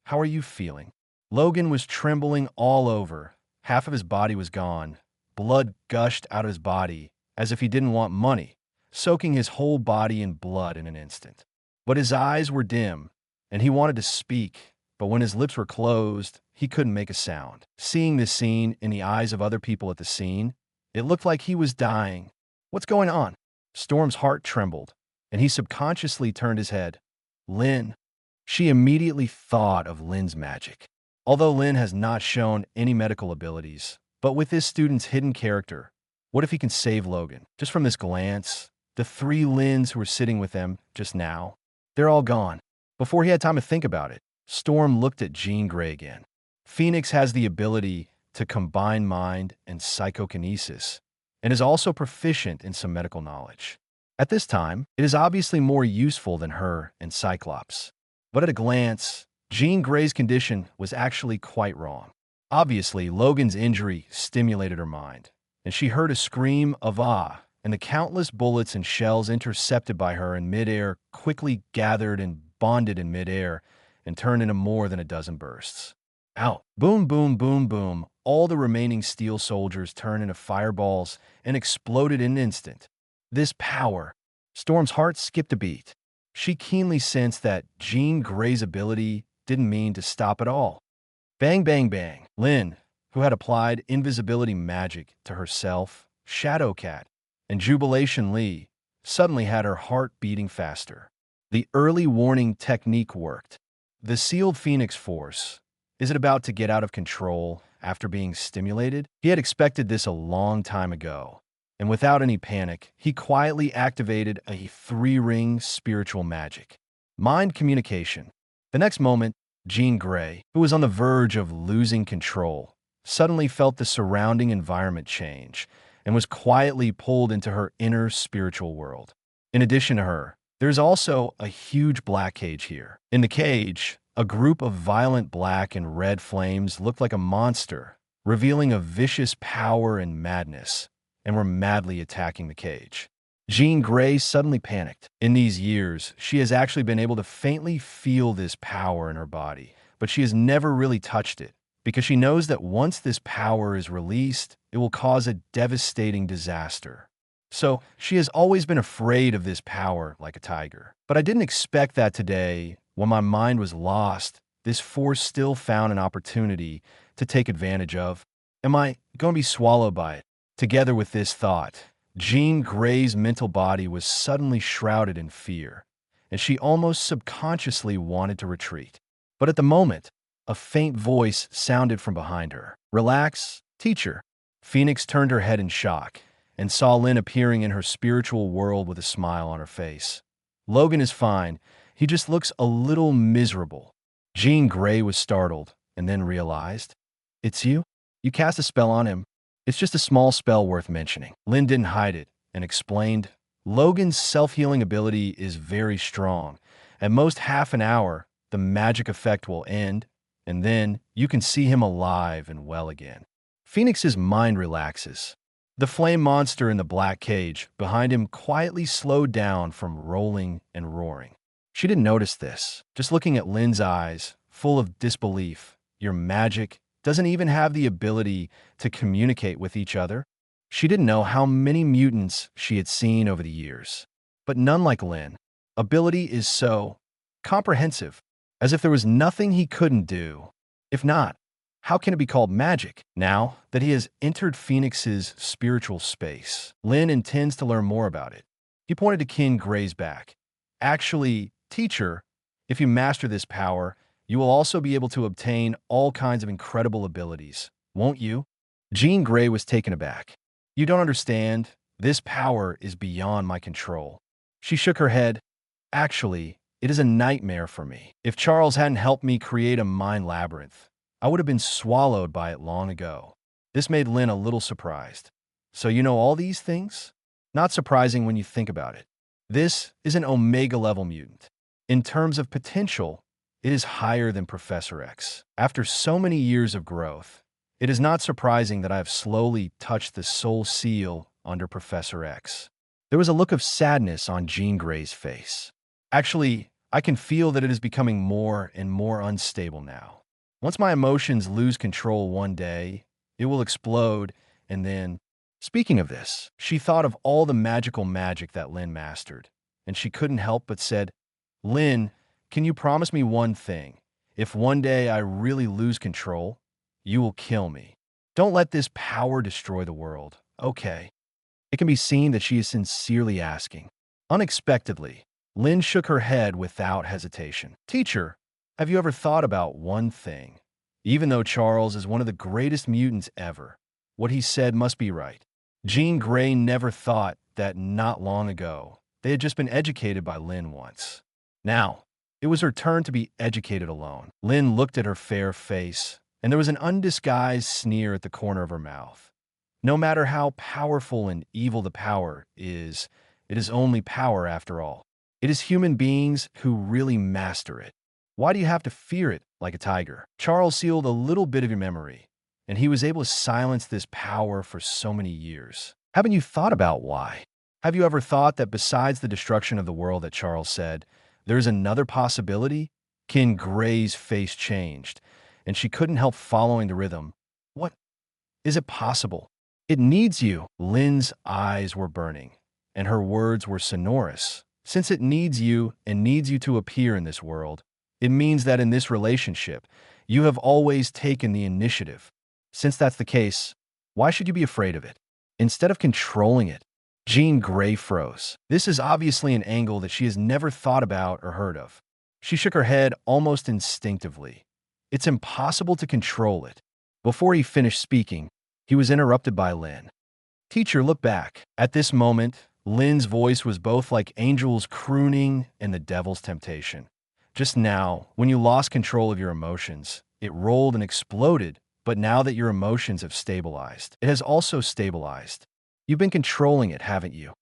how are you feeling?" Logan was trembling all over. Half of his body was gone. Blood gushed out of his body as if he didn't want money, soaking his whole body in blood in an instant. But his eyes were dim, and he wanted to speak, but when his lips were closed, he couldn't make a sound. Seeing this scene in the eyes of other people at the scene, it looked like he was dying. "What's going on?" Storm's heart trembled, and he subconsciously turned his head. "Lynn." She immediately thought of Lynn's magic. Although Lynn has not shown any medical abilities, but with this student's hidden character, what if he can save Logan? Just from this glance, the 3 Lynns who were sitting with them just now, they're all gone. Before he had time to think about it, Storm looked at Jean Grey again. Phoenix has the ability to combine mind and psychokinesis, and is also proficient in some medical knowledge. At this time, it is obviously more useful than her and Cyclops. But at a glance, Jean Grey's condition was actually quite wrong. Obviously, Logan's injury stimulated her mind, and she heard a scream of "ah," and the countless bullets and shells intercepted by her in midair quickly gathered and bonded in midair and turned into more than a dozen bursts. Out! Boom, boom, boom, boom. All the remaining steel soldiers turned into fireballs and exploded in an instant. This power! Storm's heart skipped a beat. She keenly sensed that Jean Grey's ability didn't mean to stop at all. Bang, bang, bang. Lynn, who had applied invisibility magic to herself, Shadowcat, and Jubilation Lee, suddenly had her heart beating faster. The early warning technique worked. The sealed Phoenix Force. Is it about to get out of control after being stimulated? He had expected this a long time ago, and without any panic, he quietly activated a 3-ring spiritual magic. Mind communication. The next moment, Jean Grey, who was on the verge of losing control, suddenly felt the surrounding environment change and was quietly pulled into her inner spiritual world. In addition to her, there's also a huge black cage here. In the cage, a group of violent black and red flames looked like a monster, revealing a vicious power and madness, and were madly attacking the cage. Jean Grey suddenly panicked. In these years, she has actually been able to faintly feel this power in her body, but she has never really touched it, because she knows that once this power is released, it will cause a devastating disaster. So, she has always been afraid of this power like a tiger. But I didn't expect that today, when my mind was lost, this force still found an opportunity to take advantage of. Am I going to be swallowed by it? Together with this thought, Jean Grey's mental body was suddenly shrouded in fear, and she almost subconsciously wanted to retreat. But at the moment, a faint voice sounded from behind her. "Relax, teacher." Phoenix turned her head in shock and saw Lynn appearing in her spiritual world with a smile on her face. "Logan is fine. He just looks a little miserable." Jean Grey was startled and then realized, "It's you? You cast a spell on him. It's just a small spell worth mentioning." Lynn didn't hide it and explained, "Logan's self-healing ability is very strong. At most half an hour, the magic effect will end, and then you can see him alive and well again." Phoenix's mind relaxes. The flame monster in the black cage behind him quietly slowed down from rolling and roaring. She didn't notice this, just looking at Lynn's eyes, full of disbelief. Your magic doesn't even have the ability to communicate with each other. She didn't know how many mutants she had seen over the years, but none like Lynn. Ability is so comprehensive, as if there was nothing he couldn't do. If not, how can it be called magic? Now that he has entered Phoenix's spiritual space, Lynn intends to learn more about it. He pointed to Jean Grey's back. "Actually, teacher, if you master this power, you will also be able to obtain all kinds of incredible abilities, won't you?" Jean Grey was taken aback. "You don't understand. This power is beyond my control." She shook her head. "Actually, it is a nightmare for me. If Charles hadn't helped me create a mind labyrinth, I would have been swallowed by it long ago." This made Lynn a little surprised. "So you know all these things?" Not surprising when you think about it. This is an Omega-level mutant. In terms of potential, it is higher than Professor X. After so many years of growth, it is not surprising that I have slowly touched the soul seal under Professor X. There was a look of sadness on Jean Grey's face. Actually, I can feel that it is becoming more and more unstable now. Once my emotions lose control one day, it will explode, and then... Speaking of this, she thought of all the magical magic that Lynn mastered, and she couldn't help but said, "Lynn, can you promise me one thing? If one day I really lose control, you will kill me. Don't let this power destroy the world, okay?" It can be seen that she is sincerely asking. Unexpectedly, Lynn shook her head without hesitation. "Teacher, have you ever thought about one thing? Even though Charles is one of the greatest mutants ever, what he said must be right." Jean Grey never thought that not long ago they had just been educated by Lynn once. Now, it was her turn to be educated alone. Lynn looked at her fair face, and there was an undisguised sneer at the corner of her mouth. No matter how powerful and evil the power is, it is only power after all. It is human beings who really master it. Why do you have to fear it like a tiger? Charles sealed a little bit of your memory, and he was able to silence this power for so many years. Haven't you thought about why? Have you ever thought that besides the destruction of the world that Charles said, there is another possibility? Jean Grey's face changed, and she couldn't help following the rhythm. What? Is it possible? It needs you. Lynn's eyes were burning, and her words were sonorous. Since it needs you and needs you to appear in this world, it means that in this relationship, you have always taken the initiative. Since that's the case, why should you be afraid of it? Instead of controlling it, Jean Grey froze. This is obviously an angle that she has never thought about or heard of. She shook her head almost instinctively. It's impossible to control it. Before he finished speaking, he was interrupted by Lynn. "Teacher, look back." At this moment, Lynn's voice was both like angels crooning and the devil's temptation. Just now, when you lost control of your emotions, it rolled and exploded. But now that your emotions have stabilized, it has also stabilized. You've been controlling it, haven't you?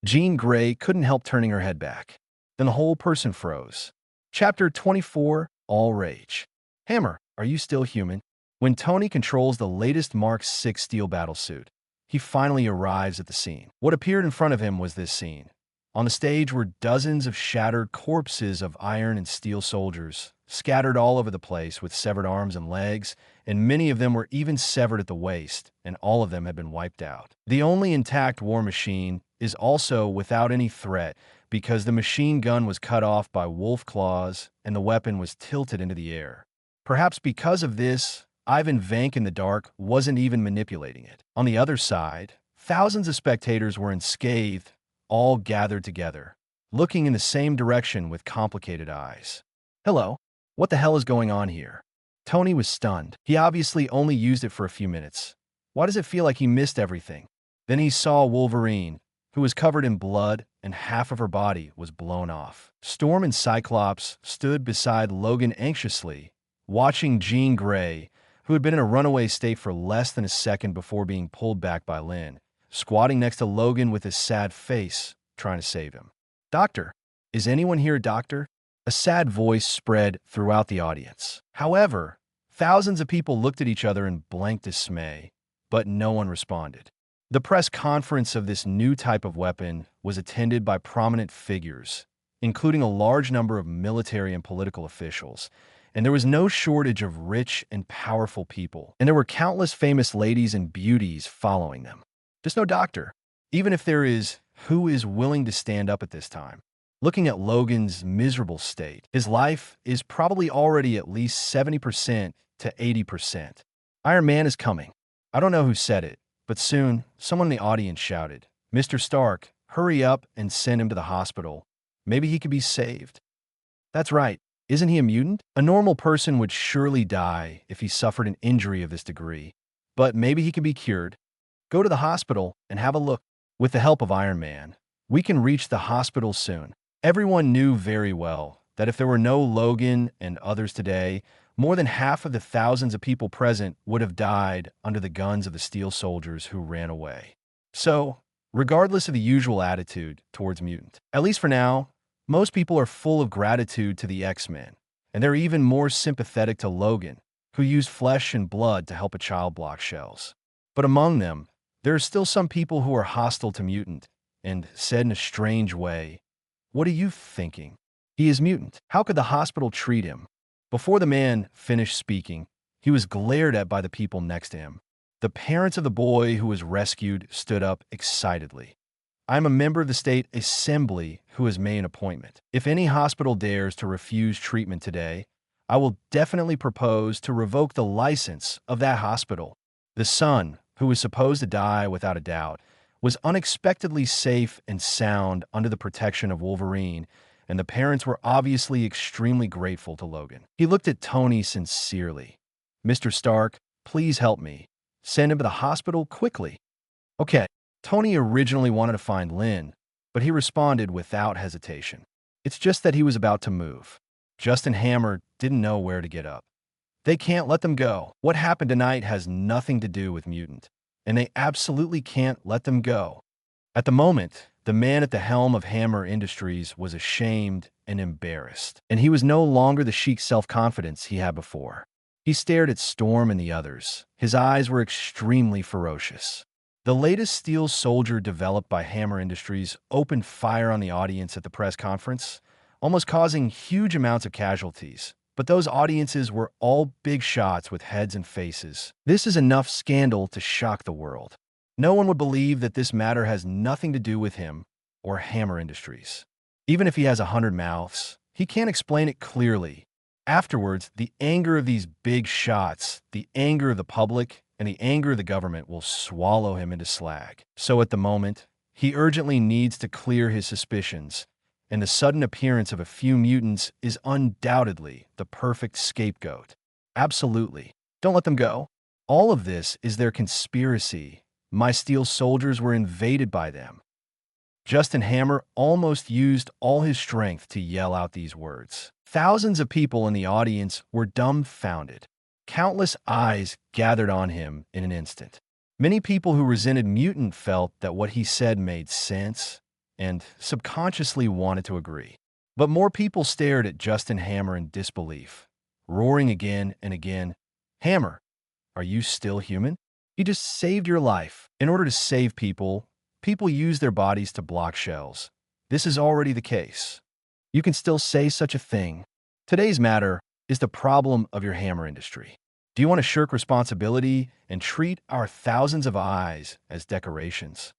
Jean Grey couldn't help turning her head back. Then the whole person froze. Chapter 24, All Rage. Hammer, are you still human? When Tony controls the latest Mark VI steel battlesuit, he finally arrives at the scene. What appeared in front of him was this scene. On the stage were dozens of shattered corpses of iron and steel soldiers, scattered all over the place with severed arms and legs, and many of them were even severed at the waist, and all of them had been wiped out. The only intact war machine is also without any threat because the machine gun was cut off by wolf claws and the weapon was tilted into the air. Perhaps because of this, Ivan Vank in the dark wasn't even manipulating it. On the other side, thousands of spectators were unscathed, all gathered together, looking in the same direction with complicated eyes. "Hello, what the hell is going on here?" Tony was stunned. He obviously only used it for a few minutes. Why does it feel like he missed everything? Then he saw Wolverine, who was covered in blood and half of her body was blown off. Storm and Cyclops stood beside Logan anxiously, watching Jean Grey, who had been in a runaway state for less than a second before being pulled back by Lynn, squatting next to Logan with his sad face, trying to save him. "Doctor, is anyone here a doctor?" A sad voice spread throughout the audience. However, thousands of people looked at each other in blank dismay, but no one responded. The press conference of this new type of weapon was attended by prominent figures, including a large number of military and political officials, and there was no shortage of rich and powerful people, and there were countless famous ladies and beauties following them. Just no doctor. Even if there is, who is willing to stand up at this time? Looking at Logan's miserable state, his life is probably already at least 70% to 80%. Iron Man is coming. I don't know who said it, but soon, someone in the audience shouted, "Mr. Stark, hurry up and send him to the hospital. Maybe he could be saved." That's right. Isn't he a mutant? A normal person would surely die if he suffered an injury of this degree, but maybe he can be cured. Go to the hospital and have a look. With the help of Iron Man, we can reach the hospital soon. Everyone knew very well that if there were no Logan and others today, more than half of the thousands of people present would have died under the guns of the steel soldiers who ran away. So, regardless of the usual attitude towards mutant, at least for now, most people are full of gratitude to the X-Men, and they're even more sympathetic to Logan, who used flesh and blood to help a child block shells. But among them, there are still some people who are hostile to mutant, and said in a strange way, "What are you thinking? He is mutant. How could the hospital treat him?" Before the man finished speaking, he was glared at by the people next to him. The parents of the boy who was rescued stood up excitedly. "I am a member of the state assembly who has made an appointment. If any hospital dares to refuse treatment today, I will definitely propose to revoke the license of that hospital." The son, who was supposed to die without a doubt, was unexpectedly safe and sound under the protection of Wolverine, and the parents were obviously extremely grateful to Logan. He looked at Tony sincerely. "Mr. Stark, please help me. Send him to the hospital quickly." "Okay." Tony originally wanted to find Lynn, but he responded without hesitation. It's just that he was about to move. Justin Hammer didn't know where to get up. They can't let them go. What happened tonight has nothing to do with Mutant, and they absolutely can't let them go. At the moment, the man at the helm of Hammer Industries was ashamed and embarrassed, and he was no longer the chic self-confidence he had before. He stared at Storm and the others. His eyes were extremely ferocious. The latest steel soldier developed by Hammer Industries opened fire on the audience at the press conference, almost causing huge amounts of casualties. But those audiences were all big shots with heads and faces. This is enough scandal to shock the world. No one would believe that this matter has nothing to do with him or Hammer Industries. Even if he has 100 mouths, he can't explain it clearly. Afterwards, the anger of these big shots, the anger of the public, and the anger of the government will swallow him into slag. So at the moment, he urgently needs to clear his suspicions, and the sudden appearance of a few mutants is undoubtedly the perfect scapegoat. Absolutely. Don't let them go. All of this is their conspiracy. My steel soldiers were invaded by them. Justin Hammer almost used all his strength to yell out these words. Thousands of people in the audience were dumbfounded. Countless eyes gathered on him in an instant. Many people who resented Mutant felt that what he said made sense and subconsciously wanted to agree. But more people stared at Justin Hammer in disbelief, roaring again and again, "Hammer, are you still human? He just saved your life." In order to save people, people use their bodies to block shells. This is already the case. You can still say such a thing. Today's matter is the problem of your Hammer Industry. Do you want to shirk responsibility and treat our thousands of eyes as decorations?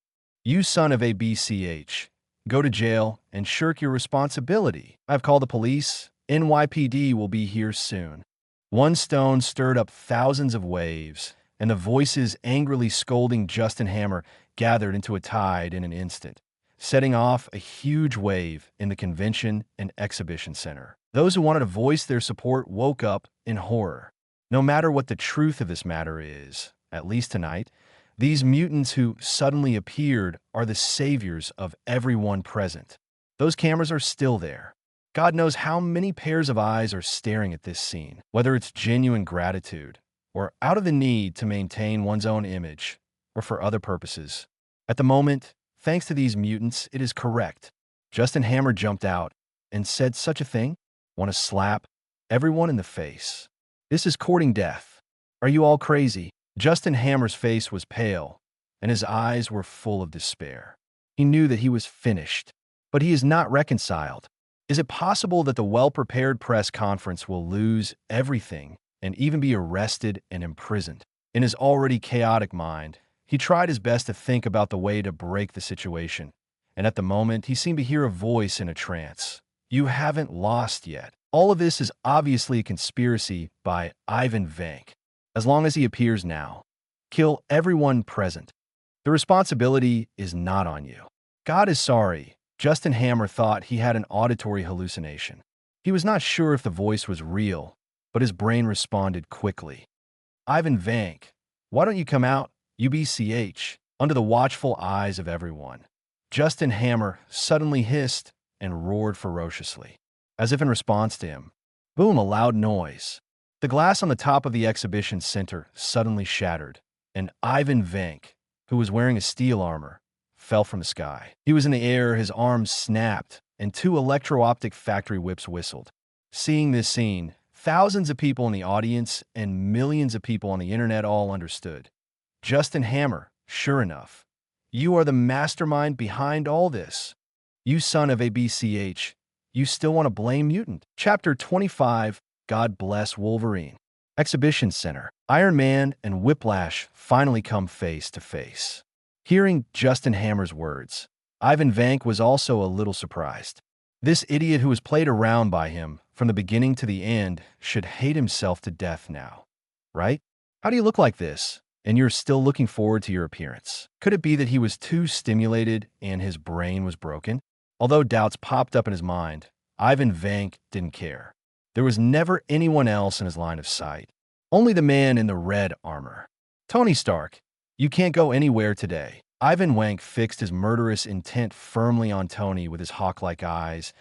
You son of a BCH, go to jail and shirk your responsibility. I've called the police. NYPD will be here soon. One stone stirred up thousands of waves, and the voices angrily scolding Justin Hammer gathered into a tide in an instant, setting off a huge wave in the convention and exhibition center. Those who wanted to voice their support woke up in horror. No matter what the truth of this matter is, at least tonight, these mutants who suddenly appeared are the saviors of everyone present. Those cameras are still there. God knows how many pairs of eyes are staring at this scene, whether it's genuine gratitude, or out of the need to maintain one's own image, or for other purposes. At the moment, thanks to these mutants, it is correct. Justin Hammer jumped out and said such a thing? Want to slap everyone in the face. This is courting death. Are you all crazy? Justin Hammer's face was pale, and his eyes were full of despair. He knew that he was finished, but he is not reconciled. Is it possible that the well-prepared press conference will lose everything and even be arrested and imprisoned? In his already chaotic mind, he tried his best to think about the way to break the situation, and at the moment he seemed to hear a voice in a trance. You haven't lost yet. All of this is obviously a conspiracy by Ivan Vank. As long as he appears now, kill everyone present. The responsibility is not on you. God is sorry. Justin Hammer thought he had an auditory hallucination. He was not sure if the voice was real, but his brain responded quickly. Ivan Vank, why don't you come out, UBCH, under the watchful eyes of everyone? Justin Hammer suddenly hissed and roared ferociously. As if in response to him, boom, a loud noise. The glass on the top of the exhibition center suddenly shattered, and Ivan Vank, who was wearing a steel armor, fell from the sky. He was in the air, his arms snapped, and 2 electro-optic factory whips whistled. Seeing this scene, thousands of people in the audience and millions of people on the internet all understood. Justin Hammer, sure enough, You are the mastermind behind all this. You son of a BCH. You still want to blame Mutant? Chapter 25, God Bless Wolverine. Exhibition Center. Iron Man and Whiplash finally come face to face. Hearing Justin Hammer's words, Ivan Vank was also a little surprised. This idiot who was played around by him from the beginning to the end should hate himself to death now, right? How do you look like this, and you're still looking forward to your appearance? Could it be that he was too stimulated and his brain was broken? Although doubts popped up in his mind, Ivan Vank didn't care. There was never anyone else in his line of sight. Only the man in the red armor. Tony Stark, you can't go anywhere today. Ivan Vank fixed his murderous intent firmly on Tony with his hawk-like eyes.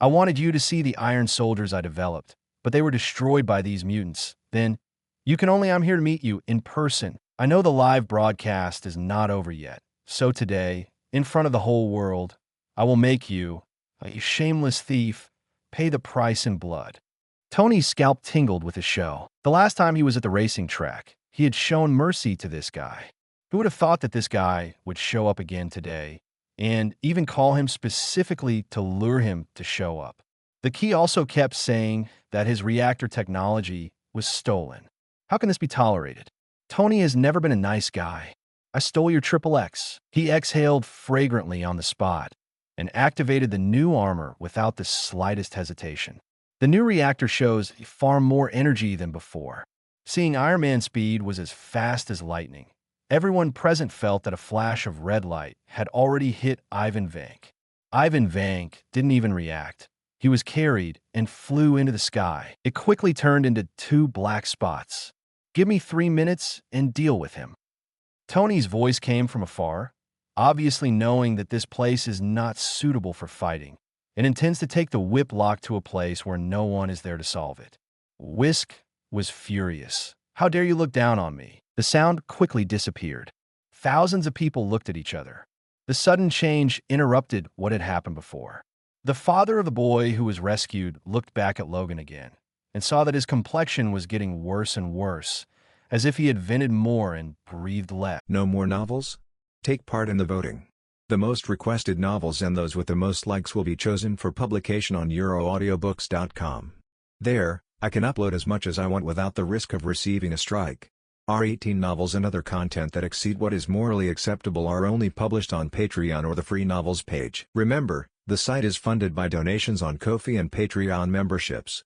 I wanted you to see the iron soldiers I developed, but they were destroyed by these mutants. Then, I'm here to meet you in person. I know the live broadcast is not over yet, so today, in front of the whole world, I will make you, a shameless thief, pay the price in blood. Tony's scalp tingled with his show. The last time he was at the racing track, he had shown mercy to this guy. Who would have thought that this guy would show up again today, and even call him specifically to lure him to show up? The key also kept saying that his reactor technology was stolen. How can this be tolerated? Tony has never been a nice guy. I stole your XXX. He exhaled fragrantly on the spot and activated the new armor without the slightest hesitation. The new reactor shows far more energy than before. Seeing Iron Man's speed was as fast as lightning. Everyone present felt that a flash of red light had already hit Ivan Vank. Ivan Vank didn't even react. He was carried and flew into the sky. It quickly turned into 2 black spots. Give me 3 minutes and deal with him. Tony's voice came from afar, obviously knowing that this place is not suitable for fighting, and intends to take the whip lock to a place where no one is there to solve it. Whisk was furious. How dare you look down on me? The sound quickly disappeared. Thousands of people looked at each other. The sudden change interrupted what had happened before. The father of the boy who was rescued looked back at Logan again and saw that his complexion was getting worse and worse, as if he had vented more and breathed less. No more novels? Take part in the voting. The most requested novels and those with the most likes will be chosen for publication on euroaudiobooks.com. There, I can upload as much as I want without the risk of receiving a strike. Our 18 novels and other content that exceed what is morally acceptable are only published on Patreon or the free novels page. Remember, the site is funded by donations on Ko-fi and Patreon memberships.